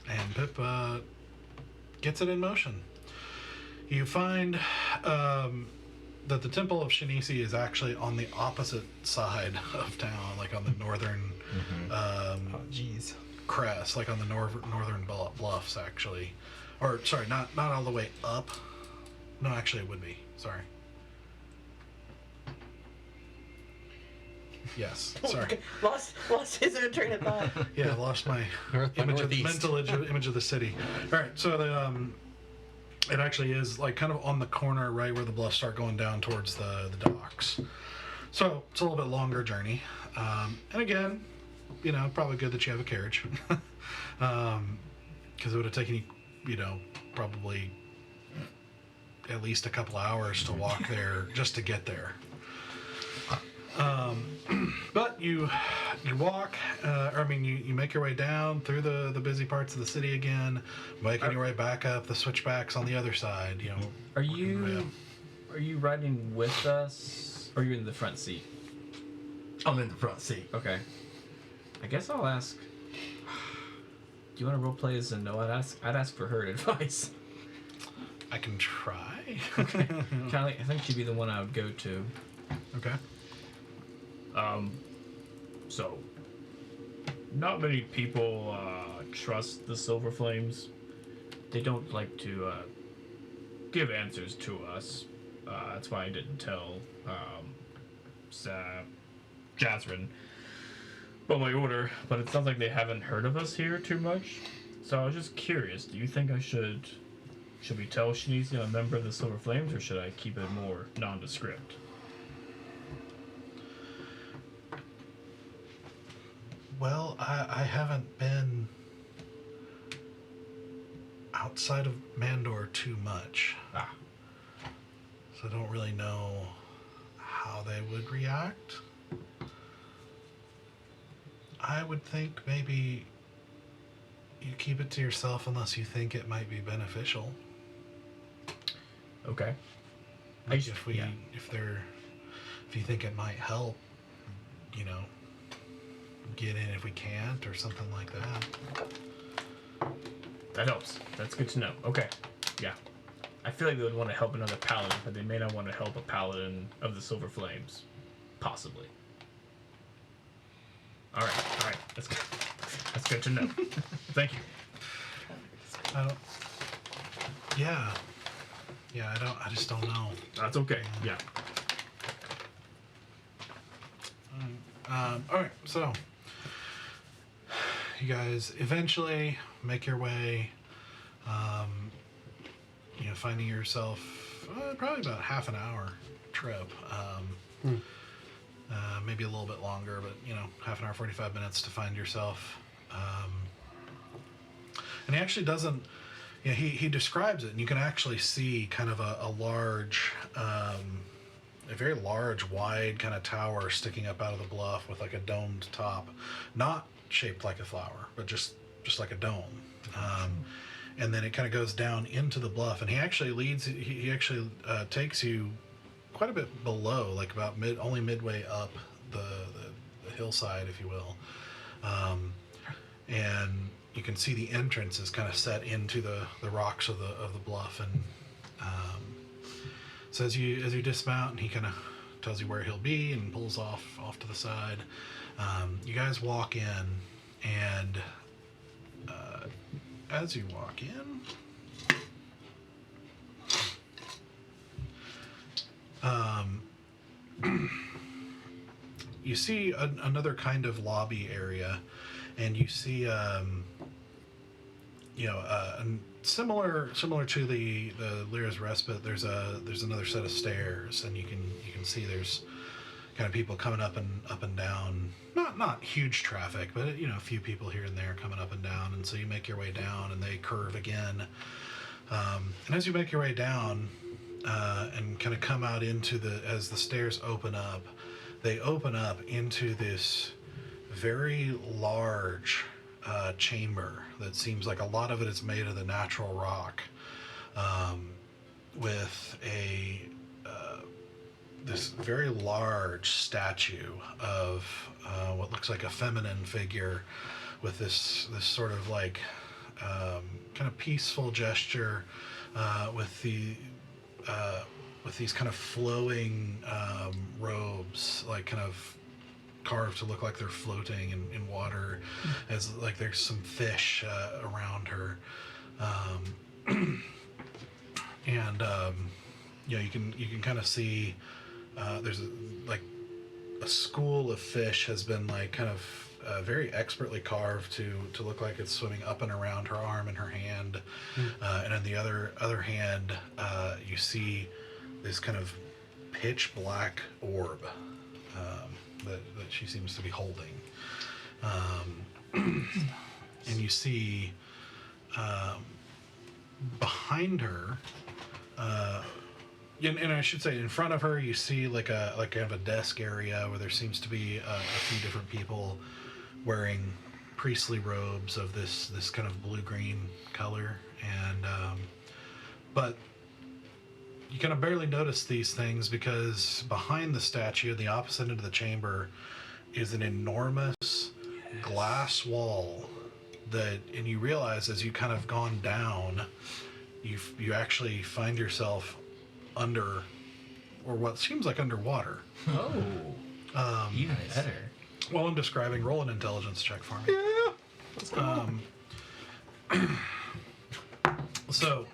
And Pip gets it in motion. You find that the Temple of Shinisi is actually on the opposite side of town, like on the northern Oh, jeez. crest, like on the northern bluffs, actually. Or, sorry, not all the way up. No, actually, it would be. Sorry. Yes, sorry. Lost his own train of thought. Yeah, I lost my North by northeast. mental image of the city. All right, so it actually is like kind of on the corner, right where the bluffs start going down towards the docks. So it's a little bit longer journey, and again, probably good that you have a carriage, because it would have taken you, probably at least a couple hours to walk there just to get there. But you walk, you make your way down through the busy parts of the city again, making your way back up the switchbacks on the other side. Are you riding with us, or are you in the front seat? I'm in the front seat. Okay. I guess I'll ask. Do you want to roleplay as Zenoa? I'd ask for her advice. I can try. I think she'd be the one I would go to. Okay. So, not many people trust the Silver Flames. They don't like to give answers to us. That's why I didn't tell Jazrin about my order. But it sounds like they haven't heard of us here too much. So I was just curious. Do you think I should we tell Shinisi I'm a member of the Silver Flames, or should I keep it more nondescript? Well, I haven't been outside of Mandor too much. So I don't really know how they would react. I would think maybe you keep it to yourself unless you think it might be beneficial. Okay. Like if you think it might help, get in if we can't or something like that. That helps. That's good to know. Okay. Yeah. I feel like they would want to help another paladin, but they may not want to help a paladin of the Silver Flames. Possibly. Alright. That's good. That's good to know. Thank you. I just don't know. That's okay. Yeah. Alright, so you guys eventually make your way, finding yourself probably about half an hour trip, maybe a little bit longer, but half an hour, 45 minutes to find yourself. And he actually doesn't. He describes it, and you can actually see kind of a large, a very large, wide kind of tower sticking up out of the bluff with like a domed top, not shaped like a flower, but just like a dome. And then it kind of goes down into the bluff, and he actually takes you quite a bit below, like about only midway up the hillside, if you will. And you can see the entrance is kind of set into the rocks of the bluff, and so as you dismount, and he kind of tells you where he'll be and pulls off to the side. You guys walk in, and as you walk in, you see another kind of lobby area, and you see and similar to the Lyra's Respite. There's another set of stairs, and you can see there's kind of people coming up and down. Not huge traffic, but a few people here and there coming up and down. And so you make your way down, and they curve again. And as you make your way down, and kind of come out as the stairs open up, they open up into this very large chamber that seems like a lot of it is made of the natural rock, with this very large statue of what looks like a feminine figure, with this sort of like kind of peaceful gesture, with these kind of flowing robes, like kind of carved to look like they're floating in water, as like there's some fish around her, and you can kind of see there's a school of fish has been like kind of very expertly carved to look like it's swimming up and around her arm and her hand, and on the other hand you see this kind of pitch black orb that she seems to be holding, and you see behind her, and I should say in front of her, you see like kind of a desk area where there seems to be a few different people wearing priestly robes of this kind of blue-green color, and but you kind of barely notice these things because behind the statue, the opposite end of the chamber, is an enormous glass wall and you realize as you kind of gone down, you actually find yourself under, or what seems like underwater. Oh. Even better. While I'm describing, roll an intelligence check for me. Yeah. Let's go. So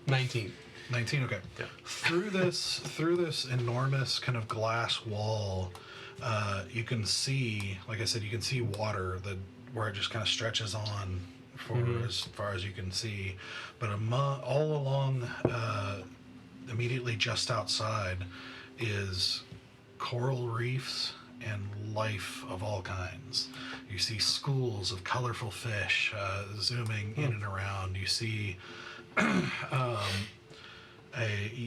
19. 19, okay. Yeah. Through this enormous kind of glass wall, you can see, like I said, you can see water where it just kind of stretches on for as far as you can see. But all along, immediately just outside, is coral reefs and life of all kinds. You see schools of colorful fish zooming in and around. You see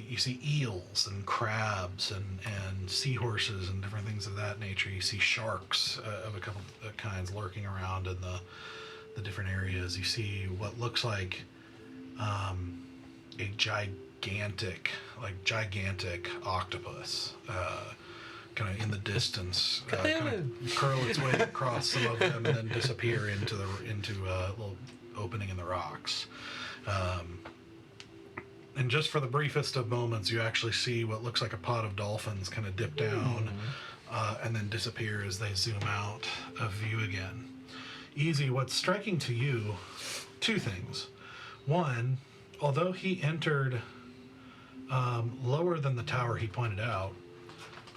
you see eels and crabs and seahorses and different things of that nature. You see sharks of a couple of kinds lurking around in the different areas. You see what looks like a gigantic octopus kind of in the distance, kind of curl its way across some of them and then disappear into a little opening in the rocks. And just for the briefest of moments, you actually see what looks like a pod of dolphins kind of dip down and then disappear as they zoom out of view again. Easy, what's striking to you, two things. One, although he entered lower than the tower he pointed out,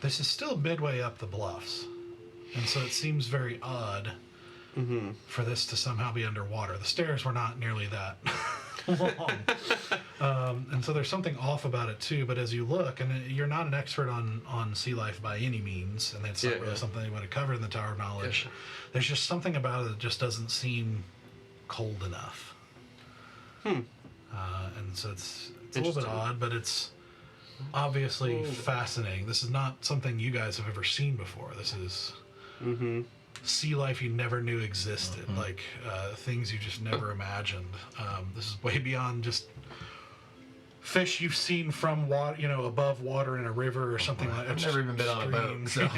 this is still midway up the bluffs. And so it seems very odd for this to somehow be underwater. The stairs were not nearly that long. And so there's something off about it too, but as you look, and you're not an expert on sea life by any means, and that's not really something you would have covered in the Tower of Knowledge, there's just something about it that just doesn't seem cold enough. And so it's a little bit odd, but it's obviously fascinating. This is not something you guys have ever seen before. This is sea life you never knew existed, like things you just never imagined. This is way beyond just fish you've seen from water, above water in a river or something like that. I've never even been on a boat, so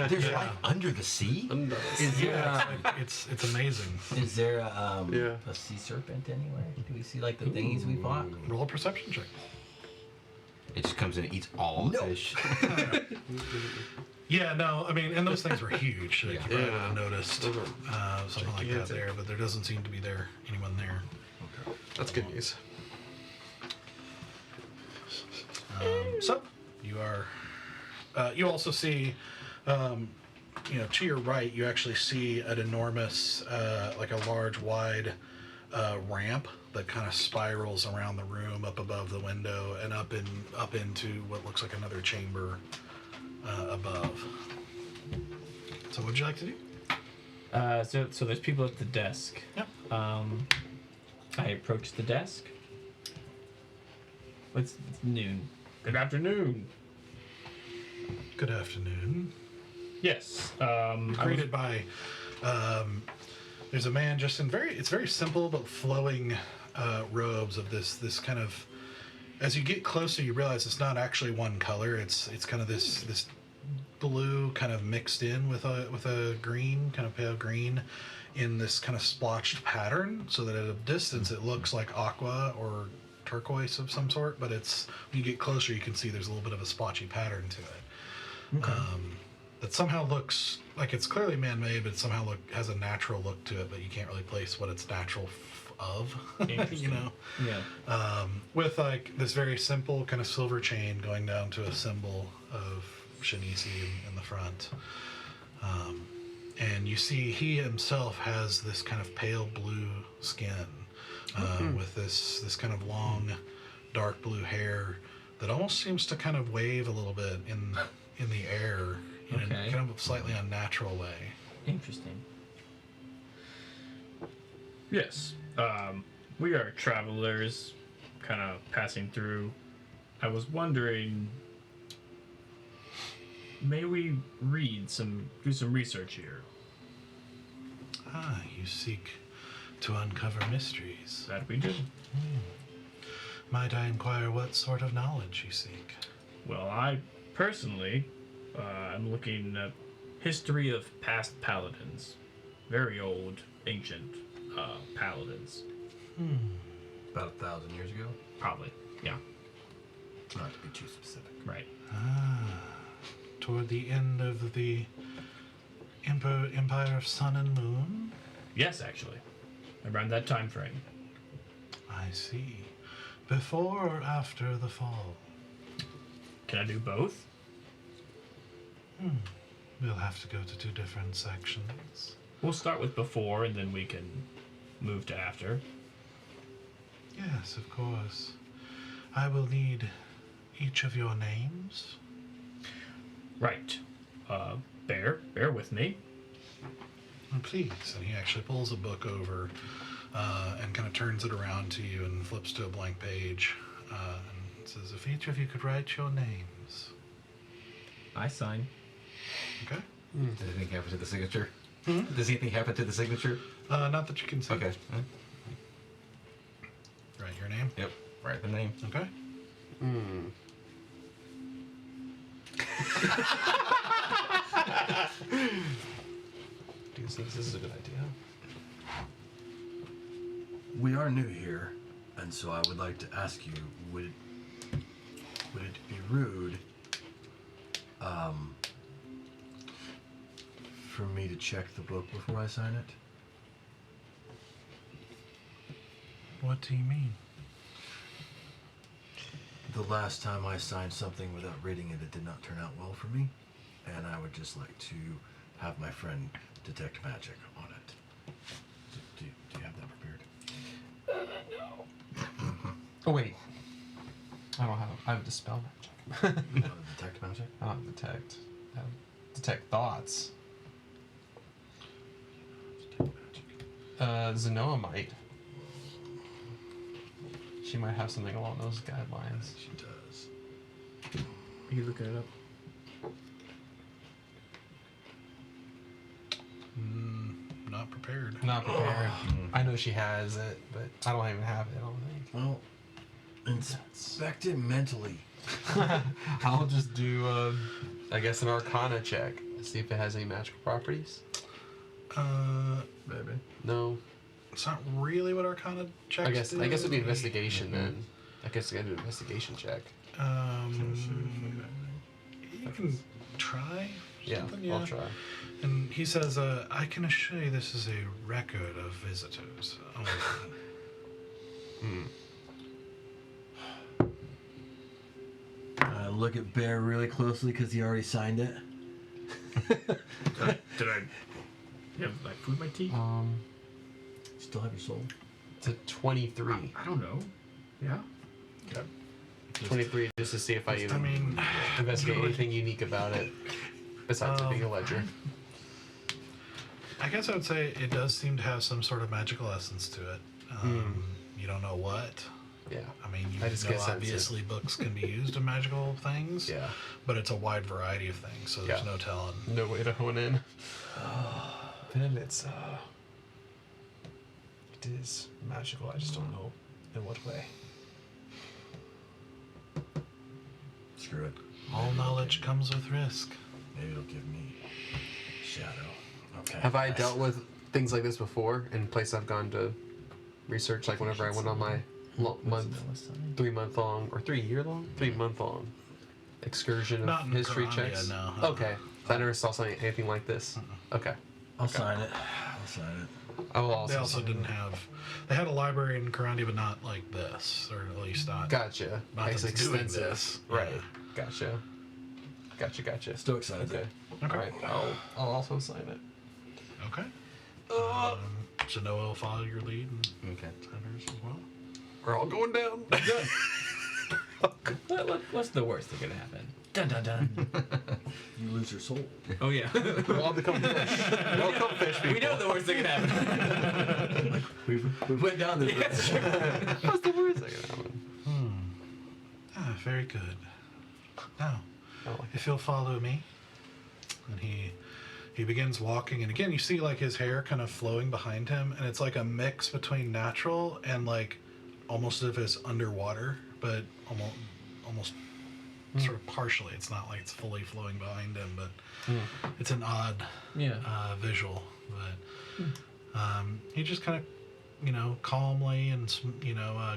There's life under the sea? It's amazing. Is there a sea serpent anywhere? Do we see like the thingies we fought? Roll a perception check. It just comes in and eats all the fish. Yeah, no, I mean, and those things were huge. Like, you probably would have noticed something like that there, but there doesn't seem to be anyone there. Okay. That's good news. So you are. You also see to your right, you actually see an enormous, like a large, wide ramp that kind of spirals around the room up above the window and up into what looks like another chamber above. So, what would you like to do? So there's people at the desk. Yep. I approach the desk. It's noon. Good afternoon. Good afternoon. Yes. Greeted by, there's a man just in it's very simple but flowing robes of this kind of. As you get closer, you realize it's not actually one color. It's kind of this blue kind of mixed in with a green, kind of pale green, in this kind of splotched pattern, so that at a distance it looks like aqua or turquoise of some sort, but it's when you get closer you can see there's a little bit of a splotchy pattern to it. Okay. That somehow looks like it's clearly man-made, but it somehow has a natural look to it, but you can't really place what it's natural of. Interesting. Yeah. With like this very simple kind of silver chain going down to a symbol of Shanisi in the front. And you see he himself has this kind of pale blue skin with this kind of long dark blue hair that almost seems to kind of wave a little bit in the air in a kind of a slightly unnatural way. Interesting. Yes. We are travelers kind of passing through. I was wondering, may we do some research here? Ah, you seek to uncover mysteries. That we do. Might I inquire what sort of knowledge you seek? Well, I personally, I'm looking at history of past paladins. Very old, ancient paladins. About 1,000 years ago? Probably, yeah. Not to be too specific. Right. Toward the end of the Empire of Sun and Moon? Yes, actually. Around that time frame. I see. Before or after the fall? Can I do both? We'll have to go to two different sections. We'll start with before, and then we can move to after. Yes, of course. I will need each of your names. Right. Bear with me. Please. And he actually pulls a book over and kind of turns it around to you and flips to a blank page and says, if each of you could write your names. I sign. Okay. Does anything happen to the signature? Does anything happen to the signature? Not that you can see. Okay. Write your name. Yep. Write the name. Okay. Do you think this is a good idea? We are new here, and so I would like to ask you, would it be rude for me to check the book before I sign it? What do you mean? The last time I signed something without reading it, it did not turn out well for me, and I would just like to have my friend detect magic on it. Do you have that prepared? Oh wait, I have dispel magic. You want to detect magic? I don't have detect. I have detect thoughts. Detect magic. Zenoa might. She might have something along those guidelines. She does. Are you looking it up? Not prepared. Not prepared. I know she has it, but I don't even have it. I don't think. Well, inspect it mentally. I'll just do, I guess, an Arcana check. See if it has any magical properties. Maybe. No. It's not really what Arcana checks I guess do. it'd be investigation then. I guess I gotta do an investigation check. You can try. Yeah, something, I'll try. And he says, I can assure you this is a record of visitors. I look at Bear really closely because he already signed it. Did I have like food in my teeth? Still have your soul? It's a 23. I don't know. Yeah. Okay. 23, just to see if I even I mean, investigate anything unique about it, besides it being a ledger. I guess I would say it does seem to have some sort of magical essence to it. You don't know what. Yeah. I mean, you I just know guess that's obviously books can be used in magical things. Yeah. But it's a wide variety of things, so there's Yeah. no telling. No way to hone in. Then it is magical. I just don't know in what way. Screw it. All knowledge comes with risk. Maybe it'll give me shadow. Okay. Have I dealt with things like this before in places I've gone to research? Like whenever I went on my 3 month long or 3 year long, 3 month long excursion Not of in history Piranha, checks. no. Okay, so I never saw something anything like this. Okay, I'll sign it. I'll sign it. I will also. They also didn't have. They had a library in Karandi, but not like this, or at least not. Gotcha. Not It's that's doing extensive. this. Right. Yeah. Gotcha. Still excited. Okay. Okay. All right. I'll also sign it. Okay. So Noah will follow your lead and Okay. sign hers as well. We're all going down. What's the worst that could happen? Dun dun dun. You lose your soul. Oh yeah. We'll all become fish. We'll all become fish people. We know the worst that could happen. We went down this road. What's the worst that could happen? Very good. Now, I like if you'll follow me, and he begins walking, and again you see like his hair kind of flowing behind him, and it's like a mix between natural and like almost as if it's underwater, but almost sort of partially. It's not like it's fully flowing behind him, but it's an odd visual. But he just kind of calmly and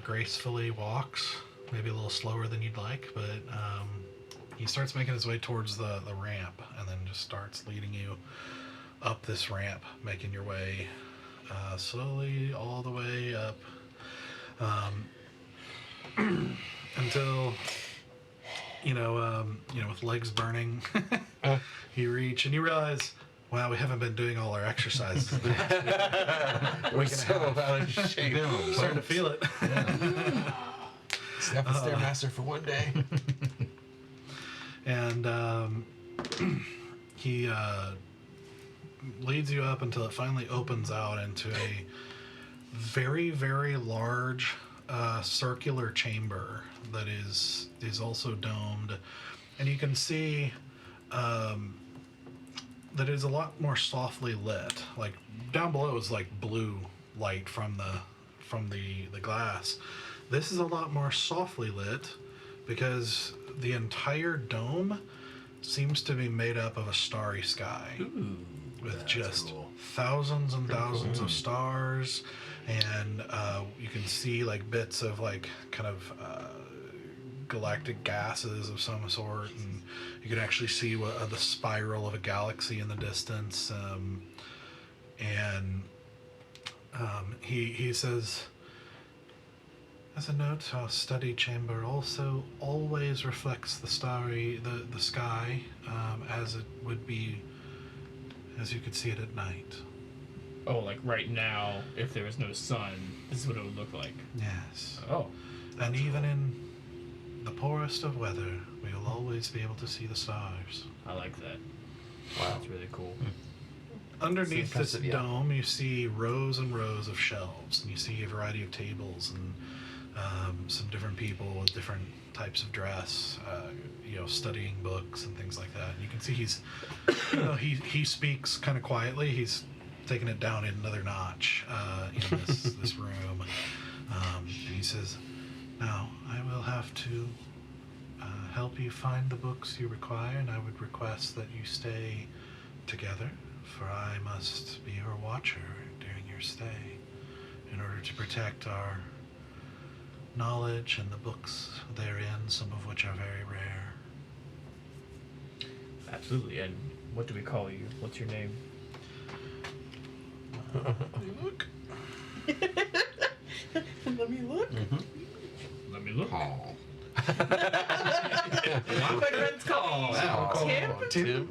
gracefully walks, maybe a little slower than you'd like, but he starts making his way towards the ramp, and then just starts leading you up this ramp, making your way slowly all the way up until with legs burning, you reach and you realize, wow, we haven't been doing all our exercises. We're so out of shape. Starting to feel it. Step the Stairmaster for one day. And he leads you up until it finally opens out into a very, very large circular chamber that is also domed, and you can see that it is a lot more softly lit. Like down below is like blue light from the glass. This is a lot more softly lit because the entire dome seems to be made up of a starry sky. Ooh. With That's just cool. thousands and thousands of stars, and you can see like bits of like kind of galactic gases of some sort, and you can actually see the spiral of a galaxy in the distance. He says, as a note, our study chamber also always reflects the sky as it would be as you could see it at night. Oh, like right now, if there was no sun, this is what it would look like. Yes. Oh. And even in the poorest of weather, we will always be able to see the stars. I like that. Wow. That's really cool. Underneath this impressive, yeah. dome, you see rows and rows of shelves, and you see a variety of tables and some different people with different types of dress, studying books and things like that. And you can see he's, he speaks kind of quietly. He's taking it down another notch in this room. And he says, now I will have to help you find the books you require, and I would request that you stay together, for I must be your watcher during your stay in order to protect our knowledge and the books therein, some of which are very rare. Absolutely. And what do we call you? What's your name? Look. Let me look. Let me look. Paul. My friend's called Wow. Tim. Tim.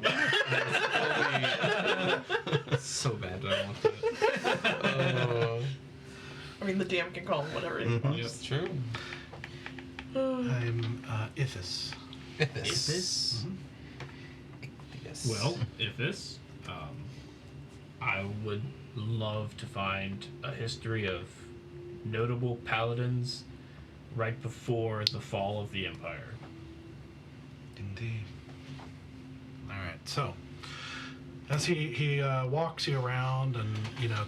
mean, the DM can call him whatever he wants. It's true. I'm Ithis. This. Yes. Well, if this, I would love to find a history of notable paladins right before the fall of the Empire. Indeed. All right. So, as he walks you around and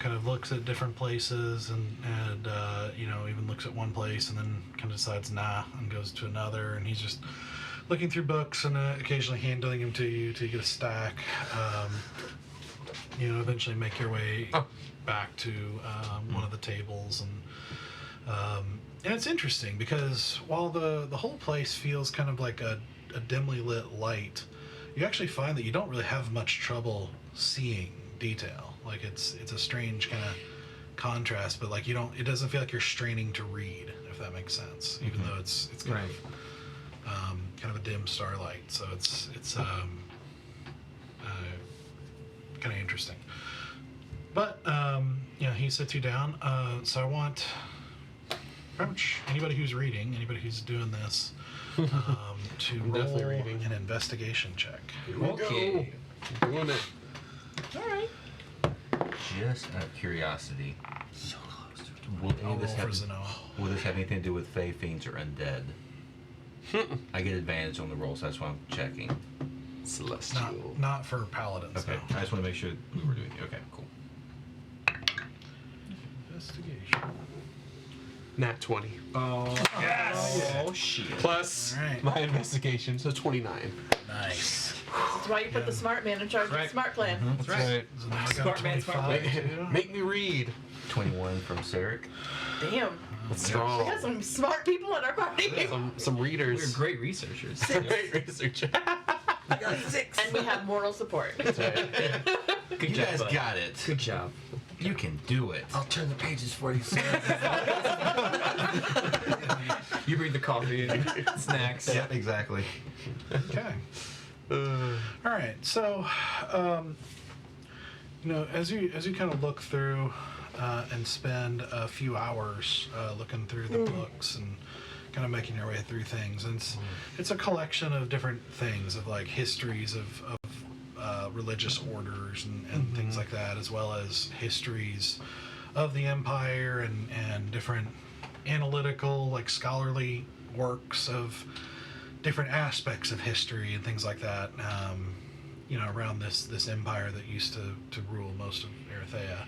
kind of looks at different places and even looks at one place and then kind of decides nah and goes to another, and he's just looking through books and occasionally handing them to you till you get a stack. Eventually make your way back to one of the tables, and it's interesting because while the whole place feels kind of like a dimly lit light, you actually find that you don't really have much trouble seeing detail. Like it's a strange kind of contrast, but like it doesn't feel like you're straining to read, if that makes sense, even though it's kind of a dim starlight. So it's kind of interesting. But he sits you down. So I want pretty much anybody who's reading, anybody who's doing this, to definitely roll reading. an investigation check. Okay. Doing it. All right. Just out of curiosity, So close. will any I'll of this roll for have Zenoa. will this have anything to do with Fey, Fiends, or Undead? I get advantage on the roll, so that's why I'm checking. Celestial. Not for paladins. Okay, No. I just want to make sure we're doing. Okay, cool. Investigation. Nat 20. Oh, Yes! Oh, shit. Plus Alright. my investigation, so 29. Nice. That's why you put the smart man in charge of the Correct. smart plan. That's right. Zenoa got Smart man, smart 25 too. Make me read. 21 from Sarek. Damn. That's We strong. got some smart people in our party. Some We're readers. great researchers. Great research. I got 6. And we have moral support. That's right. Good You job, guys bud. got it. Good job. You can do it. I'll turn the pages for you, sir. You bring the coffee and snacks. Yep, exactly. Okay. All right. So, as you kind of look through and spend a few hours looking through the books and kind of making your way through things, and it's a collection of different things of like histories of religious orders and things like that, as well as histories of the empire and different analytical, like scholarly works of different aspects of history and things like that. Around this empire that used to rule most of Erythea.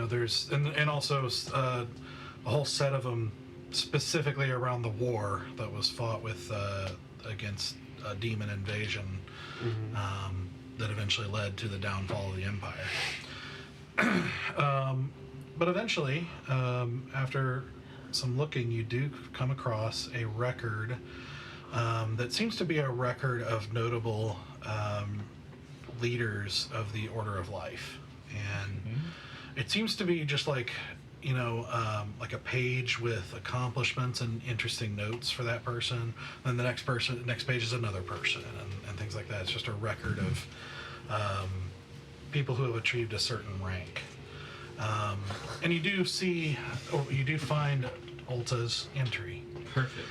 There's and also a whole set of them specifically around the war that was fought with against a demon invasion that eventually led to the downfall of the empire. But eventually, after some looking, you do come across a record that seems to be a record of notable leaders of the Order of Life, and it seems to be just like like a page with accomplishments and interesting notes for that person. Then the next page is another person, and things like that. It's just a record of people who have achieved a certain rank. And you do find Ulta's entry. Perfect.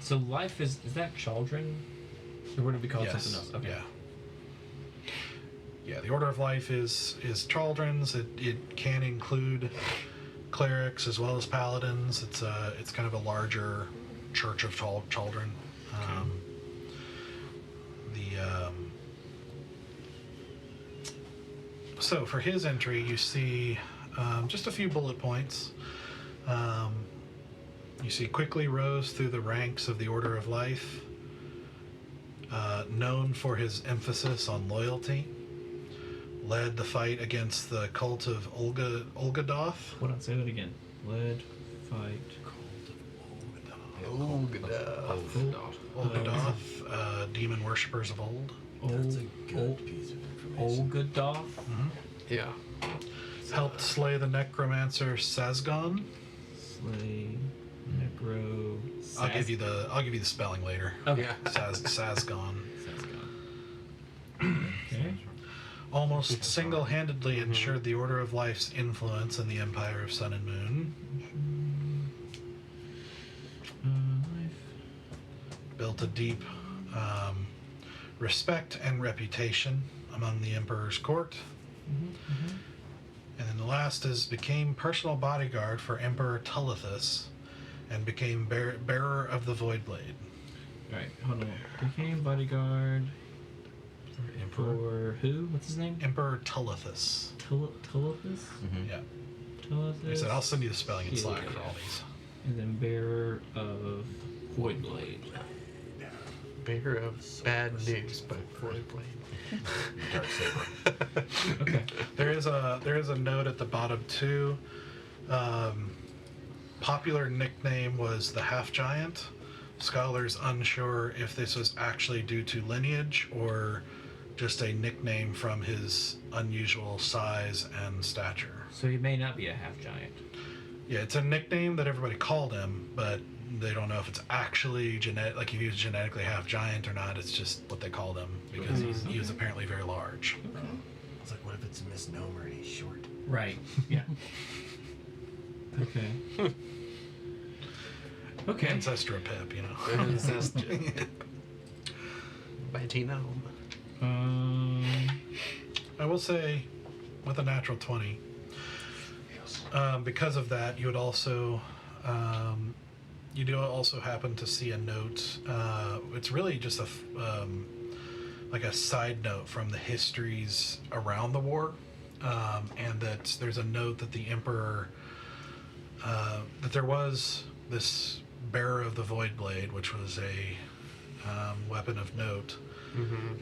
So life is that children? Or would it be called Yes. something else? Okay. Yeah. Yeah, the Order of Life is chaldrons. It can include clerics as well as paladins. It's kind of a larger church of chaldron. So for his entry, you see just a few bullet points. You see, quickly rose through the ranks of the Order of Life, known for his emphasis on loyalty, led the fight against the cult of Olgadoth. Hold on, say that again. Led, fight. Olgadoth, demon worshippers of old. That's a good piece of information. Olgadoth? Yeah. Helped slay the necromancer Sazgon. Slay, necro, I'll give you the spelling later. Okay. Yeah. Sazgon. Okay. almost single-handedly ensured the Order of Life's influence in the Empire of Sun and Moon. Built a deep respect and reputation among the Emperor's court. And then the last is became personal bodyguard for Emperor Telethus and became bearer of the Void Blade. Alright, hold on. Became bodyguard for who? What's his name? Emperor Telethus. Telethus? Yeah. Telethus. Like I said, I'll send you the spelling in Slack for all these. And then bearer of Void Blade. Bearer of bad news, but Void Blade. Darksaber. Okay. There is a note at the bottom too. Popular nickname was the Half Giant. Scholars unsure if this was actually due to lineage or just a nickname from his unusual size and stature. So he may not be a half giant. Yeah, it's a nickname that everybody called him, but they don't know if it's actually genetic, like if he was genetically half giant or not. It's just what they called him because he was apparently very large. I was like, what if it's a misnomer and he's short? Right. Yeah. Okay. Okay. Ancestor of Pip, you know. Mighty gnome. I will say, with a natural 20, because of that, you would also, you do also happen to see a note. It's really just like a side note from the histories around the war, and that there's a note that the Emperor, that there was this bearer of the Void Blade, which was a weapon of note,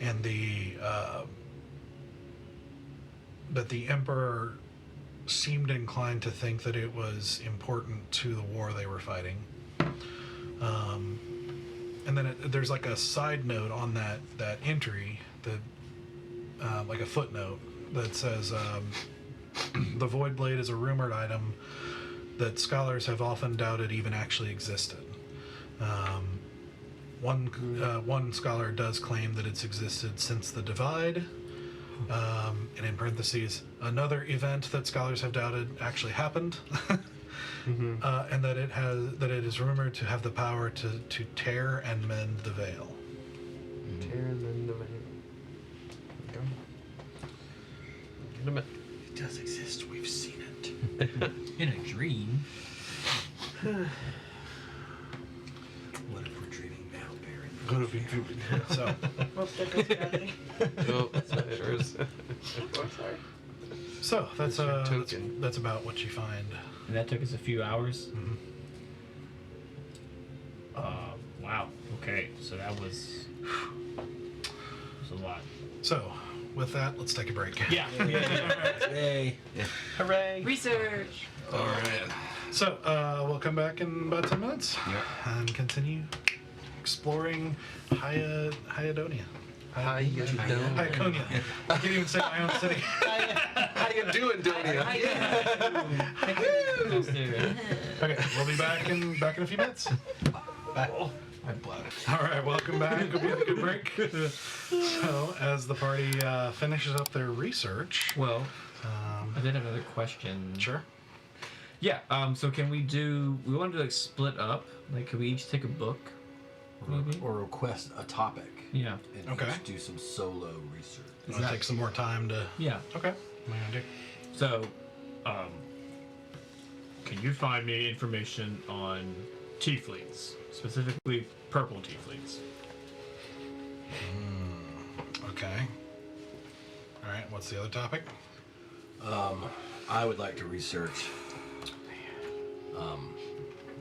and that the Emperor seemed inclined to think that it was important to the war they were fighting. And then there's like a side note on that entry, that like a footnote that says the Void Blade is a rumored item that scholars have often doubted even actually existed. One scholar does claim that it's existed since the Divide, and in parentheses, another event that scholars have doubted actually happened, and that it is rumored to have the power to tear and mend the veil. Tear and then the veil. Okay. Get him in. It does exist. We've seen it. In a dream. What if we're dreaming now, Baron? What if we do it? So, Well, there goes gravity. Oh, spiders. Oh, sorry. so that's Your token. that's about what you find. And that took us a few hours. Wow. Okay. So that was a lot. So, with that, let's take a break. Yeah. Hey. Hooray. Research. All right. So, we'll come back in about 10 minutes Yep. and continue exploring Hyadonia. How you doing? Hyaconia. I can't even say my own city. How you doing, Donia? Okay, we'll be back in a few minutes. My blood. All right, welcome back. Hope you had a good break. So, as the party finishes up their research, Well, I did have another question. sure. Yeah. So can we wanted to like split up? Like, could we each take a book? Maybe? Or request a topic Yeah. and Okay. each do some solo research. You want to take some more time to? Yeah. Okay. What are you gonna do? So, can you find me information on tieflings, specifically purple tieflings? Okay. All right. What's the other topic? I would like to research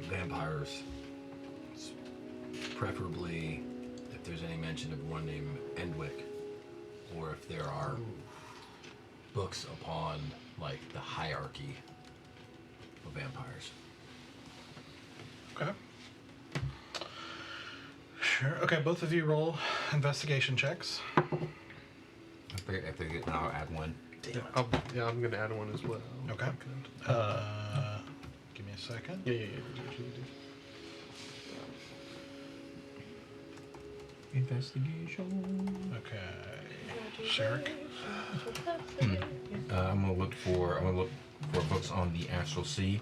vampires, preferably if there's any mention of one named Endwick, or if there are books upon like the hierarchy of vampires. Okay. Sure. Okay. Both of you roll investigation checks. If they get, I'll add one. Yeah, I'm gonna add one as well. Okay. Give me a second. Yeah. Investigation. Okay. Sherrick. gonna look for books on the astral sea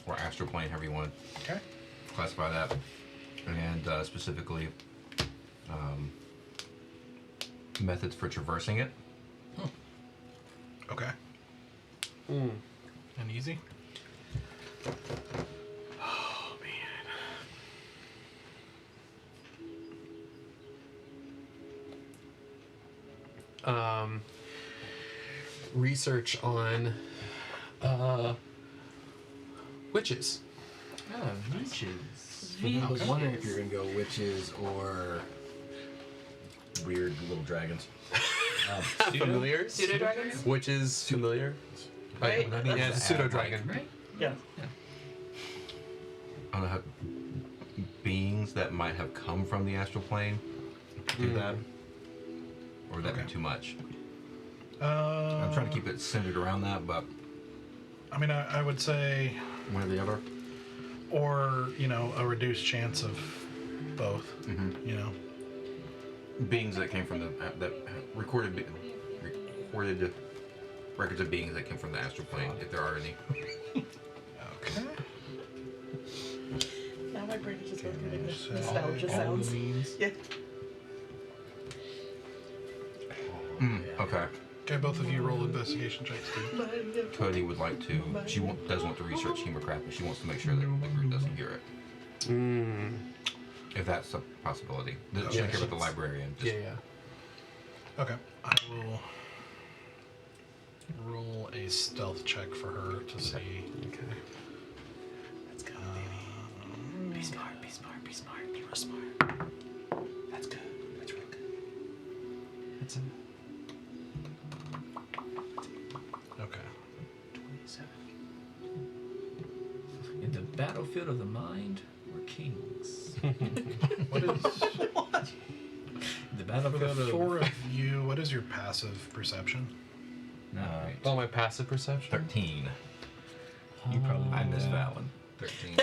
or astral plane, however you want to Okay. classify that, and specifically methods for traversing it. Okay. Mm. And easy. Oh man. Research on witches. Oh, witches. I was wondering if you're gonna go witches or weird little dragons. Familiars. Pseudo dragons? Witches familiar. Right? Yeah, it's a pseudo dragon. Right? Yeah. I don't know how beings that might have come from the astral plane do that, or would that be Okay. too much? I'm trying to keep it centered around that, but I mean, I would say, one or the other. or a reduced chance of both. Mm-hmm. You know. Beings that came from that recorded records of beings that came from the astral plane, if there are any. Okay. Now my brain is just going through the So- nostalgia sounds. Yeah. Okay. Okay, both of you roll investigation checks too. Cody would like to. She does want to research humorcraft, but she wants to make sure that the group doesn't hear it. Mm. If that's a possibility. Doesn't Yeah, care about the librarian. Just, Yeah. Okay. I will roll a stealth check for her to see. Okay. Let's go, Um, Be smart, be smart, be smart, be real smart. That's good. That's real good. That's a Okay. 27. In the battlefield of the mind, we're kings. What is The for battlefield the of... four of you? What is your passive perception? Right. Oh, my passive perception. 13. You probably I missed that one. 13.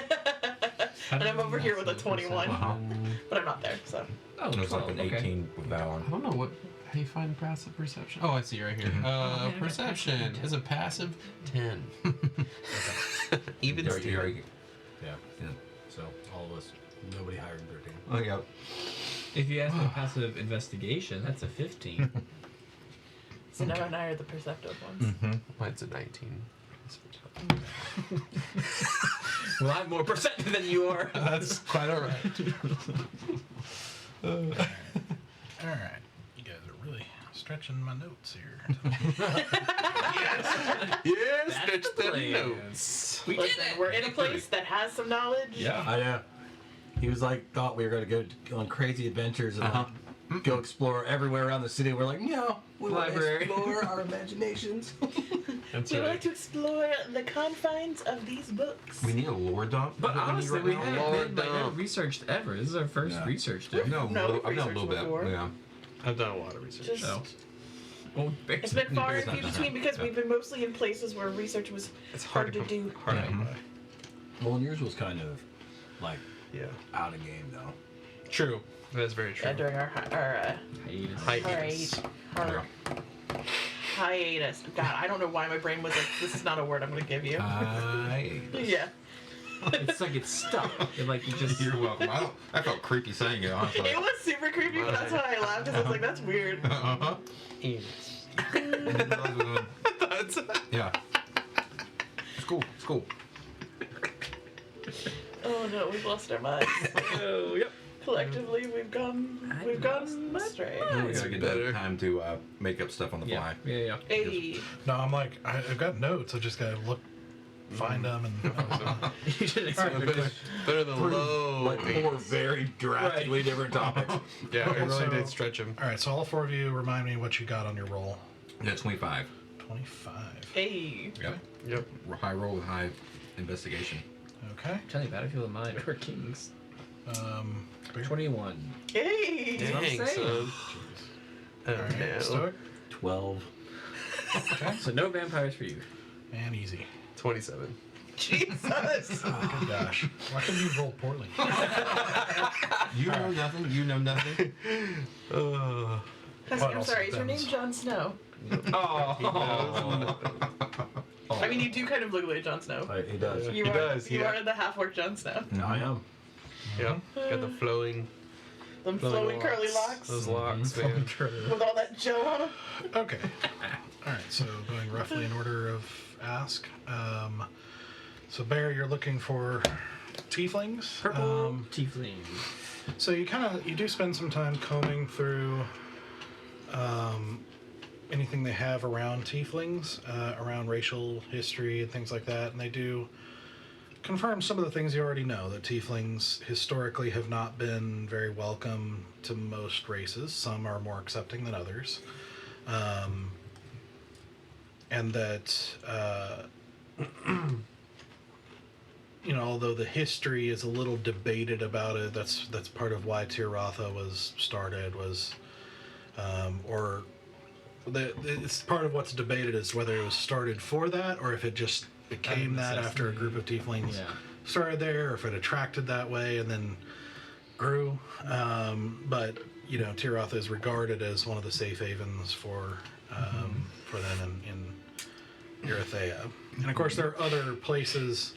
And I'm over here with a 21, Uh-huh. but I'm not there, so. Oh, It was like 12, an okay. 18 with that one. I don't know how you find passive perception. Oh, I see right here. Mhm. man, I got Perception passive is a passive 10. Even There- Steven. there you- Yeah. yeah. So all of us, nobody higher than 13. Oh, yeah. If you ask me passive investigation, that's a 15. So now and I are the perceptive ones. Mm-hmm. Mine's a 19. Well, I'm more perceptive than you are. That's quite alright. All right. You guys are really stretching my notes here. Yes, That's it's the the plan. notes. We did Listen, it. we're in a place that has some knowledge. Yeah. I know. He was like, thought we were gonna go on crazy adventures and like, go explore everywhere around the city. We're like, no, we want to Library. explore our imaginations. That's We right. like to explore the confines of these books. We need a lore dump. But Is that what honestly, need we right now? haven't been like, researched ever. This is our first Yeah. research trip. No, No, I've done a little researched bit. before. Yeah. I've done a lot of research. Just, So. Well, it's been far and It's few not- between because we've been mostly in places where research was It's hard to do. Hard to Yeah. come by. Well, and yours was kind of like Yeah. out of game though. True. That's very true. During our Hiatus. hiatus. God, I don't know why my brain was like, this is not a word I'm going to give you. Yeah. It's like it's stuck. It like you just. You're welcome. I felt creepy saying it, honestly. It was super creepy, but that's why I laughed because I was like, that's weird. Uh-huh. That's Yeah. School. Oh no, we've lost our minds. Oh, yep. Collectively, we've gone astray. We gotta get better. time to make up stuff on the Yeah. fly. Yeah. Hey, No, I'm like, I've got notes. I just gotta look, find them, and. You should expect better than low. Like four very drastically different topics. Yeah, we Okay, really so- did stretch him. All right, so all four of you remind me what you got on your roll. Yeah, 25. 25. hey. Yep. Yep. High roll with high investigation. Okay. Tell you, battlefield of mind. We're kings. Bear. 21. Hey. That's what I'm Dang, saying. son. All right, Stoic. 12. Okay. So no vampires for you. And easy. 27. Jesus. Oh, good gosh. Why couldn't you roll poorly? You know nothing. You know nothing. What I'm else sorry, is your name happens? Jon Snow? Oh. I mean, you do kind of look like Jon Snow. He does. You He are, does, You yeah. are the half-orc Jon Snow. I am. Yeah, got the flowing Them flowing curly locks Those locks, man. with all that gel on them. Okay. All right. So going roughly in order of ask. So Bear, you're looking for tieflings. Purple tiefling. So you do spend some time combing through anything they have around tieflings, around racial history and things like that, and they do confirm some of the things you already know, that tieflings historically have not been very welcome to most races. Some are more accepting than others. And that, although the history is a little debated about it, that's part of why Tirotha was started, it's part of what's debated is whether it was started for that, or if it just became that after a group of tieflings started there, or if it attracted that way and then grew. But Tirotha is regarded as one of the safe havens for them in Erythea. And of course there are other places,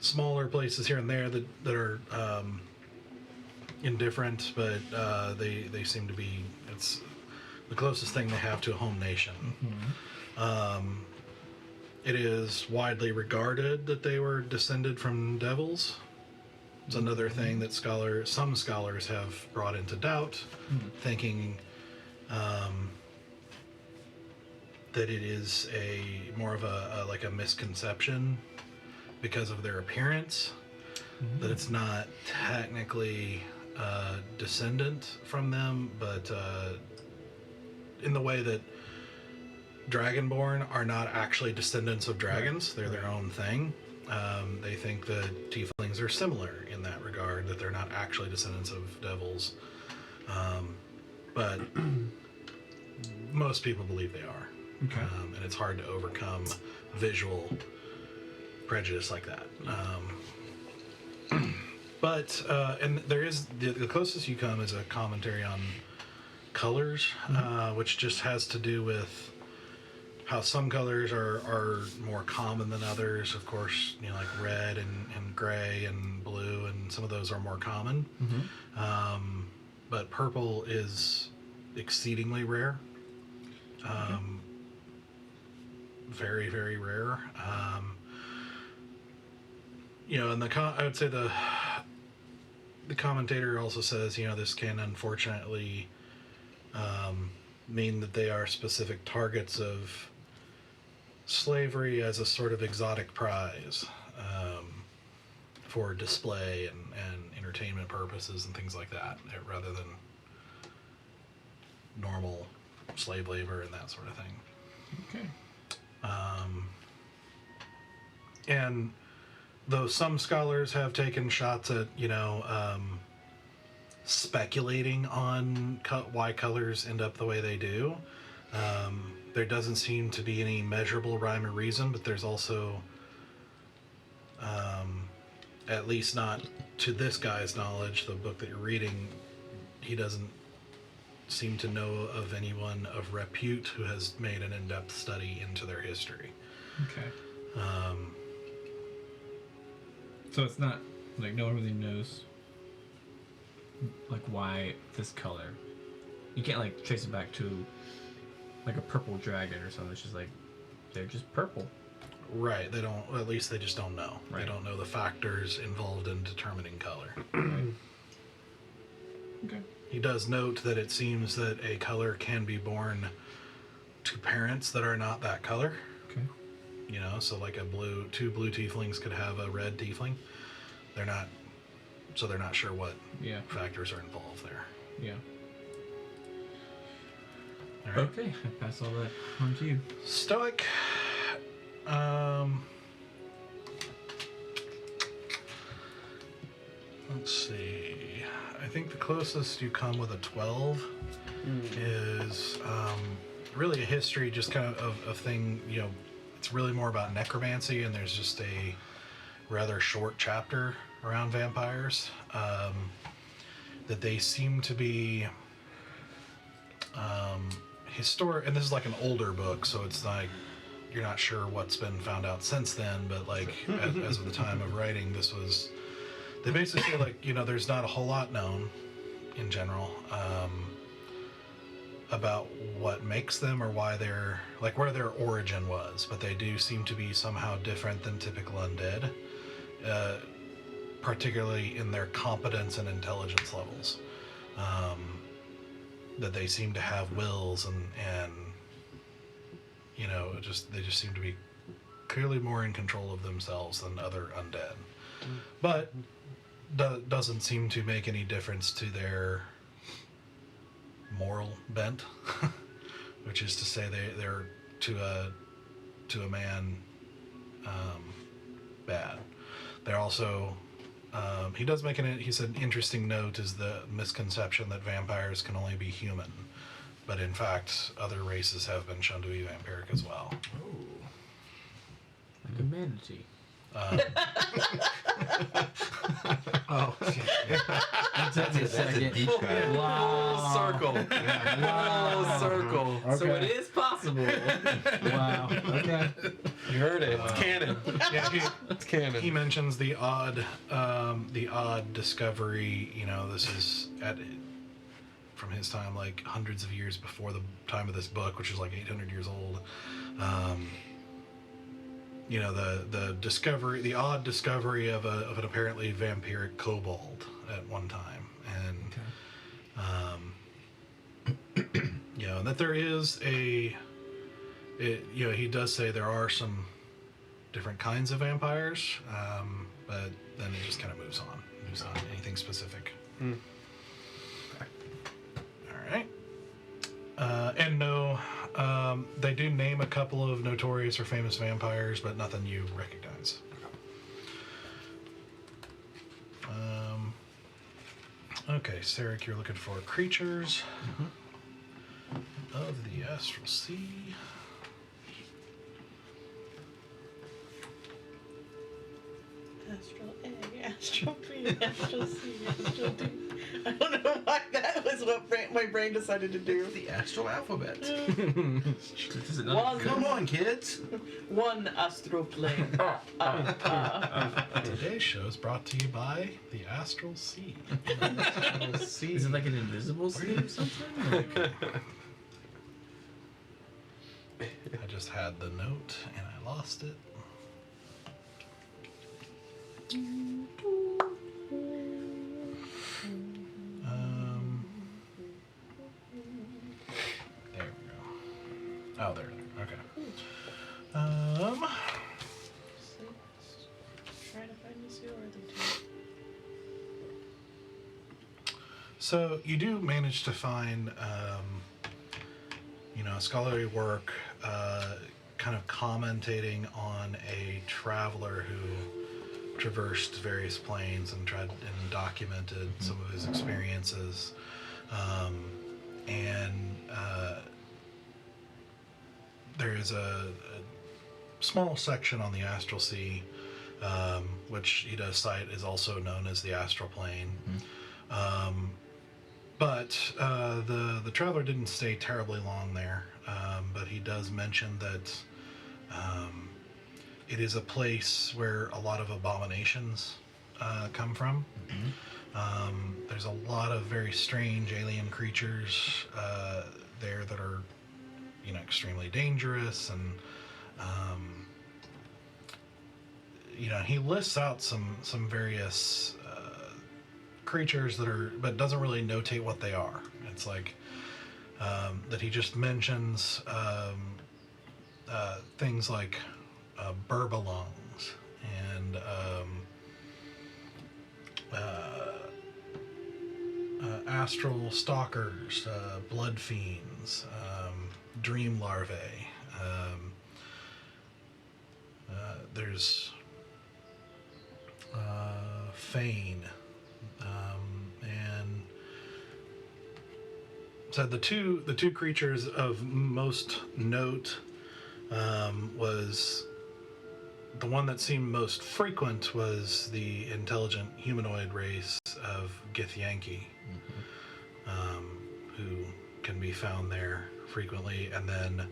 smaller places here and there that are indifferent, but they seem to be, it's the closest thing they have to a home nation. It is widely regarded that they were descended from devils. It's another thing that some scholars have brought into doubt, thinking that it is more of a misconception because of their appearance, that it's not technically descendant from them, but in the way that Dragonborn are not actually descendants of dragons. They're their own thing. They think that tieflings are similar in that regard, that they're not actually descendants of devils. But most people believe they are. Okay. And it's hard to overcome visual prejudice like that. And there is, the closest you come is a commentary on colors, which just has to do with how some colors are more common than others. Of course, like red and gray and blue, and some of those are more common. But purple is exceedingly rare. Very, very rare. And I would say the commentator also says, this can unfortunately mean that they are specific targets of slavery as a sort of exotic prize for display and entertainment purposes and things like that, rather than normal slave labor and that sort of thing. Okay. And though some scholars have taken shots at, speculating on why colors end up the way they do, there doesn't seem to be any measurable rhyme or reason, but there's also, at least not to this guy's knowledge, the book that you're reading, he doesn't seem to know of anyone of repute who has made an in-depth study into their history. Okay. So it's not like no one really knows like why this color. You can't like trace it back to like a purple dragon or something. It's just like they're just purple. Right. They don't. At least they just don't know. Right. They don't know the factors involved in determining color. Okay. He does note that it seems that a color can be born to parents that are not that color. Okay. So like two blue tieflings could have a red tiefling. They're not sure what factors are involved there. Yeah. All right. Okay. I pass all that on to you. Stoic. Let's see. I think the closest you come with a 12 is really a history, just kind of thing. It's really more about necromancy, and there's just a rather short chapter around vampires that they seem to be historic. And this is like an older book, so it's like you're not sure what's been found out since then, but like as of the time of writing, they basically say like, there's not a whole lot known in general about what makes them or why they're like where their origin was, but they do seem to be somehow different than typical undead, particularly in their competence and intelligence levels. That they seem to have wills and they just seem to be clearly more in control of themselves than other undead. But doesn't seem to make any difference to their moral bent, which is to say they're to a man bad. They're also he does make he said an interesting note is the misconception that vampires can only be human, but in fact other races have been shown to be vampiric as well. Like a manatee. Oh, That's a second. deep cut. Wow. Circle. Full circle. So Okay. it is possible. Wow. Okay. You heard it. It's canon. Yeah, It's canon. he mentions the odd discovery. This is from his time, like hundreds of years before the time of this book, which is like 800 years old. The odd discovery of an apparently vampiric kobold at one time, and and that there is he does say there are some different kinds of vampires, but then it just kind of moves on. Anything specific. All right. And no, they do name a couple of notorious or famous vampires, but nothing you recognize. Okay, Sarek, you're looking for creatures of the Astral Sea. Astral A, Astral B, Astral C, Astral D. I don't know why that was what my brain decided to do. The astral alphabet. This is another One, Come on, kids. one astral plane. Today's show is brought to you by the Astral Sea. Is it like an invisible sea or something? Like, I just had the note and I lost it. There we go. Oh, there. Okay. Trying to find this order. So you do manage to find, scholarly work, kind of commentating on a traveler who traversed various planes and documented some of his experiences, there is a small section on the Astral Sea, which he does cite is also known as the Astral Plane. But the traveler didn't stay terribly long there, but he does mention that it is a place where a lot of abominations come from. There's a lot of very strange alien creatures there that are, extremely dangerous, and he lists out some various creatures but doesn't really notate what they are. It's like that he just mentions things like burbalongs and astral stalkers, blood fiends, dream larvae. There's Fane, and so the two creatures of most note was the one that seemed most frequent was the intelligent humanoid race of Githyanki, who can be found there frequently, and then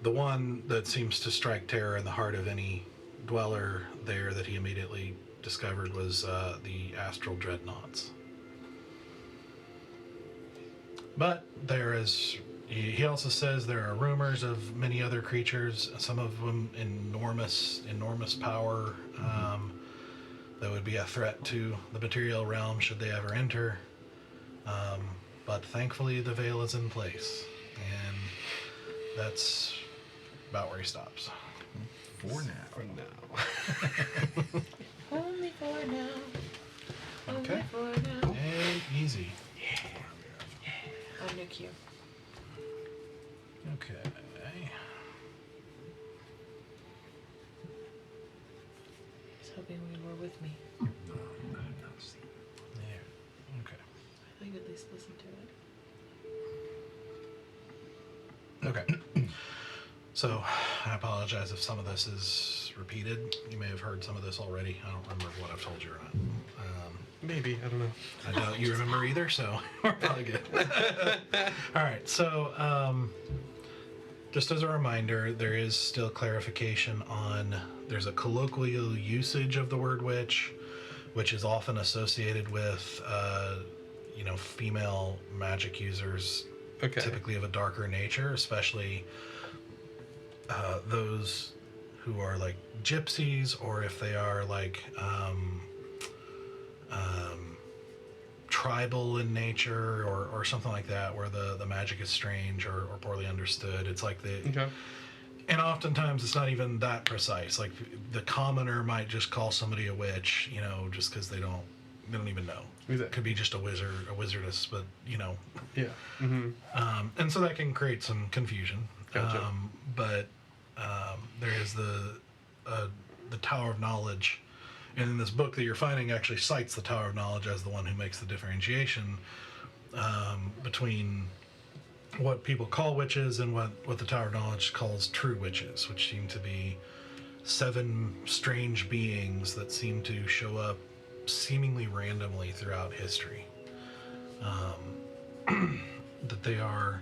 the one that seems to strike terror in the heart of any dweller there that he immediately discovered was the astral dreadnoughts. But there is, he also says there are rumors of many other creatures, some of them enormous power, that would be a threat to the material realm should they ever enter. But thankfully the veil is in place, and that's about where he stops. For now. For now. Only for now. Only Okay. for now. And easy. Oh, new cue. Okay. He's hoping we were with me. There. Okay. I thought you'd at least listen to it. Okay. So, I apologize if some of this is repeated. You may have heard some of this already. I don't remember what I've told you or not. Maybe, I don't know. I doubt you remember either, so we're probably good. All right, so just as a reminder, there is still clarification on, there's a colloquial usage of the word witch, which is often associated with, female magic users, Okay. typically of a darker nature, especially those who are like gypsies, or if they are like tribal in nature, or something like that, where the magic is strange or poorly understood. It's like Okay. and oftentimes it's not even that precise. Like the commoner might just call somebody a witch, just because they don't even know. Exactly. Could be just a wizard, a wizardess, but Yeah. Mm-hmm. and so that can create some confusion. Gotcha. But there is the Tower of Knowledge, and in this book that you're finding actually cites the Tower of Knowledge as the one who makes the differentiation between what people call witches and what the Tower of Knowledge calls true witches, which seem to be 7 strange beings that seem to show up seemingly randomly throughout history. That they are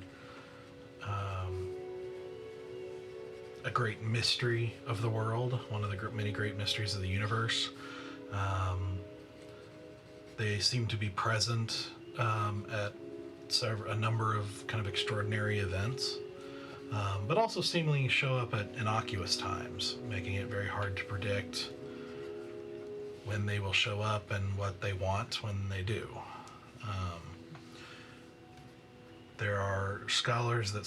a great mystery of the world, one of the many great mysteries of the universe. They seem to be present at a number of kind of extraordinary events, but also seemingly show up at innocuous times, making it very hard to predict when they will show up and what they want when they do. There are scholars that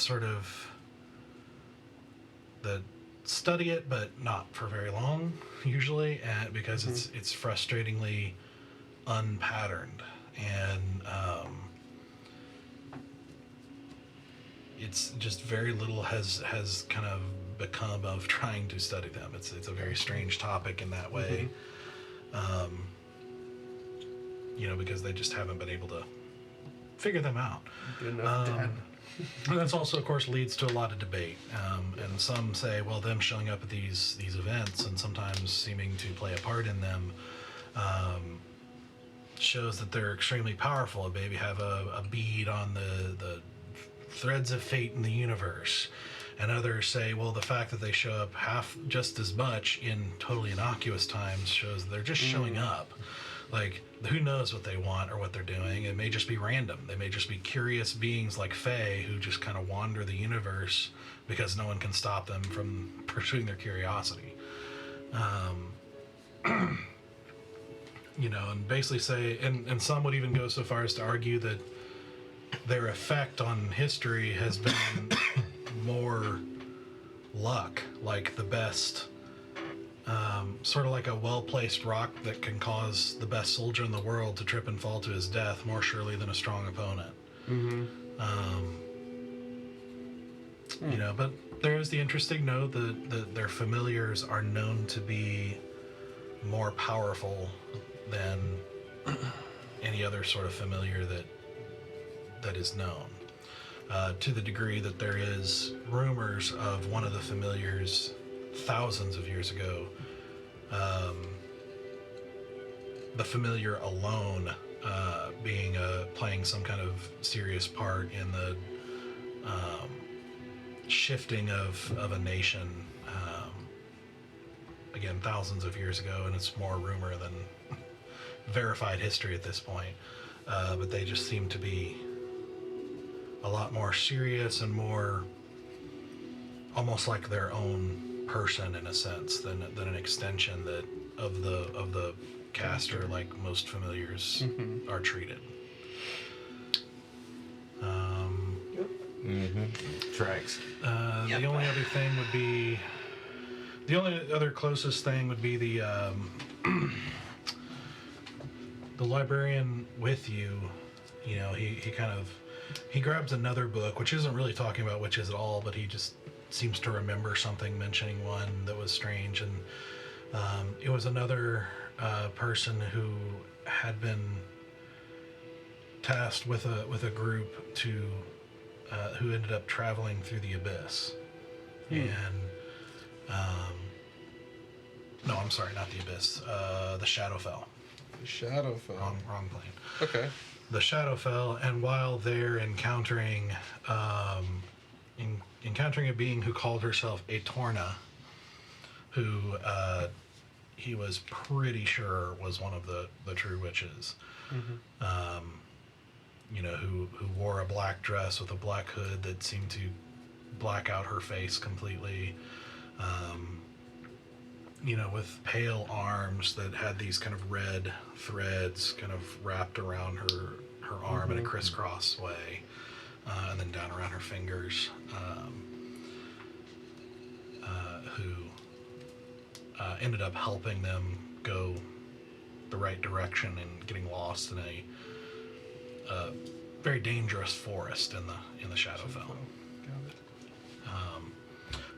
that study it, but not for very long, usually, because it's frustratingly unpatterned, and it's just very little has kind of become of trying to study them. It's a very strange topic in that way, because they just haven't been able to figure them out. Good enough data. And that's also, of course, leads to a lot of debate. And some say, well, them showing up at these events and sometimes seeming to play a part in them shows that they're extremely powerful. Maybe have a bead on the threads of fate in the universe. And others say, well, the fact that they show up just as much in totally innocuous times shows they're just showing up. Like, who knows what they want or what they're doing? It may just be random. They may just be curious beings like Fae who just kind of wander the universe because no one can stop them from pursuing their curiosity. And basically say, and some would even go so far as to argue that their effect on history has been more luck, like the best, sort of like a well-placed rock that can cause the best soldier in the world to trip and fall to his death more surely than a strong opponent. But there is the interesting note that their familiars are known to be more powerful than any other sort of familiar that is known. To the degree that there is rumors of one of the familiars thousands of years ago, the familiar alone playing some kind of serious part in shifting of a nation. Again, thousands of years ago, and it's more rumor than verified history at this point. But they just seem to be a lot more serious and more almost like their own person in a sense than an extension that of the caster, like most familiars are treated. Tracks. The only other thing would be the only other closest thing would be the librarian with you. You know, he grabs another book, which isn't really talking about witches at all, but he just seems to remember something mentioning one that was strange, and it was another person who had been tasked with a group to who ended up traveling through the abyss, and no, I'm sorry, not the abyss, the Shadowfell. The Shadowfell. Wrong plane. Okay. The Shadowfell, and while they're encountering a being who called herself a Torna, who he was pretty sure was one of the true witches. You know, who wore a black dress with a black hood that seemed to black out her face completely. You know, with pale arms that had these kind of red threads kind of wrapped around her arm in a crisscross way, and then down around her fingers, who ended up helping them go the right direction and getting lost in a very dangerous forest in the Shadowfell. Got it.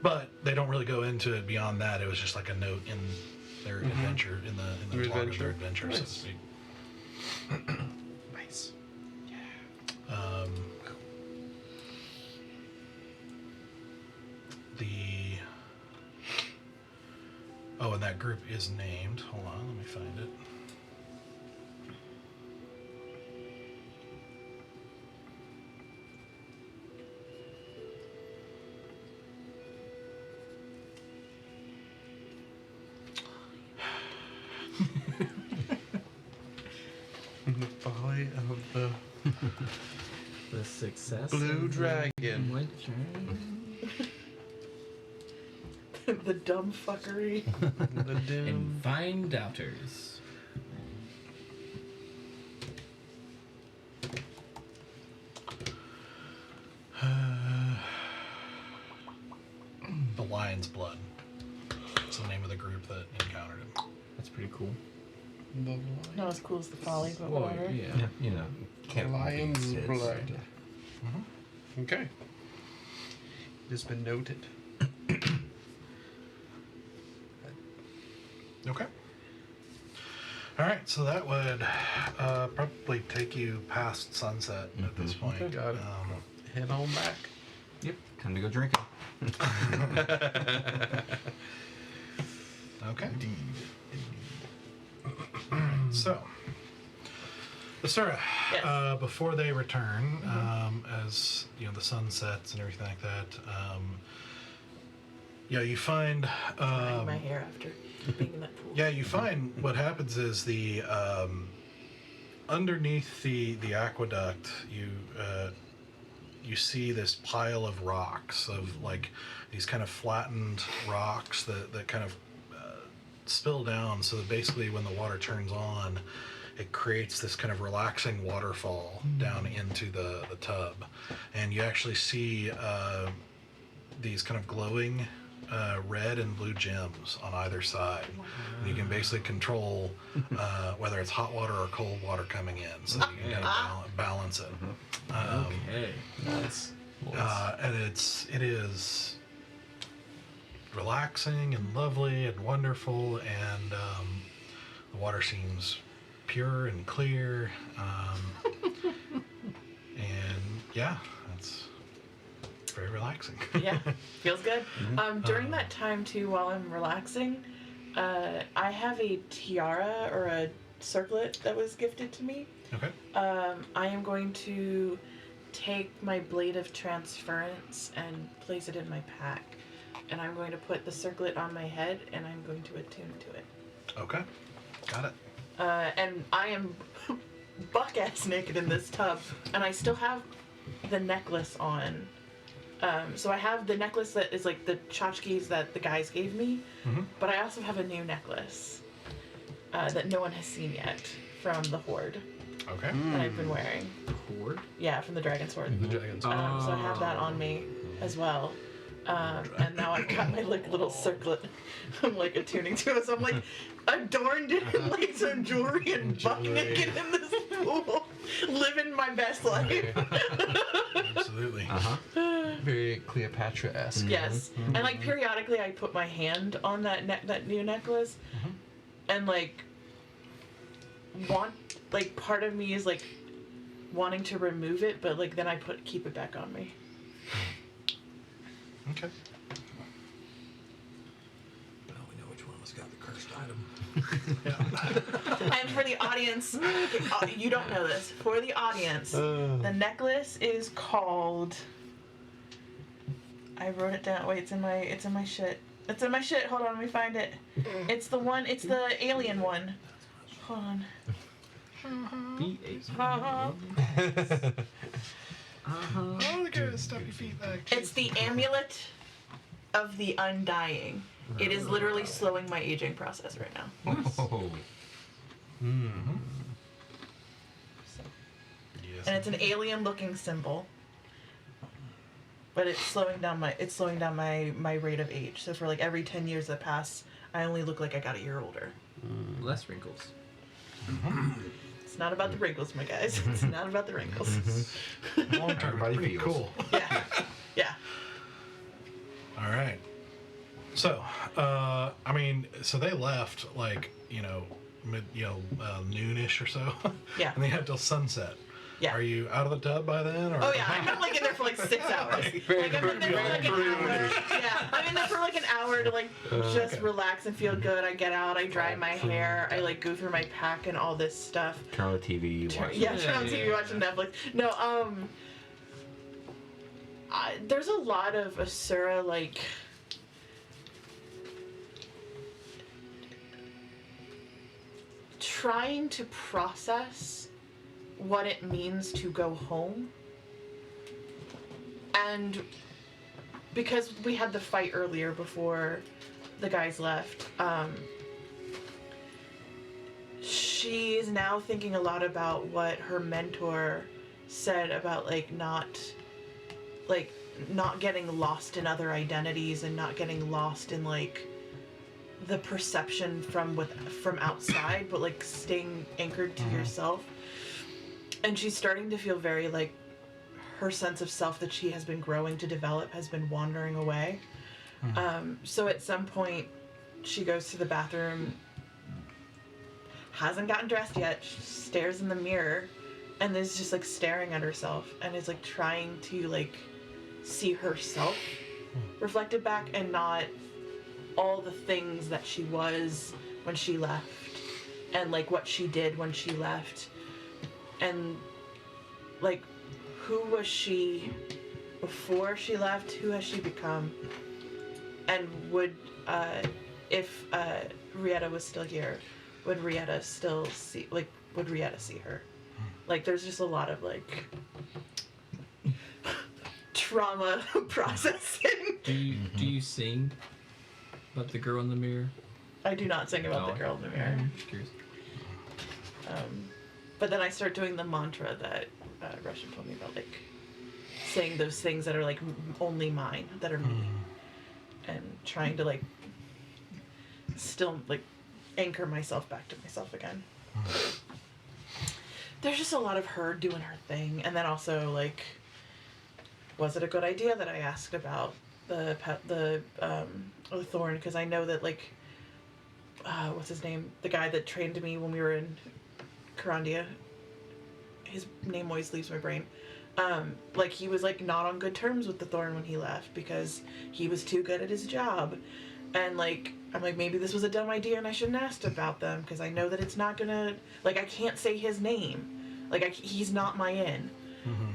But they don't really go into it beyond that. It was just like a note in their adventure, in the log of their adventure, so to Nice. speak. Nice. And that group is named. Hold on, let me find it. The folly of the The success. Blue of Dragon. Witcher. The dumb fuckery. the dim. And Fine Doubters. The Lion's Blood. That's the name of the group that encountered him. That's pretty cool. The Not as cool as the folly, but Well, whatever. yeah. You know, can't Lion's beat it, blood. so- Okay. It's been noted. Okay. All right, so that would probably take you past sunset at this point. Okay, got it. Head on back. Yep, time to go drinking. Okay. So, Sarah, Yes. before they return, as you know, the sun sets and everything like that, yeah, you find. Dyeing my hair after being in that pool. Yeah, you find what happens is the underneath the aqueduct, you see this pile of rocks, of like these kind of flattened rocks that kind of spill down, so that basically when the water turns on, it creates this kind of relaxing waterfall down into the tub, and you actually see these kind of glowing red and blue gems on either side. And you can basically control whether it's hot water or cold water coming in, so you can kind of balance it. Okay. Nice. And it is relaxing and lovely and wonderful, and the water seems pure and clear, and yeah, it's very relaxing. Yeah, feels good. During that time too, while I'm relaxing, I have a tiara or a circlet that was gifted to me. Okay. I am going to take my blade of transference and place it in my pack. And I'm going to put the circlet on my head, and I'm going to attune to it. Okay. Got it. And I am buck-ass naked in this tub, and I still have the necklace on. So I have the necklace that is like the tchotchkes that the guys gave me, but I also have a new necklace that no one has seen yet from the Horde Okay. that I've been wearing. Horde? Yeah, from the Dragon's Horde. The dragons. So I have that on me as well. And now I've got my like little circlet. I'm like attuning to it. So I'm like adorned in like some jewelry and buck naked in this pool, living my best life. Absolutely. Very Cleopatra-esque. Yes, and like periodically I put my hand on that new necklace, and like part of me is like wanting to remove it, but like then I keep it back on me. Okay. Well, we know which one of us got the cursed item. And for the audience, you don't know this. For the audience, the necklace is called. I wrote it down. Wait, it's in my shit. It's in my shit. Hold on, let me find it. It's the one. It's the alien one. Hold on. Oh, look at stuff your feet back. It's the amulet of the undying. It is literally slowing my aging process right now. Oh. Yes. And it's an alien-looking symbol. But it's slowing down my rate of age. So for like every 10 years that pass, I only look like I got a year older. Less wrinkles. It's not about the wrinkles, my guys. It's not about the wrinkles. Long term, Everybody pretty feels. cool. Yeah. Yeah. All right. So, I mean, so they left like noonish or so. Yeah. And they had till sunset. Yeah. Are you out of the tub by then? Or? Oh yeah, I'm like in there for like 6 hours. Like I'm in there for like an hour. Yeah, I'm in there for like an hour to like just relax and feel good. I get out, I dry my hair, I like go through my pack and all this stuff. Turn on the TV. Watch Yeah, turn on TV, watching Netflix. No, there's a lot of Asura like. Trying to process what it means to go home. And because we had the fight earlier before the guys left, she's now thinking a lot about what her mentor said about not getting lost in other identities and not getting lost in like the perception from outside, but like staying anchored to yourself. And she's starting to feel very like her sense of self that she has been growing to develop has been wandering away. So at some point she goes to the bathroom, hasn't gotten dressed yet, she stares in the mirror and is just like staring at herself and is like trying to like see herself reflected back and not all the things that she was when she left and like what she did when she left. And like, who was she before she left? Who has she become? And would if Rieta was still here, would Rieta still see? Like, would Rieta see her? Like, there's just a lot of like trauma processing. Do you sing about the girl in the mirror? I do not sing about the girl in the mirror. Just curious. But then I start doing the mantra that Russian told me about, like saying those things that are like only mine, that are me, and trying to like still like anchor myself back to myself again. There's just a lot of her doing her thing, and then also like, was it a good idea that I asked about the thorn? Because I know that like, what's his name? The guy that trained me when we were in Karandia, his name always leaves my brain. Like he was like not on good terms with the Thorn when he left because he was too good at his job, and like I'm like, maybe this was a dumb idea and I shouldn't ask about them because I know that it's not gonna, like, I can't say his name, like he's not my in.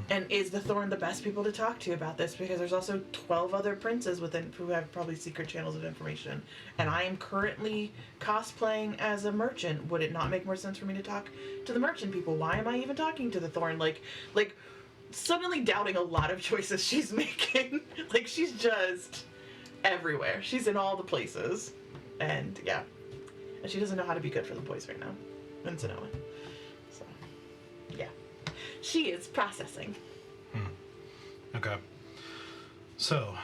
And is the Thorn the best people to talk to about this? Because there's also 12 other princes within who have probably secret channels of information. And I am currently cosplaying as a merchant. Would it not make more sense for me to talk to the merchant people? Why am I even talking to the Thorn? Like suddenly doubting a lot of choices she's making. Like, she's just everywhere. She's in all the places. And, yeah. And she doesn't know how to be good for the boys right now. In Sonoma. So, yeah. She is processing. Okay. So,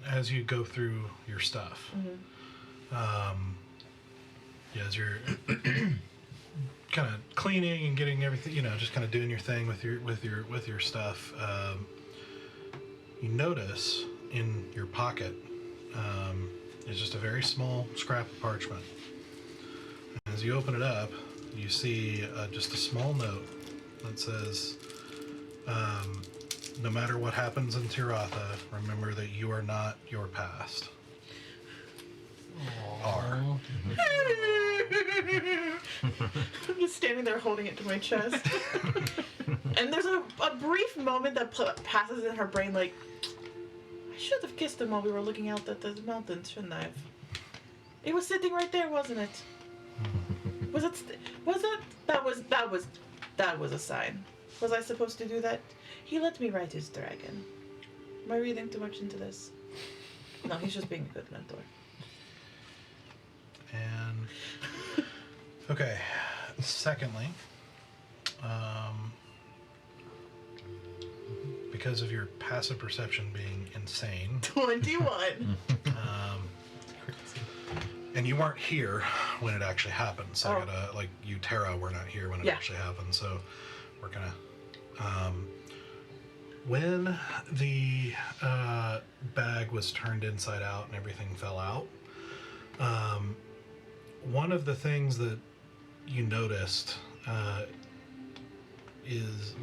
as you go through your stuff, as you're kind of cleaning and getting everything, just kind of doing your thing with your stuff, you notice in your pocket is just a very small scrap of parchment. As you open it up, you see just a small note that says, no matter what happens in Tirotha, remember that you are not your past. Are. I'm just standing there holding it to my chest. And there's a brief moment that passes in her brain like, I should have kissed him while we were looking out at the mountains, shouldn't I have? It was sitting right there, wasn't it? Was it? That was a sign. Was I supposed to do that? He let me ride his dragon. Am I reading too much into this? No, he's just being a good mentor. And okay. Secondly, because of your passive perception being insane, 21. and you weren't here when it actually happened. So I gotta you, Tara, were not here when it actually happened. So we're gonna. When the bag was turned inside out and everything fell out, one of the things that you noticed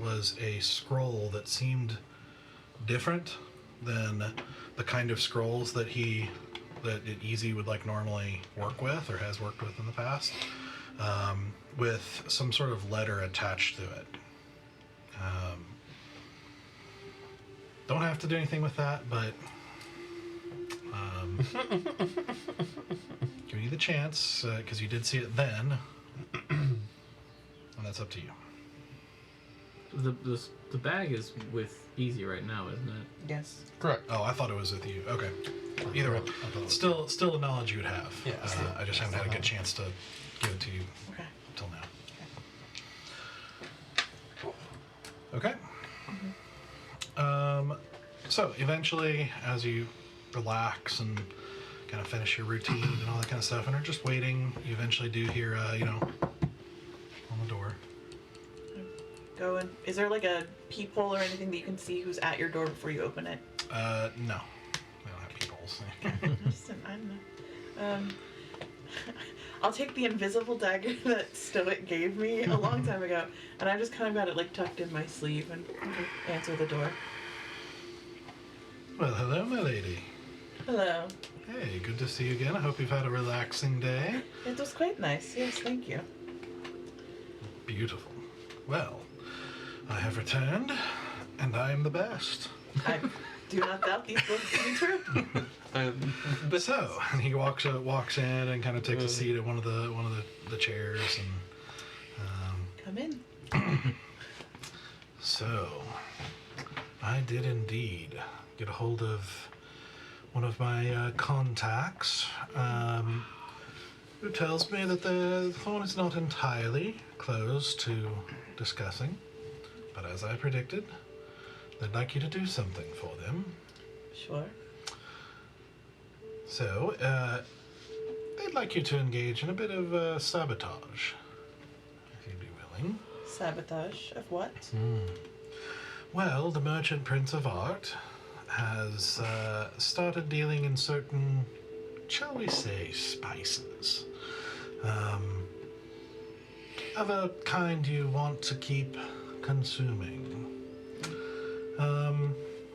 was a scroll that seemed different than the kind of scrolls that Easy would normally work with or has worked with in the past, with some sort of letter attached to it. Don't have to do anything with that, but give you the chance, because you did see it then, and that's up to you. The bag is with Easy right now, isn't it? Yes. Correct. Oh, I thought it was with you. Okay. Either way, still a knowledge you'd have. Yeah, I just haven't had a good chance to give it to you until now. Okay. So eventually, as you relax and kind of finish your routine and all that kind of stuff, and are just waiting, you eventually do hear, on the door. Go in. Is there like a peephole or anything that you can see who's at your door before you open it? No. We don't have peepholes. I don't know. I'll take the invisible dagger that Stoic gave me a long time ago, and I just kind of got it tucked in my sleeve and answer the door. Well, hello, my lady. Hello. Hey, good to see you again. I hope you've had a relaxing day. It was quite nice. Yes, thank you. Beautiful. Well, I have returned, and I am the best. I do not doubt these books to be true. So, and he walks in and kind of takes a seat at one of the chairs and. Come in. So, I did indeed get a hold of one of my contacts, who tells me that the Thorn is not entirely closed to discussing, but as I predicted, they'd like you to do something for them. Sure. So, they'd like you to engage in a bit of sabotage, if you'd be willing. Sabotage of what? Well, the Merchant Prince of Art has started dealing in certain, shall we say, spices. Of a kind you want to keep consuming.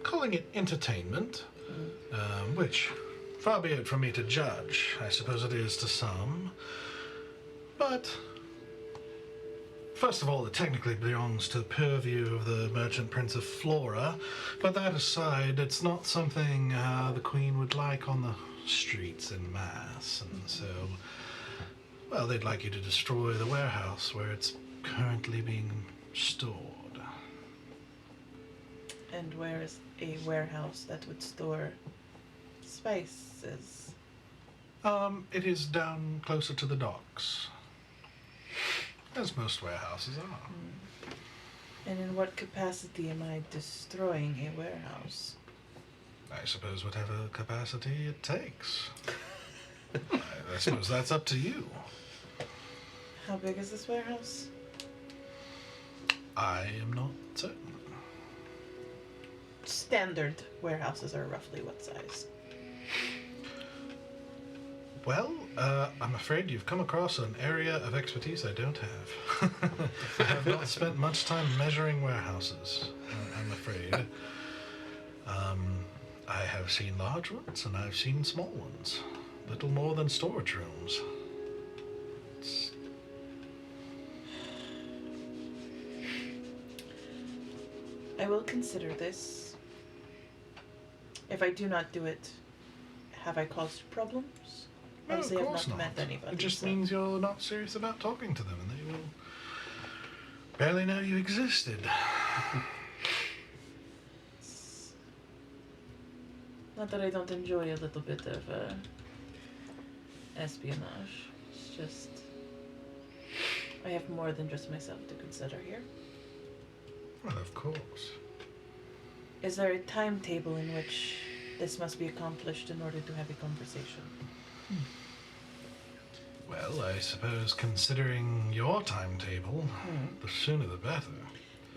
Calling it entertainment, which, far be it from me to judge, I suppose it is to some, but first of all, it technically belongs to the purview of the Merchant Prince of Flora, but that aside, it's not something the Queen would like on the streets en masse, and so, well, they'd like you to destroy the warehouse where it's currently being stored. And where is a warehouse that would store spices? It is down closer to the docks, as most warehouses are. And in what capacity am I destroying a warehouse? I suppose whatever capacity it takes. I suppose that's up to you. How big is this warehouse? I am not certain. Standard warehouses are roughly what size? Well, I'm afraid you've come across an area of expertise I don't have. I have not spent much time measuring warehouses, I'm afraid. I have seen large ones and I've seen small ones. Little more than storage rooms. I will consider this. If I do not do it, have I caused problems? No, Obviously, of I've course not met anybody. It just so- means you're not serious about talking to them and they will barely know you existed. Not that I don't enjoy a little bit of espionage. It's just I have more than just myself to consider here. Well, of course. Is there a timetable in which this must be accomplished in order to have a conversation? Well, I suppose considering your timetable, the sooner the better.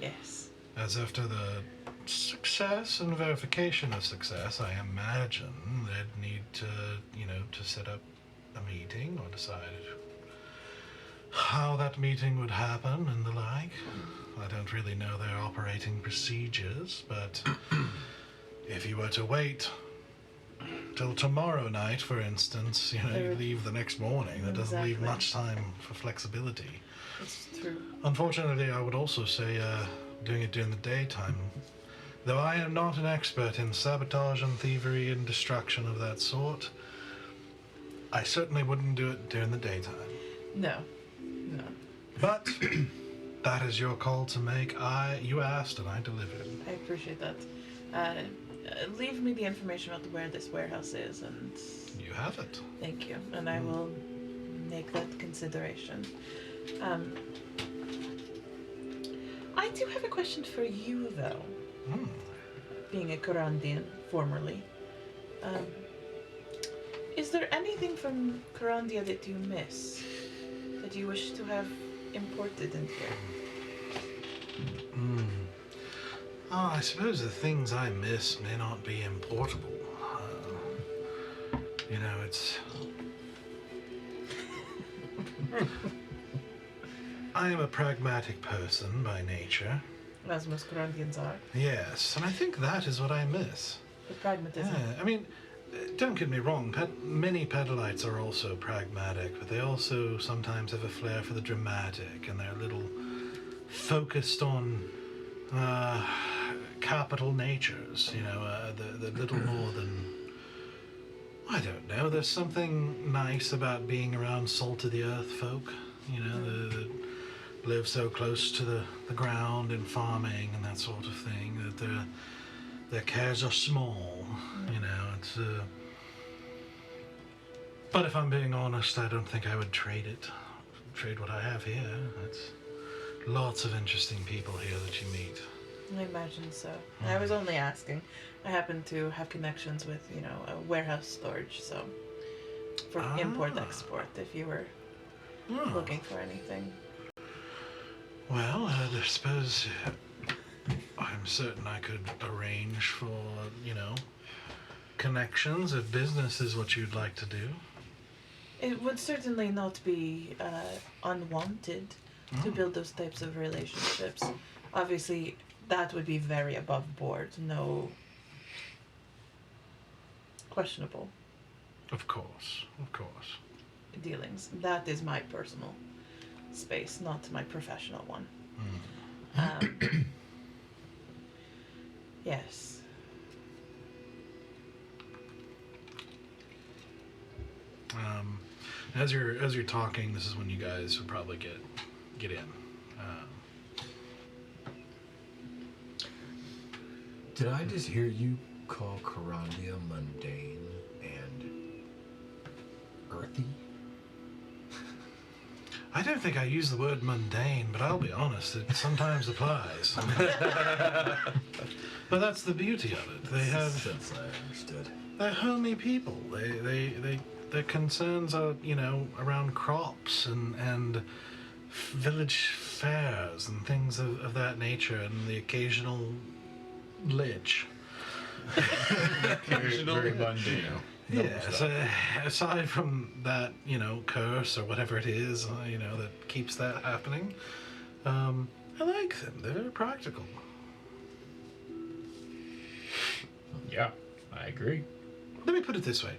Yes. As after the success and verification of success, I imagine they'd need to, to set up a meeting or decide how that meeting would happen and the like. I don't really know their operating procedures, but if you were to wait till tomorrow night, for instance, you leave the next morning, that doesn't leave Exactly. much time for flexibility. It's true. Unfortunately, I would also say doing it during the daytime. Though I am not an expert in sabotage and thievery and destruction of that sort, I certainly wouldn't do it during the daytime. No. No. But that is your call to make. You asked and I delivered. I appreciate that. Leave me the information about where this warehouse is, and You have it. thank you. And I will make that consideration. I do have a question for you, though. Being a Kurandian, formerly. Is there anything from Kurandia that you miss? That you wish to have imported in here? I suppose the things I miss may not be importable. It's... I am a pragmatic person by nature. As most Kurandians are. Yes, and I think that is what I miss. The pragmatism. Yeah, I mean, don't get me wrong, many Petalites are also pragmatic, but they also sometimes have a flair for the dramatic, and they're a little focused on capital natures, the little more than... I don't know, there's something nice about being around salt-of-the-earth folk, that live so close to the ground and farming and that sort of thing, that their cares are small, it's... But if I'm being honest, I don't think I would trade what I have here. It's lots of interesting people here that you meet. I imagine so. I was only asking. I happen to have connections with, a warehouse storage, so for import-export, if you were looking for anything. Well, I suppose I'm certain I could arrange for, connections if business is what you'd like to do. It would certainly not be unwanted to build those types of relationships. Obviously, that would be very above board. No questionable Of course. dealings. That is my personal space, not my professional one. Yes. As you're talking, this is when you guys would probably get in. Did I just hear you call Carandia mundane and earthy? I don't think I use the word mundane, but I'll be honest, it sometimes applies. But that's the beauty of it. They have Since I understood. they're homey people. Their concerns are, around crops and village fairs and things of that nature, and the occasional lich. Very mundane. Yes, aside from that, curse or whatever it is, that keeps that happening, I like them. They're very practical. Yeah, I agree. Let me put it this way.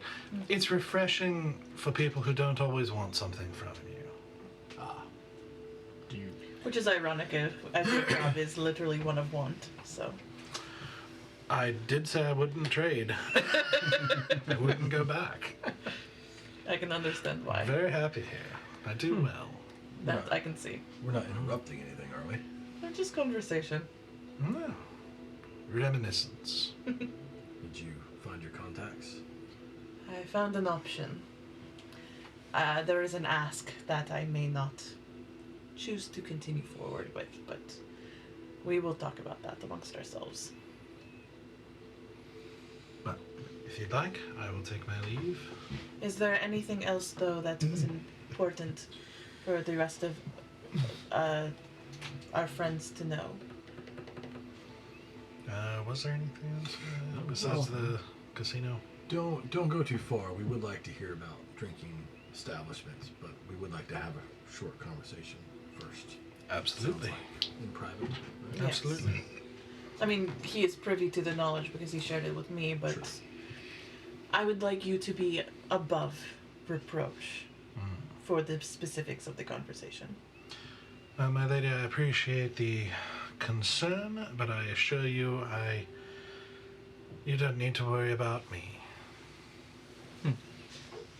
It's refreshing for people who don't always want something from you. Do you? Which is ironic as your job is literally one of want, so. I did say I wouldn't trade. I wouldn't go back. I can understand why. Very happy here. I do well. That I can see. We're not interrupting anything, are we? Just conversation. No. Reminiscence. Did you find your contacts? I found an option. There is an ask that I may not choose to continue forward with, but we will talk about that amongst ourselves. But if you'd like, I will take my leave. Is there anything else, though, that was important for the rest of our friends to know? Was there anything else besides the casino? Don't go too far. We would like to hear about drinking establishments, but we would like to have a short conversation first. Absolutely. In private. Right? Yes. Absolutely. I mean, he is privy to the knowledge because he shared it with me, but Sure. I would like you to be above reproach for the specifics of the conversation. My lady, I appreciate the concern, but I assure you, you don't need to worry about me.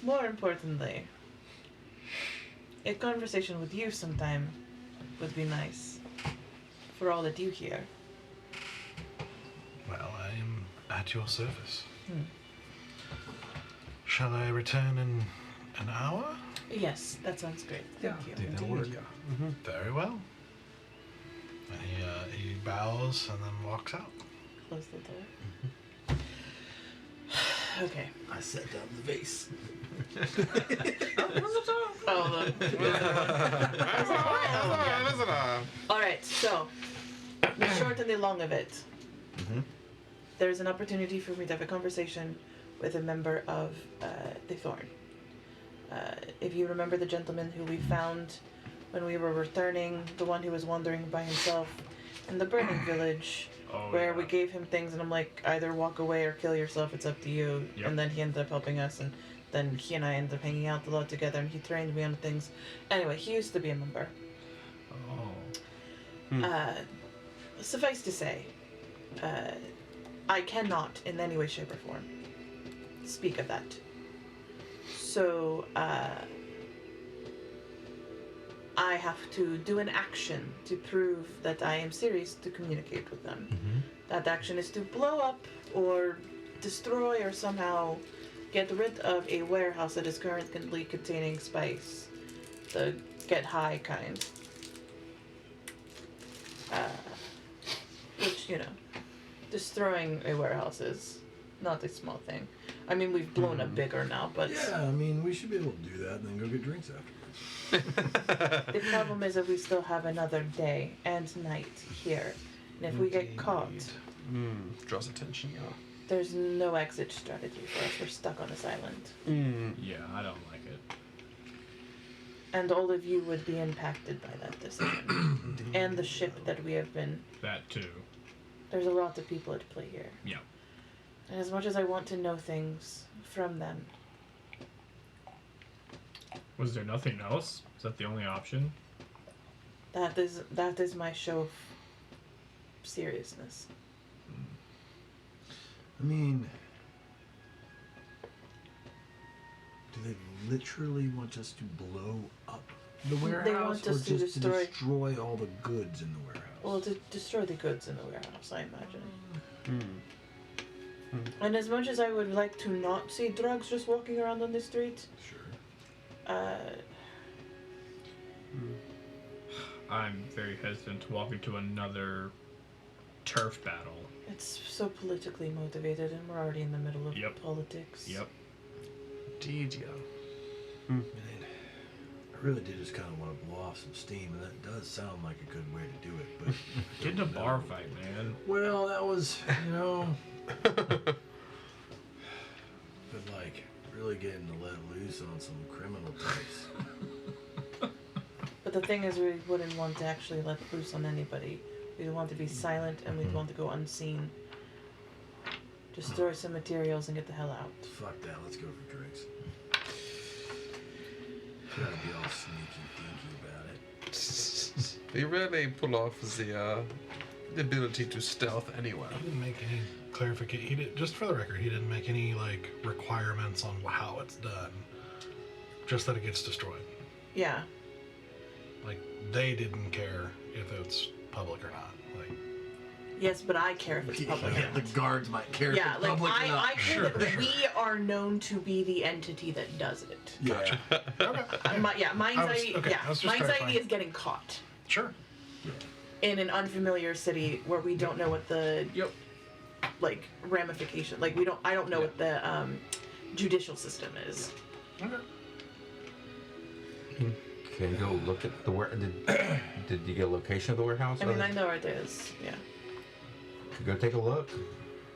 More importantly, a conversation with you sometime would be nice for all that you hear. Well, I am at your service. Shall I return in an hour? Yes, that sounds great. Thank you. That'll work. Very well. And he bows and then walks out. Close the door. Okay. I set down the vase. Oh, all right. So, the short and the long of it. There's an opportunity for me to have a conversation with a member of the Thorn. If you remember the gentleman who we found when we were returning, the one who was wandering by himself in the burning village, where we gave him things and I'm like, either walk away or kill yourself, it's up to you. Yep. And then he ended up helping us, and then he and I ended up hanging out a lot together, and he trained me on things. Anyway, he used to be a member. Suffice to say, I cannot in any way, shape, or form speak of that. So, I have to do an action to prove that I am serious to communicate with them. That action is to blow up or destroy or somehow get rid of a warehouse that is currently containing spice. The get high kind. Which, destroying a warehouse is not a small thing. I mean, we've blown up bigger now, but Yeah, I mean, we should be able to do that and then go get drinks afterwards. the problem is that we still have another day and night here. And if we get caught, Draws attention. there's no exit strategy for us. We're stuck on this island. Yeah, I don't like it. And all of you would be impacted by that decision. And the ship that we have been. That too. There's a lot of people at play here. Yeah. And as much as I want to know things from them, Was there nothing else? Is that the only option? That is my show of seriousness. I mean, do they literally want us to blow up the warehouse, want us or to just to destroy- destroy all the goods in the warehouse? Well, to destroy the goods in the warehouse, I imagine. And as much as I would like to not see drugs just walking around on the street, Sure. I'm very hesitant to walk into another turf battle. it's so politically motivated, and we're already in the middle of Yep. politics. Yep. Indeed, yeah. Man, I really did just kind of want to blow off some steam, and that does sound like a good way to do it. But Get in a bar fight, man. well, that was, but like really getting to let loose on some criminal types. But the thing is, we wouldn't want to actually let loose on anybody. We'd want to be silent, and we'd want to go unseen. Destroy some materials and get the hell out. Fuck that. Let's go for drinks. Gotta be all sneaky dinky about it. They rarely pull off the ability to stealth anywhere. He didn't make any clarification. He did, just for the record, he didn't make any like requirements on how it's done. Just that it gets destroyed. Yeah. Like they didn't care if it's public or not. Like Yes, but I care if it's public. Yeah, the guards might care. Yeah, if it's like public or not. I care that we are known to be the entity that does it. Yeah. okay. Mine's idea. I was just Mine's clarifying. idea is getting caught Sure. in an unfamiliar city where we don't know what the like ramification. Like I don't know what the judicial system is. Okay. Can you go look at the where? Did you get a location of the warehouse? I mean, I know where it is. Yeah. Could go take a look.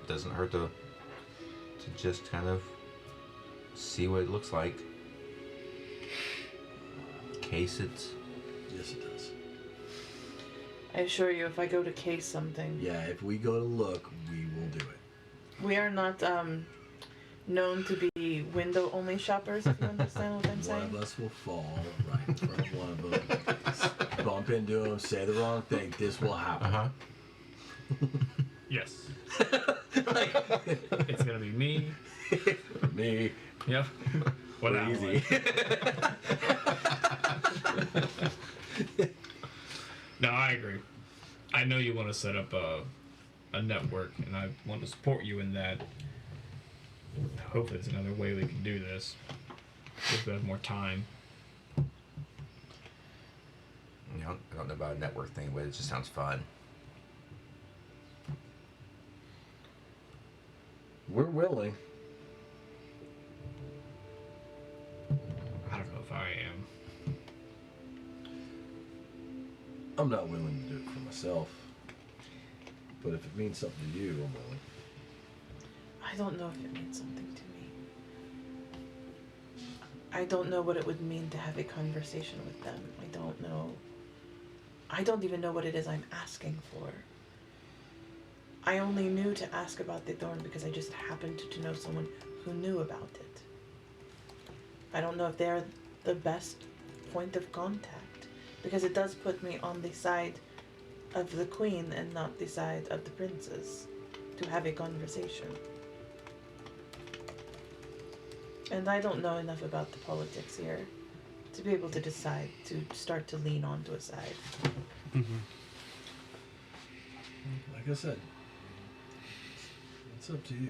Doesn't hurt to just kind of see what it looks like. Case it. Yes, it does. I assure you, if I go to case something, Yeah, if we go to look, we will do it. we are not known to be window-only shoppers. If you understand what I'm One saying. of us will fall right in front of one of them, bump into him, say the wrong thing. This will happen. Yes. It's gonna be me. Me. Yep. What Easy. No, I agree. I know you want to set up a network, and I want to support you in that. Hopefully, there's another way we can do this. If we have more time. You know, I don't know about a network thing, but it just sounds fun. We're willing. I don't know if I am. I'm not willing to do it for myself. But if it means something to you, I'm willing. I don't know if it means something to me. I don't know what it would mean to have a conversation with them. I don't know. I don't even know what it is I'm asking for. I only knew to ask about the thorn because I just happened to know someone who knew about it. I don't know if they're the best point of contact because it does put me on the side of the queen and not the side of the princes to have a conversation. And I don't know enough about the politics here to be able to decide to start to lean onto a side. Like I said, it's up to you.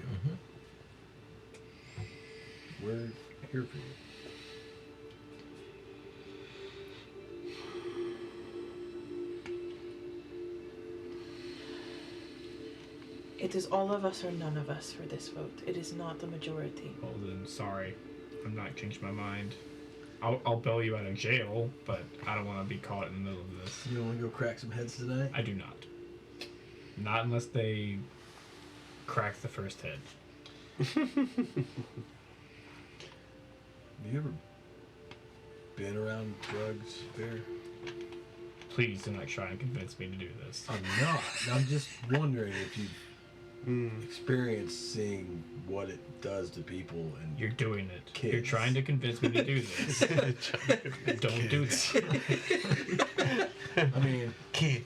We're here for you. It is all of us or none of us for this vote. It is not the majority. Well, then, sorry. I'm not changing my mind. I'll bail you out of jail, but I don't want to be caught in the middle of this. You don't want to go crack some heads tonight? I do not. Not unless they crack the first head. Have you ever been around drugs, Bear? Please do not try and convince me to do this. I'm not. I'm just wondering if you've experience seeing what it does to people, and You're doing it. Kids. You're trying to convince me to do this. Don't do that. I mean, Kid.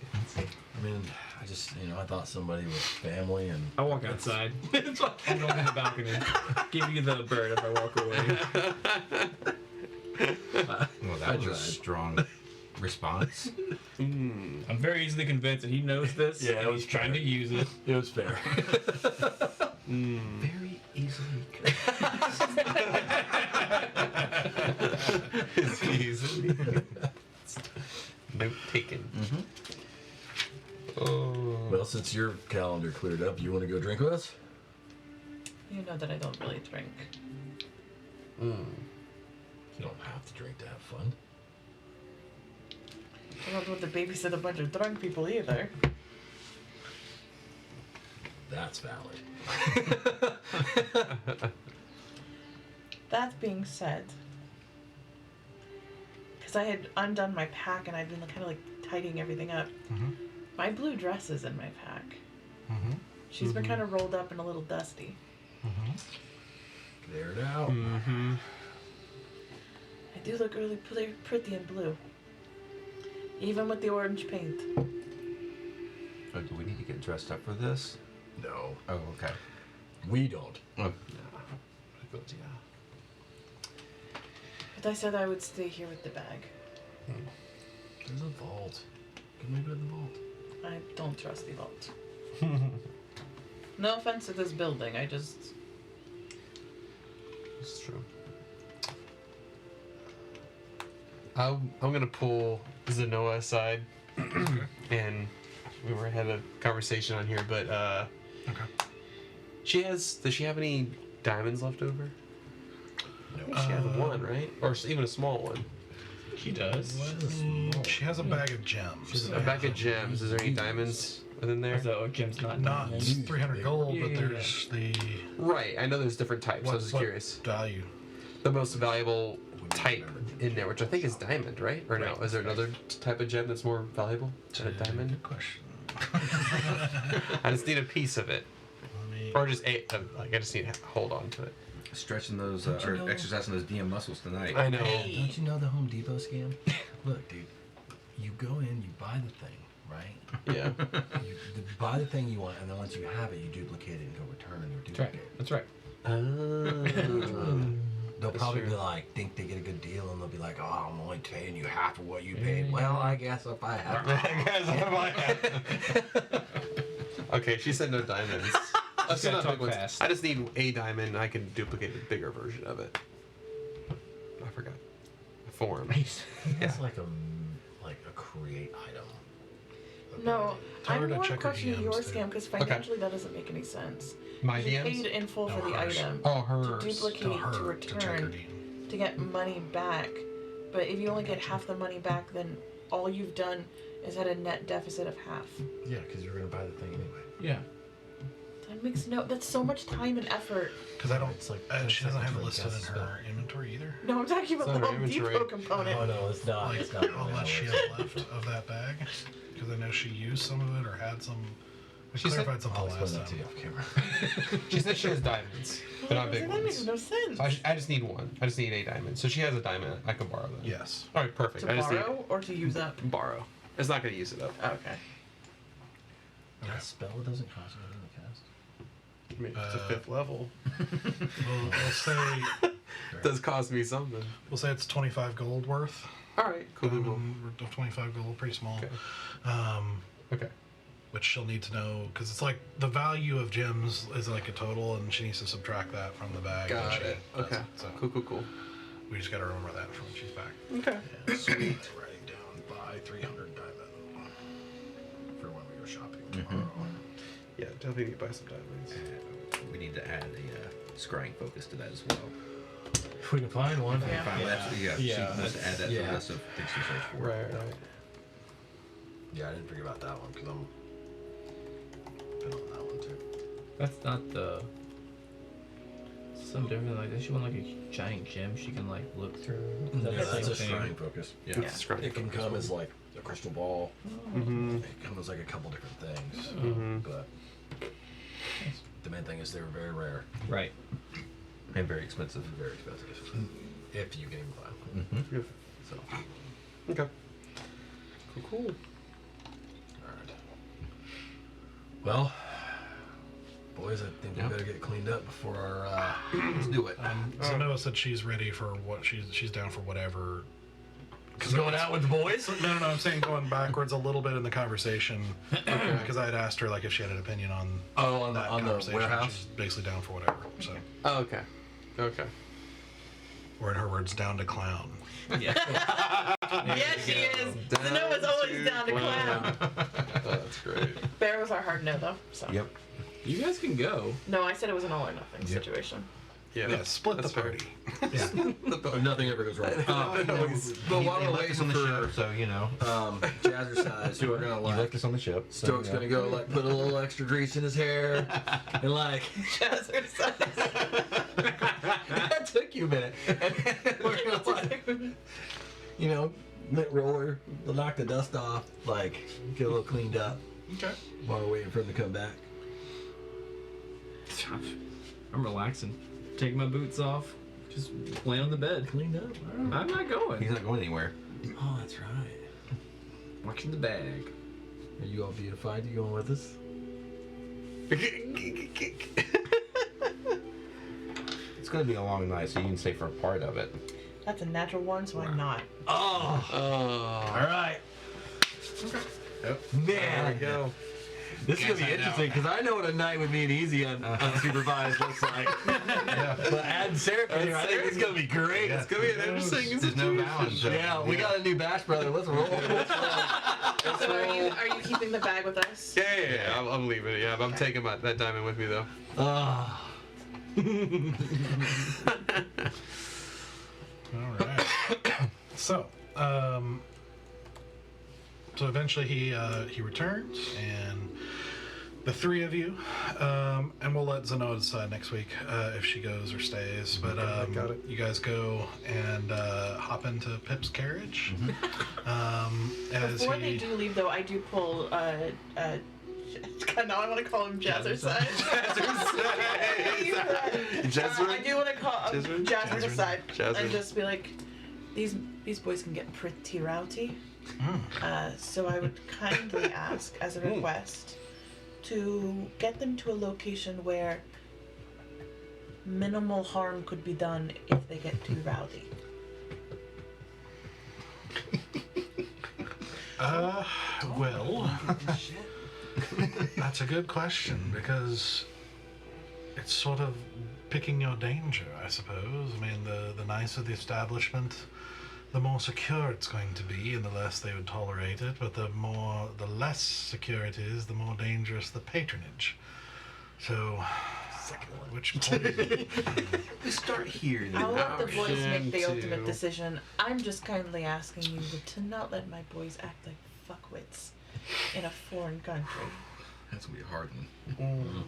I just, I thought somebody with family and. I walk outside. I'm going to the balcony. Give you the bird if I walk away. Well, that was a strong response. I'm very easily convinced that he knows this. Yeah, and it was he's trying to use it. It was fair. Very easily. It's easy. Note taken. Oh. Well, since your calendar cleared up, you want to go drink with us? You know that I don't really drink. You don't have to drink to have fun. I don't want to babysit a bunch of drunk people either. That's valid. That being said, because I had undone my pack and I've been kind of like tidying everything up, my blue dress is in my pack. She's been kind of rolled up and a little dusty. Clear it out. I do look really pretty in blue. Even with the orange paint. Oh, do we need to get dressed up for this? No, Oh, okay. we don't. Oh, But I said I would stay here with the bag. There's a vault. Can we go to the vault? I don't trust the vault. No offense to this building, I just... It's true. I'm gonna pull Zenoa aside, and we were had a conversation on here, but does she have any diamonds left over? No. She has one, right? Or even a small one. She does. She has a bag of gems. A bag of gems. Is there any diamonds within there? So Jim's not. Not 300 gold, but there's the Right. I know there's different types. I was just what curious. value. The most valuable type in there, which I think is diamond, right? Or no? Is there another type of gem that's more valuable than a diamond? Good question. I just need a piece of it, Let me- or just I just need to hold on to it. stretching those, Don't you or know- exercising those DM muscles tonight. I know. don't you know the Home Depot scam? Look, dude, you go in, you buy the thing, right? Yeah. You buy the thing you want, and then once you have it, you duplicate it and go return your That's right. duplicate. That's right. They'll That's probably true. be like, think they get a good deal, and they'll be like, oh, I'm only paying you half of what you paid. Well, I guess if I have Okay, she said no diamonds. Let's gotta not talk big ones. fast. I just need a diamond. I can duplicate a bigger version of it. I forgot. A form. It's like a create item. No, Tell her I'm to more check her questioning DMs your too. scam because financially that doesn't make any sense. My You paid DMs? in full No, for the hers. item Oh, to hers. duplicate Tell to her to check her return DM. to get money back. But if you only get half the money back, then all you've done is had a net deficit of half. Yeah, because you're gonna buy the thing anyway. Yeah. That makes no. That's so much time and effort. Because I don't. It's like She doesn't have it like listed in cast her inventory either. No, I'm talking about It's the not her Home Depot inventory. component. Oh no, it's not. Like It's not. all that she has left of that bag. Because I know she used some of it or had some. We She said- clarified something I'll explain last that to you time. off camera. She said she has diamonds, but not big that makes ones. no sense. So I just need one. I just need a diamond. So she has a diamond. I can borrow that. Yes. All right, perfect. To I just borrow or to use up? need borrow. It's not gonna use it up. Okay. That spell doesn't cost you anything to cast. I mean, it's a 5th level. We'll say It does cost me something. it's 25 gold worth. All right, cool. 25 gold, pretty small. Okay. Um, Okay. which she'll need to know because it's like the value of gems is like a total, and she needs to subtract that from the bag. when Got she it. does Okay. So Cool. we just got to remember that for when she's back. Okay. Sweet. Writing down buy 300 diamond for when we go shopping tomorrow. Yeah, definitely need to buy some diamonds. We need to add a scrying focus to that as well. If we can find one. Yeah. Yeah, she wants to add that to yeah. the list of things to search for. Right. Yeah, I didn't forget about that one because I'm been on that one too. That's not the. Some different. Like, does she want like a giant gem she can like look through? Is that Yeah, the that's same a thing? shrine focus. Yeah. Yeah. Scrying It can focus come one. as like a crystal ball. Mhm. It comes as like a couple different things. Mhm. But The main thing is they're very rare. Right. And very expensive. Very expensive. If you can even buy them. Mm-hmm. So, Okay. Cool. alright. Well, boys, I think we better get cleaned up before our, Let's do it. Zenoa said she's ready for what she's down for whatever. going out with the boys? No, I'm saying going backwards a little bit in the conversation because I had asked her like if she had an opinion on on that the conversation. warehouse. She's basically down for whatever. So, Oh, okay. Okay. or in her words, down to clown. Yes, she is. Zenoa's always down to clown. Oh, that's great. Bear was our hard no, though. So. Yep. You guys can go. No, I said it was an all or nothing situation. Yeah. Split the that's fair. party. Nothing ever goes wrong. But while we're left waiting us on the for ship, so you know. Jazzercise, we're gonna You like left us on the ship. so, Stoke's you know. gonna go like put a little extra grease in his hair and like Jazzercise. that took you a minute. And we're gonna like, you know, mint roller, knock the dust off, like get a little cleaned up Okay. while we're waiting for him to come back. I'm relaxing. Taking my boots off. Just laying on the bed. Cleaned up. I'm not going. He's not going anywhere. Oh, that's right. Watching the bag. Are you all beautified? You going with us? It's going to be a long night, so you can stay for a part of it. That's a natural one, so I'm not. Oh, Oh. all right. Yep. Man, There we go. this is gonna be interesting because I know what a night with me and Easy unsupervised looks like. But adding Sarah in here, I think it's gonna be great. It's gonna be an interesting There's no balance. So, Yeah, we got a new Bash brother. Let's roll. So are you keeping the bag with us? Yeah. I'm leaving it. Yeah, I'm taking that diamond with me though. Ah. All right. So eventually he returns, and the three of you, and we'll let Zenoa decide next week if she goes or stays. But got it. you guys go and hop into Pip's carriage. As Before he, they do leave, though, I do pull. God, now I want to call him Jazzercise. I do want to call him Jazzer aside and just be like, these boys can get pretty rowdy. So I would kindly ask, as a request, to get them to a location where minimal harm could be done if they get too rowdy. Well, that's a good question because it's sort of picking your danger, I suppose. I mean, the nicer the establishment, the more secure it's going to be, and the less they would tolerate it. But the less secure it is, the more dangerous the patronage. So, which point? We start here. I'll let the boys make the Option ultimate two. decision. I'm just kindly asking you to not let my boys act like fuckwits in a foreign country. That's going to be a hard one.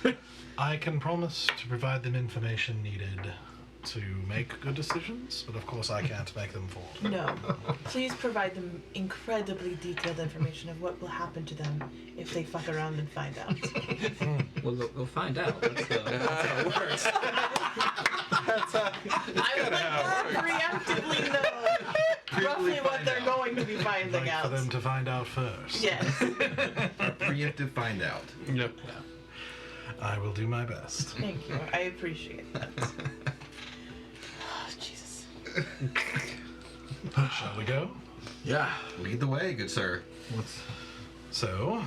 Well, I can promise to provide them information needed to make good decisions, but of course I can't make them for them. No. Please provide them incredibly detailed information of what will happen to them if they fuck around and find out. Well, they'll find out. That's how it works. I would like to preemptively know roughly what they're going to be I'd finding like out. for them to find out first. Yes. A preemptive find out. Yep. I will do my best. Thank you. I appreciate that. Oh, Jesus. Shall we go? Yeah. Lead the way, good sir. So,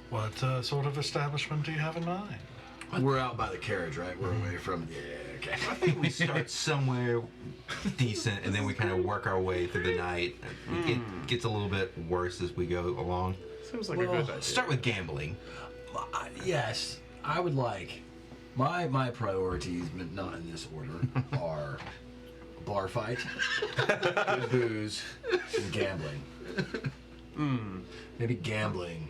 what sort of establishment do you have in mind? We're out by the carriage, right? We're away from. Yeah. Okay. I think we start somewhere decent, and then we kind of work our way through the night. It gets a little bit worse as we go along. Seems like Well, a good idea. Start with gambling. Yes, I would like. My priorities, but not in this order, are bar fight, good booze, and gambling. Maybe gambling.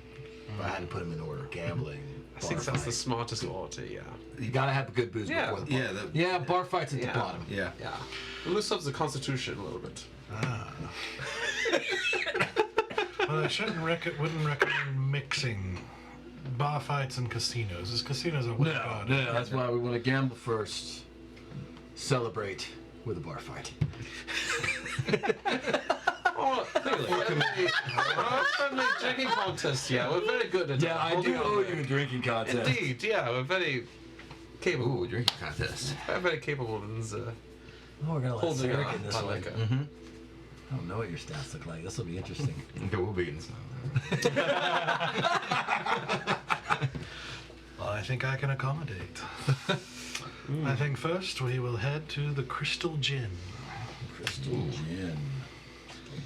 If I had to put them in order, gambling. I think that's the smartest order, yeah. You gotta have good booze Yeah. before the bar. Yeah, bar fights at the bottom. Yeah. Yeah. It looks up the constitution a little bit. Ah. But I wouldn't recommend mixing bar fights and casinos. As casinos are what God. No, that's why we want to gamble first. Celebrate with a bar fight. Oh, clearly. Our friendly drinking contest, yeah, we're very good at Yeah, I do holding on owe there. you a drinking contest. Indeed, yeah, we're very capable. Ooh, drinking contest. We're very capable in Oh, we're gonna let holding Sarah our in this one. liquor. I don't know what your stats look like. This will be interesting. Okay, we'll be in this now. Well, I think I can accommodate. I think first we will head to the Crystal Gin. Crystal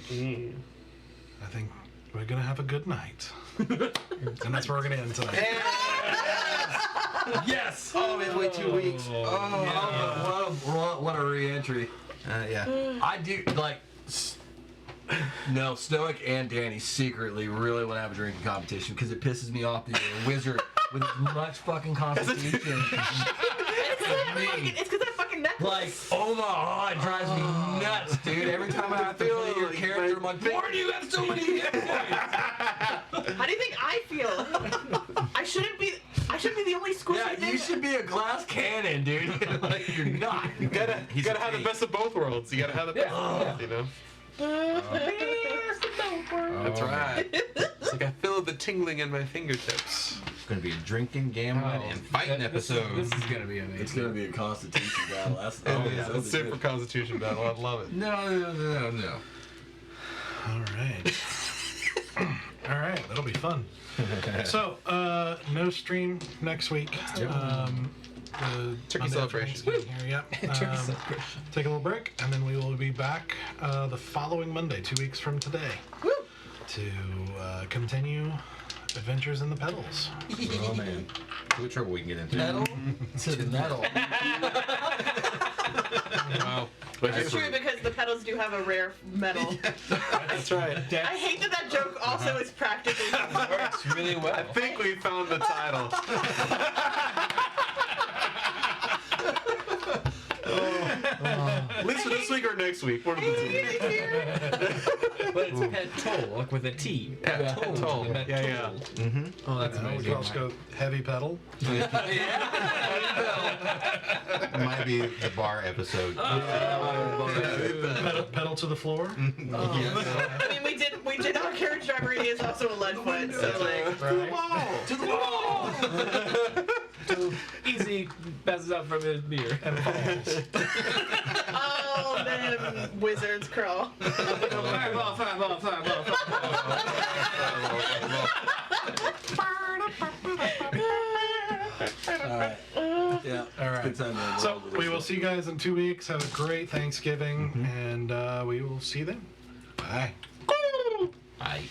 Gin. I think we're gonna have a good night. And that's where we're gonna end tonight. Yes! Oh, midway 2 weeks. What a re-entry. Yeah. I do, like, no, Stoic and Danny secretly really want to have a drinking competition because it pisses me off that you're a wizard with as much fucking constitution. It's because that fucking necklace. Like, oh my god, it drives me nuts, dude. Every time I have to play your character, I'm like, why do you have so many hit points? How do you think I feel? I shouldn't be the only squishy Yeah, thing. you should be a glass cannon, dude. Like, you're not. You gotta have the best of both worlds. You gotta have the best of both, you know? That's right. It's like I feel the tingling in my fingertips. It's gonna be a drinking, gambling, and fighting episode. This is gonna be amazing. It's gonna be a constitution battle. That's Let's sit for Constitution battle. I love it. No. All right. All right, that'll be fun. So, no stream next week. The Turkey Monday celebration. after Thanksgiving here, yep. Take a little break, and then we will be back the following Monday, 2 weeks from today, to continue Adventures in the Petals. Oh man. See what trouble we can get into. Metal to the metal. Wow. It's true because the Petals do have a rare metal. That's right. I hate that joke also is practically. Works really well. I think we found the title. At least for this week or next week. One of the two. But it's Petal, like with a T. Petal. Yeah. Oh, that's We amazing. can also go heavy pedal. It might be the bar episode. Pedal to the floor. I mean, we did our carriage driver. He is also a lead foot, so like. To the wall! Easy passes out from his beer. Oh, them wizards crawl. Fireball, fireball, fireball, Alright. Yeah. All right. Good time, man. So we will see you guys in 2 weeks. Have a great Thanksgiving, and we will see you then. Bye. Bye.